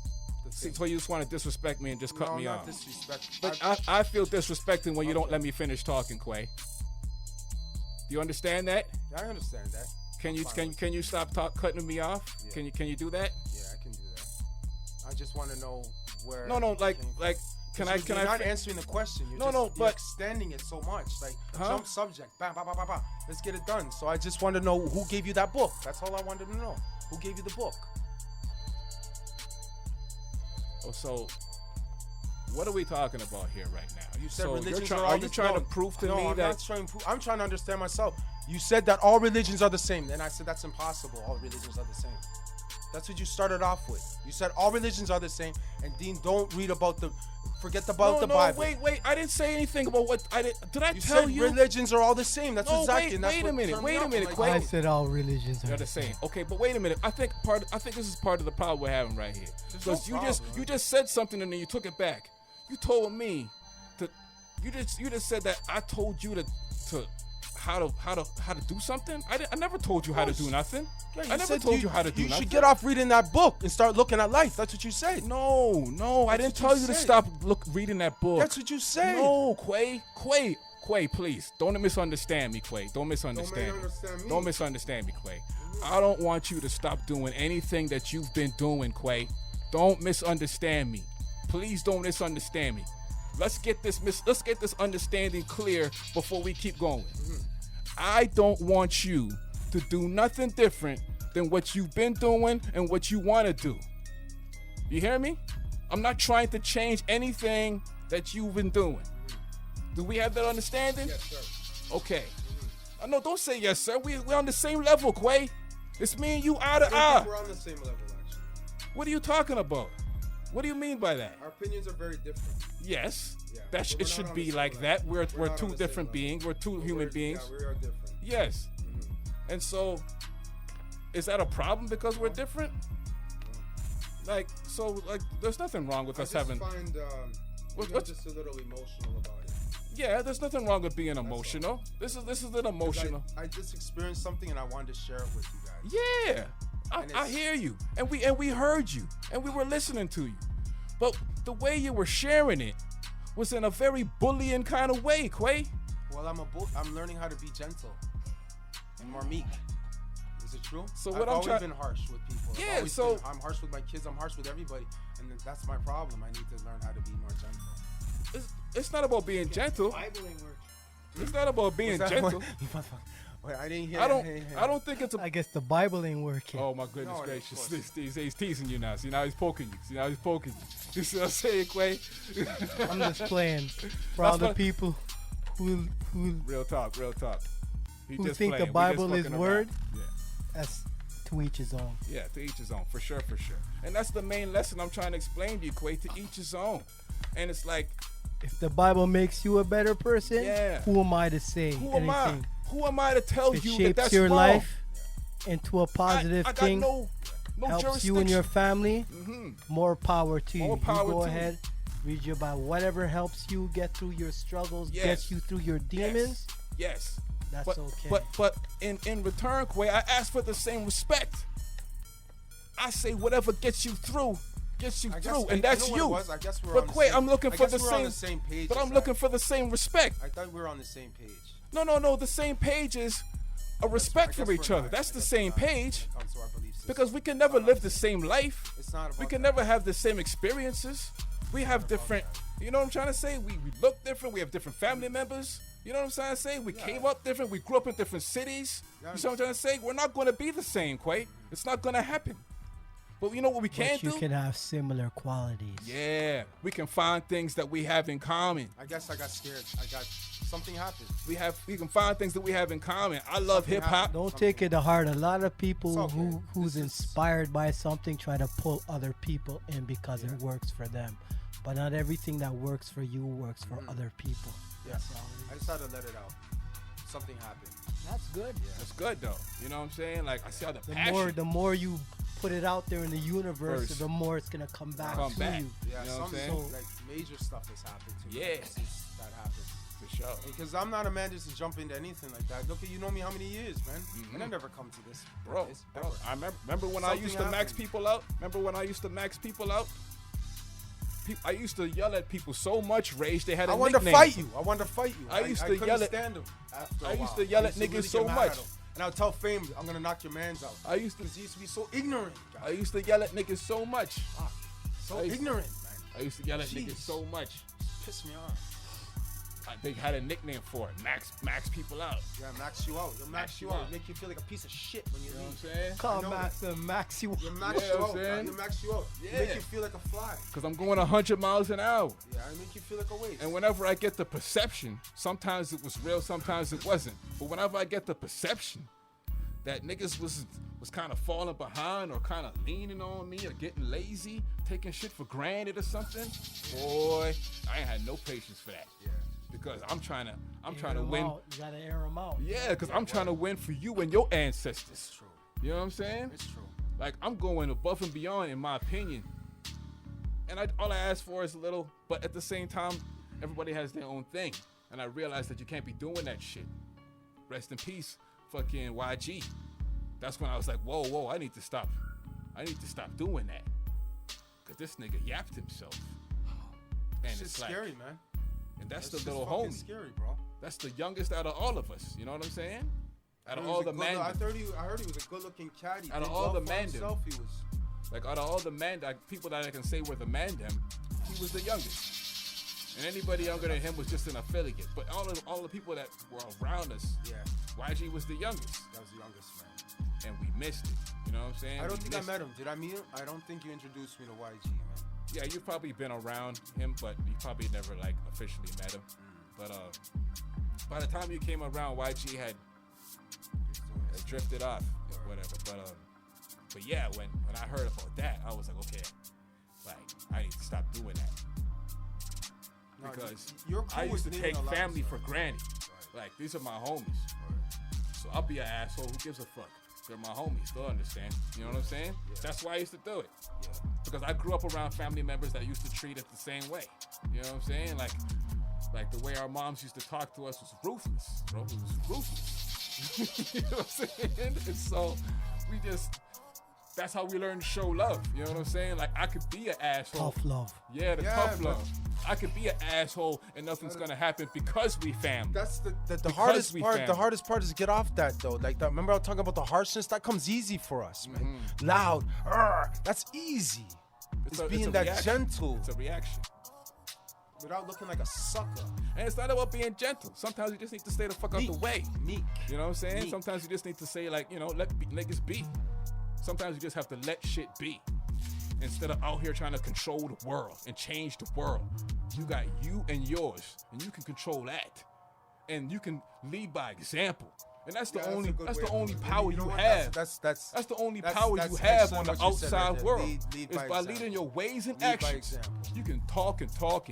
So you just want to disrespect me and just cut no, me not off? disrespect. But I feel disrespected when you don't let me finish talking, Kway. Do you understand that? I understand that. Can you fine with can you stop cutting me off? Yeah. Can you do that? Yeah, I can do that. I just want to know where. No, it came from. can You're I not answering the question. You're No, you're but- extending it so much. Like Huh? jump subject. Bam, bam, bam, bam, bam. Let's get it done. So I just want to know who gave you that book. That's all I wanted to know. Who gave you the book? Oh, so what are we talking about here right now? You said so religions you're are are all you the- trying no, to prove to no, me I'm that not trying to prove. I'm trying to understand myself. You said that all religions are the same. Then I said that's impossible. All religions are the same. That's what you started off with. You said all religions are the same. And Dean, don't read about the. Forget about the Bible. Wait. I didn't say anything about what I did. Did I You tell said you? religions are all the same. That's No, exactly. and that's wait a what minute, turned wait me a off. minute, Like, Kway. I said all religions They're are the same. Okay, but wait a minute. I think this is part of the problem we're having right here. There's Because no you just said something and then you took it back. You told me to you just said that I told you to how to do something. I never told you how to do nothing. Yeah, I never said told you how to do You nothing. should get off reading that book and start looking at life. That's what you said. No, I didn't what tell you you to said. stop reading that book. That's what you said. No, Kway, please. Don't misunderstand me, Kway. Don't misunderstand me. misunderstand me. Don't misunderstand me, Kway. I don't want you to stop doing anything that you've been doing, Kway. Don't misunderstand me. Please don't misunderstand me. Let's get this understanding clear before we keep going. I don't want you to do nothing different than what you've been doing and what you want to do. You hear me? I'm not trying to change anything that you've been doing. Do we have that understanding? Yes, sir. Okay. No, don't say yes, sir. We're on the same level, Kway. It's me and you eye to I don't eye. think we're on the same level, actually. What are you talking about? What do you mean by that? Our opinions are very different. Yes. Yeah, That but it we're should not on be the same like level. that. We're not on two the same different level. beings. We're two But human beings. Yeah, we are different. Yes. And so, is that a problem because we're different? Like, there's nothing wrong with I us just having. find What- you're what's- just a little emotional about it. Yeah, there's nothing wrong with being emotional. This is an 'Cause emotional. I just experienced something and I wanted to share it with you guys. Yeah, And I it's- hear you, and we heard you, and we were listening to you, but the way you were sharing it was in a very bullying kind of way, Kway. Well, I'm learning how to be gentle and more meek. Is it true? So I've what I'm always trying- been harsh with people. Yeah, I'm harsh with my kids. I'm harsh with everybody, and that's my problem. I need to learn how to be more gentle. It's not about being gentle. Bible ain't working. It's not about being Is that gentle. what- Wait, I didn't hear. I that. don't think it's a. I guess the Bible ain't working. Oh my goodness No, of gracious! course. He's teasing you now. See, now he's poking you. See, now he's poking you. You see what I'm saying, Kway? I'm just playing for all That's the what- people who Real talk, real talk. He who just think playing. the We just Bible is fucking word. around. Yeah. That's to each his own. Yeah, to each his own, for sure. And that's the main lesson I'm trying to explain to you, Kway, to each his own. And it's like, If the Bible makes you a better person, Yeah. who am I to say who am I? anything? Who am I to tell If it you that shapes that's your wrong? life into a positive I got thing, no helps jurisdiction. you and your family, more power to More you. power You go to you. ahead, read your Bible. Whatever helps you get through your struggles, Yes. gets you through your demons, Yes. that's but, okay. But in return, Kway, I ask for the same respect. I say whatever gets you through, and that's you. you. Know what it was? I guess we're But on the Kway, same, I'm looking I for guess the we're same. on the same page. But as I'm that. looking for the same respect. I thought we were on the same page. No. The same page is a respect I for guess each we're other. not. That's I the guess same we're not. page. When it comes to our belief system. Because we can never live the same life. It's not about We can that. never have the same experiences. We have different, you know what I'm trying to say? We look different. We have different family members. You know what I'm trying to say? We came up different. We grew up in different cities. You see what I'm trying to say? We're not going to be the same, Kway. It's not going to happen. But you know what we can But you do? can have similar qualities. Yeah, we can find things that we have in common. I guess I got scared. Something happened. We can find things that we have in common. I love Something hip hop. happened. Don't take it to heart. A lot of It's people okay. who's This is- inspired by something try to pull other people in because it works for them. But not everything that works for you works for other people. Yeah. I just had to let it out. Something happened. That's good. It's good though. You know what I'm saying? Like I see how the passion The more you put it out there in the universe, First. the more it's gonna come back Come to back. you. Yeah, You know what I'm something saying? like major stuff has happened to me. Yeah. Since that happened. for sure. Because I'm not a man just to jump into anything like that. Look, you know me how many years, man? And I never come to this. Bro, this, bro, ever. I remember when I Something used to max happened. people out. Remember when I used to max people out? I used to yell at people so much rage they had a I wanted to nickname. fight you. I wanted to fight you. I used to couldn't yell at- stand him after a I used while. to yell at really niggas get so mad much. at him. And I would tell Fame, I'm gonna knock your mans out. I used to Because he used to be so ignorant. I used to yell at niggas so much. So I used- ignorant, man. I used to yell at Jeez. niggas so much. Piss me off. They had a nickname for it. Max people out. Yeah, max you out. They'll max you out. Make you feel like a piece of shit when you You know what leave. I'm saying? Call know Max and Max you. They max Yeah, you I'm out, saying? man. They max you out. They Yeah. make you feel like a fly. Because I'm going 100 miles an hour. Yeah, I make you feel like a waste. And whenever I get the perception, sometimes it was real, sometimes it wasn't. But whenever I get the perception that niggas was kind of falling behind or kind of leaning on me or getting lazy, taking shit for granted or something, boy, I ain't had no patience for that. Yeah. Because I'm trying to Air 'em win. out. You gotta air them out. Yeah, because I'm trying to win for you and your ancestors. True. You know what I'm saying? It's true. Like, I'm going above and beyond, in my opinion. And all I ask for is a little, but at the same time, everybody has their own thing. And I realize that you can't be doing that shit. Rest in peace, fucking YG. That's when I was like, whoa, I need to stop. I need to stop doing that. Because this nigga yapped himself. And It's it's like, scary, man. and that's It's the little fucking homie. scary, bro. That's the youngest out of all of us. You know what I'm saying? Out of He was all a the good- men. I heard he was a good-looking cat. He Out of did all well the for men, himself, he was. Like, out of all the men, people that I can say were the man them, he was the youngest. And anybody younger than him was just an affiliate. But all the people that were around us, YG was the youngest. That was the youngest, man. And we missed it. You know what I'm saying? I don't think I met him. Did I meet him? I don't think you introduced me to YG, man. Yeah, you've probably been around him, but you probably never like officially met him. But by the time you came around, YG had drifted off, whatever. But yeah, when I heard about that, I was like, okay, like I need to stop doing that. Because I used to take family for granted. Like, these are my homies. So I'll be an asshole. Who gives a fuck? They're my homies. They'll understand. You know what I'm saying? Yeah. That's why I used to do it. Yeah. Because I grew up around family members that used to treat us the same way. You know what I'm saying? Like the way our moms used to talk to us was ruthless, bro. It was ruthless. You know what I'm saying? And so that's how we learned to show love. You know what I'm saying? Like, I could be an asshole. Tough love. Yeah, tough love. I could be an asshole and nothing's gonna happen because we family. That's the hardest part. Family. The hardest part is to get off that though. Like, remember I was talking about the harshness? That comes easy for us, man. Mm-hmm. Loud. That's easy. It's being that reaction. Gentle. It's a reaction. Without looking like a sucker. And it's not about being gentle. Sometimes you just need to stay the fuck out the way. Meek. You know what I'm saying? Meek. Sometimes you just need to say, like, you know, let niggas be. Sometimes you just have to let shit be. Instead of out here trying to control the world and change the world. You got you and yours, and you can control that. And you can lead by example. And that's the only power you have. That's the only power you have on the outside world. It's by leading your ways and actions. You can talk and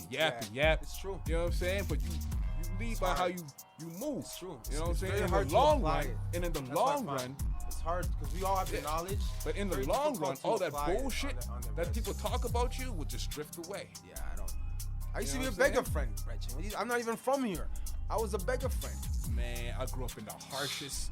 yap and yap. It's true. You know what I'm saying? But you lead by how you move. It's true. You know what I'm saying? In the long run, and in the long run, it's hard because we all have the knowledge. But in the long run, all that bullshit that people talk about you will just drift away. Yeah, I used to be a beggar friend, Reggie. I'm not even from here. I was a beggar friend. Man, I grew up in the harshest.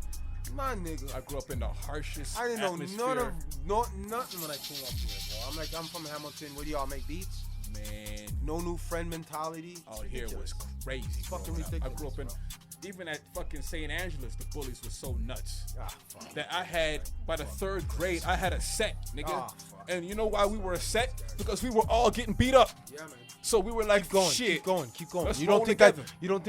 My nigga. I grew up in the harshest I didn't know atmosphere. nothing when I came up here, bro. I'm from Hamilton. Where do y'all make beats? Man. No new friend mentality. Out here was crazy. Fucking ridiculous. I grew up in, even at fucking St. Angela's, the bullies were so nuts. That I had, by the 3rd grade, I had a set, nigga. And you know why we were a set? Because we were all getting beat up. Yeah, man. So we were like, keep going. Let's You roll don't think together.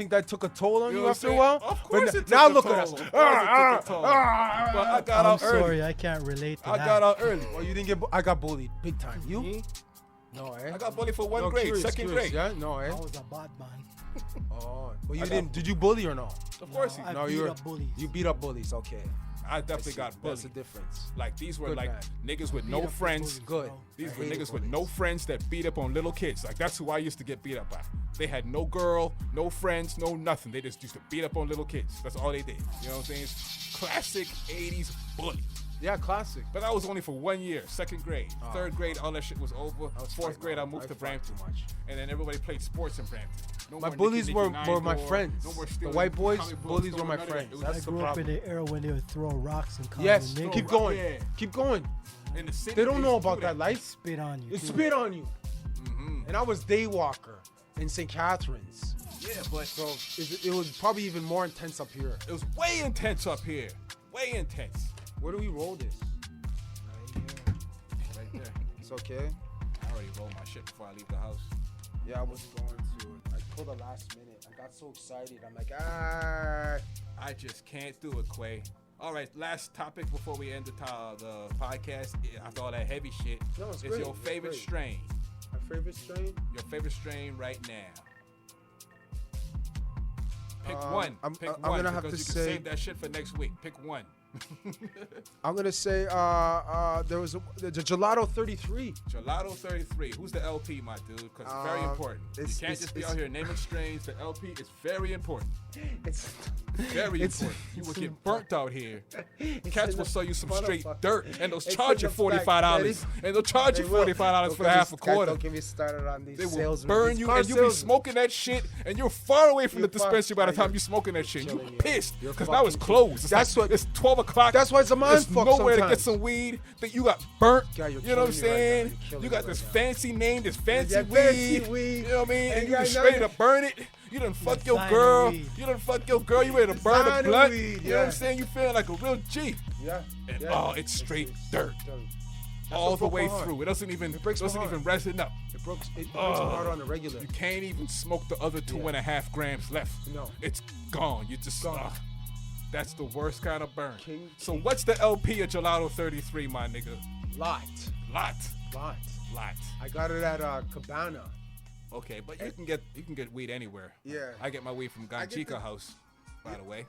that took a toll on you after a saying? while? Of course it took now a look toll. at us. Of course it took a toll. But I got out early. Sorry, I can't relate to that. I got out early. Well, you didn't get. I got bullied big time. You? Me? No, I got bullied for 1 grade, second grade. Yeah, no, I was a bad man. Oh, well, you didn't. Did you bully or no? Of course I No, beat you up bullies. You beat up bullies. Okay. I definitely got bullied. That's the difference. Like, these were Good like man. niggas with Beat no up the friends. bullies, Good. bro. These I were hate niggas with bullies. no friends that beat up on little kids. Like, that's who I used to get beat up by. They had no girl, no friends, no nothing. They just used to beat up on little kids. That's all they did. You know what I'm saying? Classic 80s bully. Yeah, classic. But that was only for 1 year, 2nd grade. 3rd grade, all that shit was over. 4th grade, I moved to Brampton. Too much. And then everybody played sports in Brampton. No My more bullies Nicky were Nine my Door, friends. No more The stealing white boys, comic books, bullies no were more my none of that. friends. It was I That's the grew up in problem. the era when they would throw rocks and call Yes, you nigga. keep going. Yeah. Keep going. in the city. They don't know used to about do that life. Spit on you. It too. spit on you. Mm-hmm. And I was day walker in St. Catharines. Yeah, but So it was probably even more intense up here. it was way intense up here. Way intense. Where do we roll this? Right there. It's okay. I already rolled my shit before I leave the house. Yeah, I was going to. I pulled the last minute. I got so excited. I'm like, ah. I just can't do it, Kway. All right, last topic before we end the podcast. After all that heavy shit, No, it's it's great. your It's favorite great. strain. My favorite strain? Your favorite strain right now. Pick Um, one. I'm Pick one. gonna have because to you can say- save that shit for next week. Pick one. I'm going to say there was the Gelato 33. Gelato 33. Who's the LP, my dude? Because it's very important. You can't just be out here naming strains. The LP is very important. It's Very It's- important. You will it's get a- burnt out here. it's Cats in will the sell you some straight motherfucker. dirt, and they'll It's charge in you the fact $45. that And they'll charge you They will. $45 for Don't half a get me- guys, quarter. Don't get me started on these They will salesmen. burn These you, car and you'll be salesmen. smoking that shit, and you're far away from the You're far- dispensary by the you're time you're smoking that shit. You're killing me. pissed You're because now it's fucking- closed. It's That's like, what- it's 12 o'clock. That's why it's a mind There's fuck nowhere to get sometimes. some weed. That you got burnt. God, you're You know what I'm killing me right now. saying? You're killing You me got this right now. fancy name, this fancy Yeah, weed. fancy weed. You know what I mean? And And you right just now ready you- to burn it. You done fuck your Designer girl. weed. You done fuck your girl. You ready to burn a Designer blunt. weed, You know what I'm yeah. saying? You feeling like a real G. Yeah. And yeah. oh, it's straight dirt. all the broke way my heart. through. It doesn't even breaks my heart. resin up. It breaks my heart on the regular. You can't even smoke the other 2.5 grams left. No. It's gone. You just Gone. that's the worst kind of burn. King- So what's the LP of Gelato 33, my nigga? Lot. Lot. I got it at Cabana. Okay, but you can get weed anywhere. Yeah. I get my weed from I get Ganchica the- House, by the way.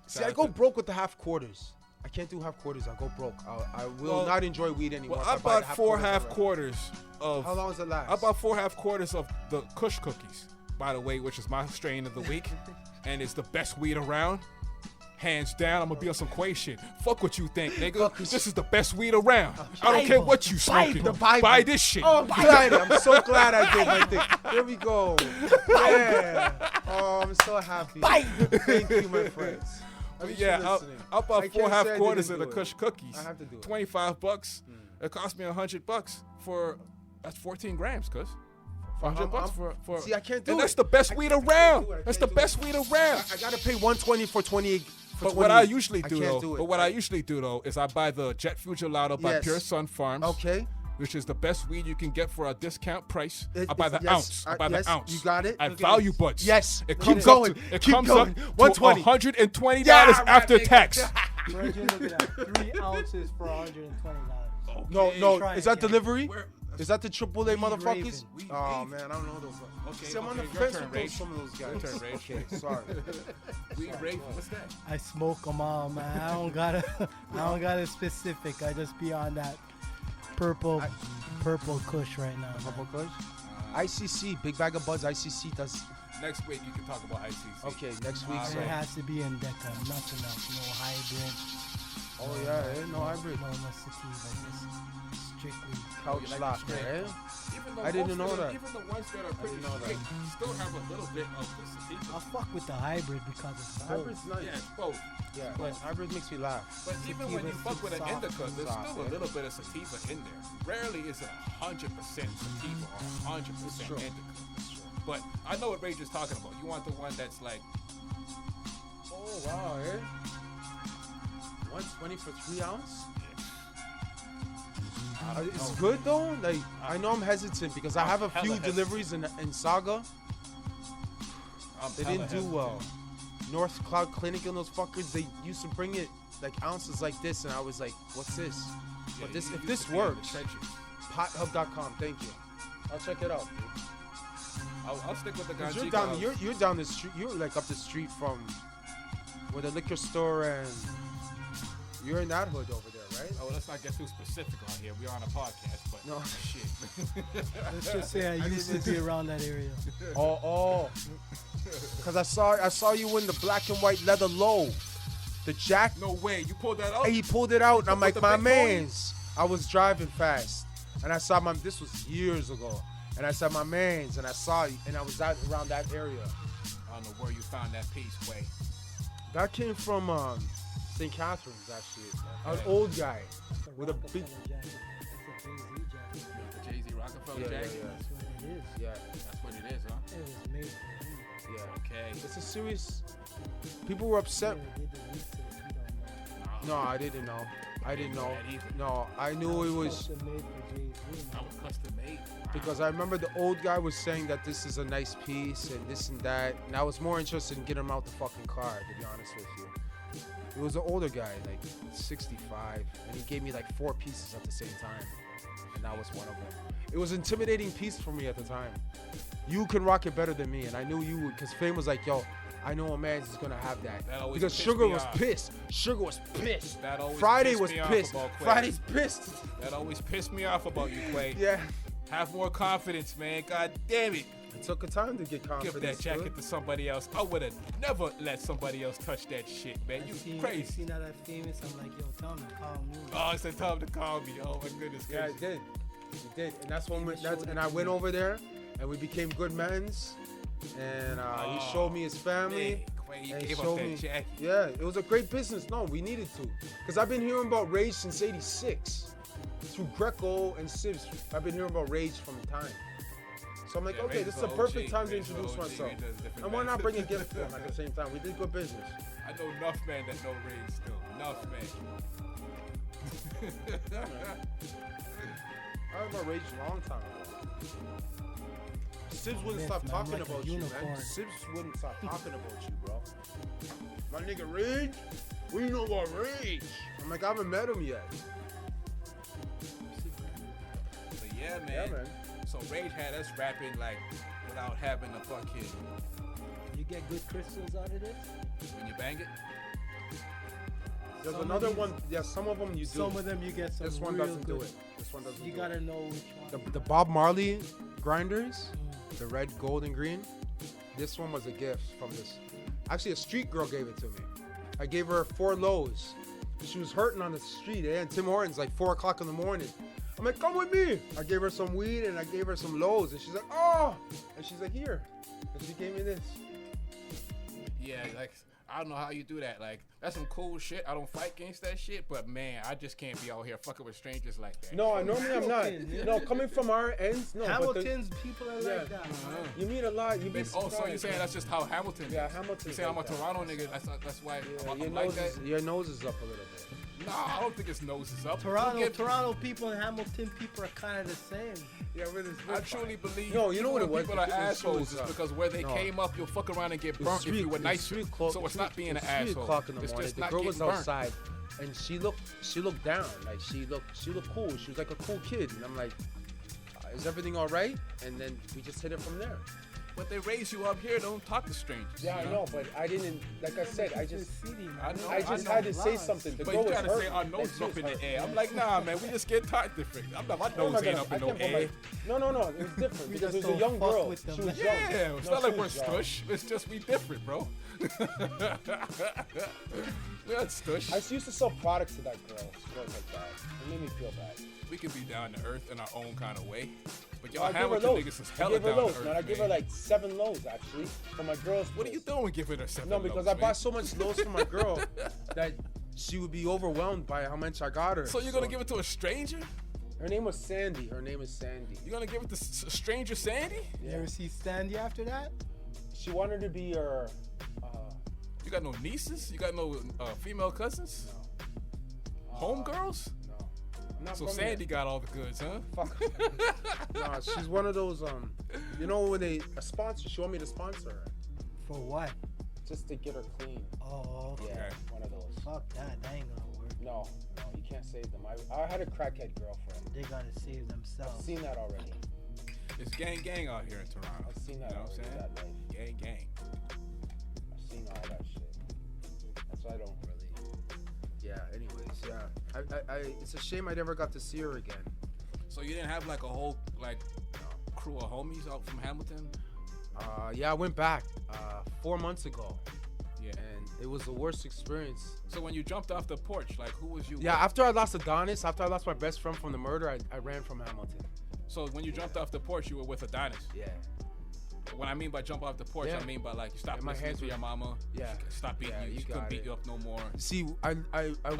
See, Shout I out go to- broke with the half quarters. I can't do half quarters. I go broke. I will Well- not enjoy weed anymore. Well, if I buy the bought 4 half already. quarters of. How long does it last? I bought 4 half quarters of the Kush cookies, by the way, which is my strain of the week, and it's the best weed around. Hands down, I'm gonna be on some Kway shit. Fuck what you think, nigga. This is the best weed around. I don't care what you smoking. The Bible. Buy this shit. Oh, I'm glad. I'm so glad I did my thing. Here we go. Yeah. Oh, I'm so happy. Thank you, my friends. At least you're Yeah, listening. I bought I 4 can't half say I quarters didn't of the do it. Kush cookies. I have to do it. $25. It cost me $100 for that's 14 grams, cuz. $100 for. See, I can't do and it. that's the best weed around. That's the best weed around. I gotta pay $120 for 28. But what I usually do can't though, do it. but what I usually do though is I buy the Jet Fuel Gelato by Yes. Pure Sun Farms. Okay. Which is the best weed you can get for a discount price. It- I buy the yes, ounce. I buy yes, the ounce. you got it. At Look at Value this. Buds. Yes. It Keep comes going. up to, it Keep comes going. up to $120. $120 Yeah, right, after nigga. tax. Where'd you look at that? 3 ounces for $120. No. Try Is it, that yeah. delivery? Where- Is that the AAA motherfuckers? Raven. Weed Oh Raven. man, I don't know those. Okay, See, I'm on the okay, your fence turn, with Rage. some of those guys. Your turn, Rage. Okay, sorry. Weed Raven. What's that? I smoke them all, man. I don't got a specific. I just be on that purple kush right now. man. Purple Kush? ICC, Big Bag of Buds. ICC does. Next week you can talk about ICC. Okay, next week. All And So. it has to be indica, nothing else. No hybrid. Oh yeah, no hybrid. No sativa. Just strictly. Couch you like lock, the straight? eh? Even though I didn't most know of them- that. Even the ones that are pretty didn't know that. straight still have a little bit of the sativa. I'll fuck with the hybrid because it's both. Hybrid's nice. Yeah, it's both. Yeah, But- hybrid makes me laugh. But even when you Sativa's fuck with an soft, indica, there's soft, still a yeah. little bit of sativa in there. Rarely is it 100% sativa or 100% true. indica. But I know what Rage is talking about. You want the one that's like, Oh wow, eh? 120 for 3 ounce? It's good though. Like I know I'm hesitant because I have a few hella deliveries in Saga. They hella didn't do hesitant. well. North Cloud Clinic and those fuckers, they used to bring it like ounces like this, and I was like, "What's this?" Yeah, But this, you if used this to be in the works, trenches. pothub.com. Thank you. I'll check it out. I'll stick with the 'Cause Ganjica. you're down, you're down the street. You're like up the street from where the liquor store and you're in that hood over there, right? Oh, let's not get too specific on here. We're on a podcast, but No. shit. Let's just say I used to be around that area. Oh. Cause I saw you in the black and white leather low, the jack. No way, you pulled that out? He pulled it out, and I'm like, the my big boy? man's. I was driving fast, and I saw this was years ago, and I saw my man's, and I saw you, and I was out around that area. I don't know where you found that piece, Kway. That came from St. Catherine's, actually. An Okay. old guy with a big. That's a Jay-Z jacket. The Jay-Z Rockefeller Yeah, jacket? yeah, That's what it is. Yeah, That's what it is, huh? It was made for me. yeah. Okay. It's a serious. People were upset. Yeah, did the research, you don't know. No, I didn't know. I didn't know. that either. No, I knew it was. Custom made for Jay-Z. That was custom made. Because I remember the old guy was saying that this is a nice piece and this and that, and I was more interested in getting him out the fucking car, to be honest with you. It was an older guy, like 65, and he gave me like 4 pieces at the same time, and that was one of them. It was an intimidating piece for me at the time. You can rock it better than me, and I knew you would, because Fame was like, yo, I know a man's is gonna have that. That always Because pissed Sugar me was off. pissed. Sugar was pissed. That always Friday pissed was me off pissed. about Kway. Friday's pissed. That always pissed me off about you, Kway. Yeah. Have more confidence, man. God damn it. It took a time to get confidence. Give that jacket dude. to somebody else. I would have never let somebody else touch that shit, man. You I crazy. seen that I'm famous. I'm like, yo, tell me, call me. Oh, it's the time to call me. Oh my goodness Yeah, I gracious. did. You did, and that's when He we. showed That's, it and to I went me. over there, and we became good mans. And he showed me his family. Man, Kway, you and gave showed up that me. jacket. Yeah, it was a great business. No, we needed to, because I've been hearing about Rage since '86, through Greco and Sibs. I've been hearing about Rage from time. So I'm like, Yeah, okay, Rage this is is a the perfect OG. time to Rage is the introduce OG. myself. Rage does different And why not things. bring a gift to him at the same time? We did good business. I know enough men that know Rage still. Enough men. I have a rage a long time ago. Sibs wouldn't stop Man, talking like a about you, man. unicorn. Sibs wouldn't stop talking about you, bro. My nigga Rage? What do you know about Rage? I'm like, I haven't met him yet. But yeah, man. Yeah, man. So Rage had us rapping like without having a fucking. You get good crystals out of this? When you bang it. There's Some of another these- one. Yeah, some of them you do. Some of them you get some This one real doesn't good. do it. This one doesn't You do gotta it. know which one. The Bob Marley grinders, the red, gold, and green. This one was a gift from this. Actually, a street girl gave it to me. I gave her 4 lows. She was hurting on the street, and Tim Hortons like 4 o'clock in the morning. I'm like, come with me. I gave her some weed and I gave her some lows, and she's like, oh, and she's like, here, and she gave me this. Yeah, like I don't know how you do that. Like that's some cool shit. I don't fight against that shit, but man, I just can't be out here fucking with strangers like that. No, normally I'm not. Hamilton, yeah. No, coming from our ends, no. Hamilton's people are Yeah. like that. Uh-huh. You meet a lot. You be Oh, surprised. so you're saying that's just how Hamilton is? Yeah, Hamilton. You saying I'm a Toronto nigga? That's why Yeah, I'm your like nose that? your nose is up a little bit. Nah, I don't think his nose is up. Toronto, Don't get- Toronto people and Hamilton people are kind of the same. Yeah, with his. I truly believe. No, you know what it was? People are Because his assholes shoes is up. because where they No. came up, you'll fuck around and get burnt if you were nice. So it's not being an asshole. 3 o'clock in the It's morning. just The not girl was getting burnt. outside, and she looked down. Like she looked cool. She was like a cool kid, and I'm like, is everything all right? And then we just hit it from there. But they raise you up here. Don't talk to strangers. Yeah, I you know, but I didn't. Like I said, I just had to say something. The But girl you was gotta say hurt. our nose Like, is she up was in the hurt. air. I'm like, nah, man, we just get tight different. My What am nose I ain't gonna- up I in no can't put air. No. It was different We because just it was a don't young fuck girl. with them. She was young. Yeah, it's No, not like she we're was young. stush. It's just we different, bro. We're not stush. I used to sell products to that girl. Girls like that. It made me feel bad. We can be down to earth in our own kind of way. But No, y'all I gave her Hamilton lows. niggas is I hella gave her down to lows, earth, man. I gave her man. like 7 lows actually for my girl's. What are you place. doing giving her 7 No, because lows, I man? bought so much lows for my girl that she would be overwhelmed by how much I got her. So you're gonna give it to a stranger? Her name was Sandy. Her name is Sandy. You're gonna give it to stranger Sandy? You ever see Sandy after that? She wanted to be her. You got no nieces? You got no female cousins? Homegirls? No. I'm not So from Sandy got all the goods, huh? There. Fuck. No, she's one of those. You know when a sponsor. She want me to sponsor her For what? just to get her clean. Oh, okay. Yeah, Okay. one of those. Fuck that. That ain't gonna work. No, you can't save them. I had a crackhead girlfriend. They gotta save I've themselves. seen that already. It's gang out here in Toronto. I've seen that You know what already. I'm That saying? life. Gang. I've seen all that shit. That's why I don't really. Yeah. Anyways, yeah. I it's a shame I never got to see her again. So you didn't have like a whole like crew of homies out from Hamilton? Yeah, I went back 4 months ago, Yeah. and it was the worst experience. So when you jumped off the porch, like who was you? Yeah, with? after I lost Adonis, after I lost my best friend from the murder, I ran from Hamilton. So when you jumped off the porch, you were with Adonis. Yeah. When I mean by jump off the porch, Yeah. I mean by like you stopped Yeah, my listening hands to were- your mama. Yeah. Stop beating Yeah, you. you She couldn't got beat it. you up no more. See, I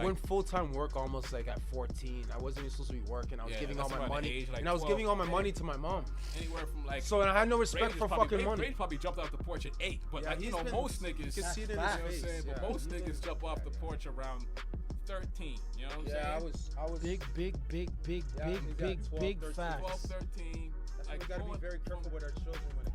went full-time work almost like at 14. I wasn't even supposed to be working. I was Yeah, giving all that's my about the money, age, like and I was 12. giving all my money to my mom. Anywhere from like. So and I had no respect Ray for probably- fucking Ray- money. Ray probably jumped off the porch at 8, but Yeah, like, you he's know been- most niggas. You can see it in You know his what I'm face. saying? But Yeah. most niggas jump off the porch around 13. You know what I'm Yeah, saying? I was. Big Yeah, you got 12, big 13. facts. 12, 13. That's why Like, we gotta be going very careful with our children when it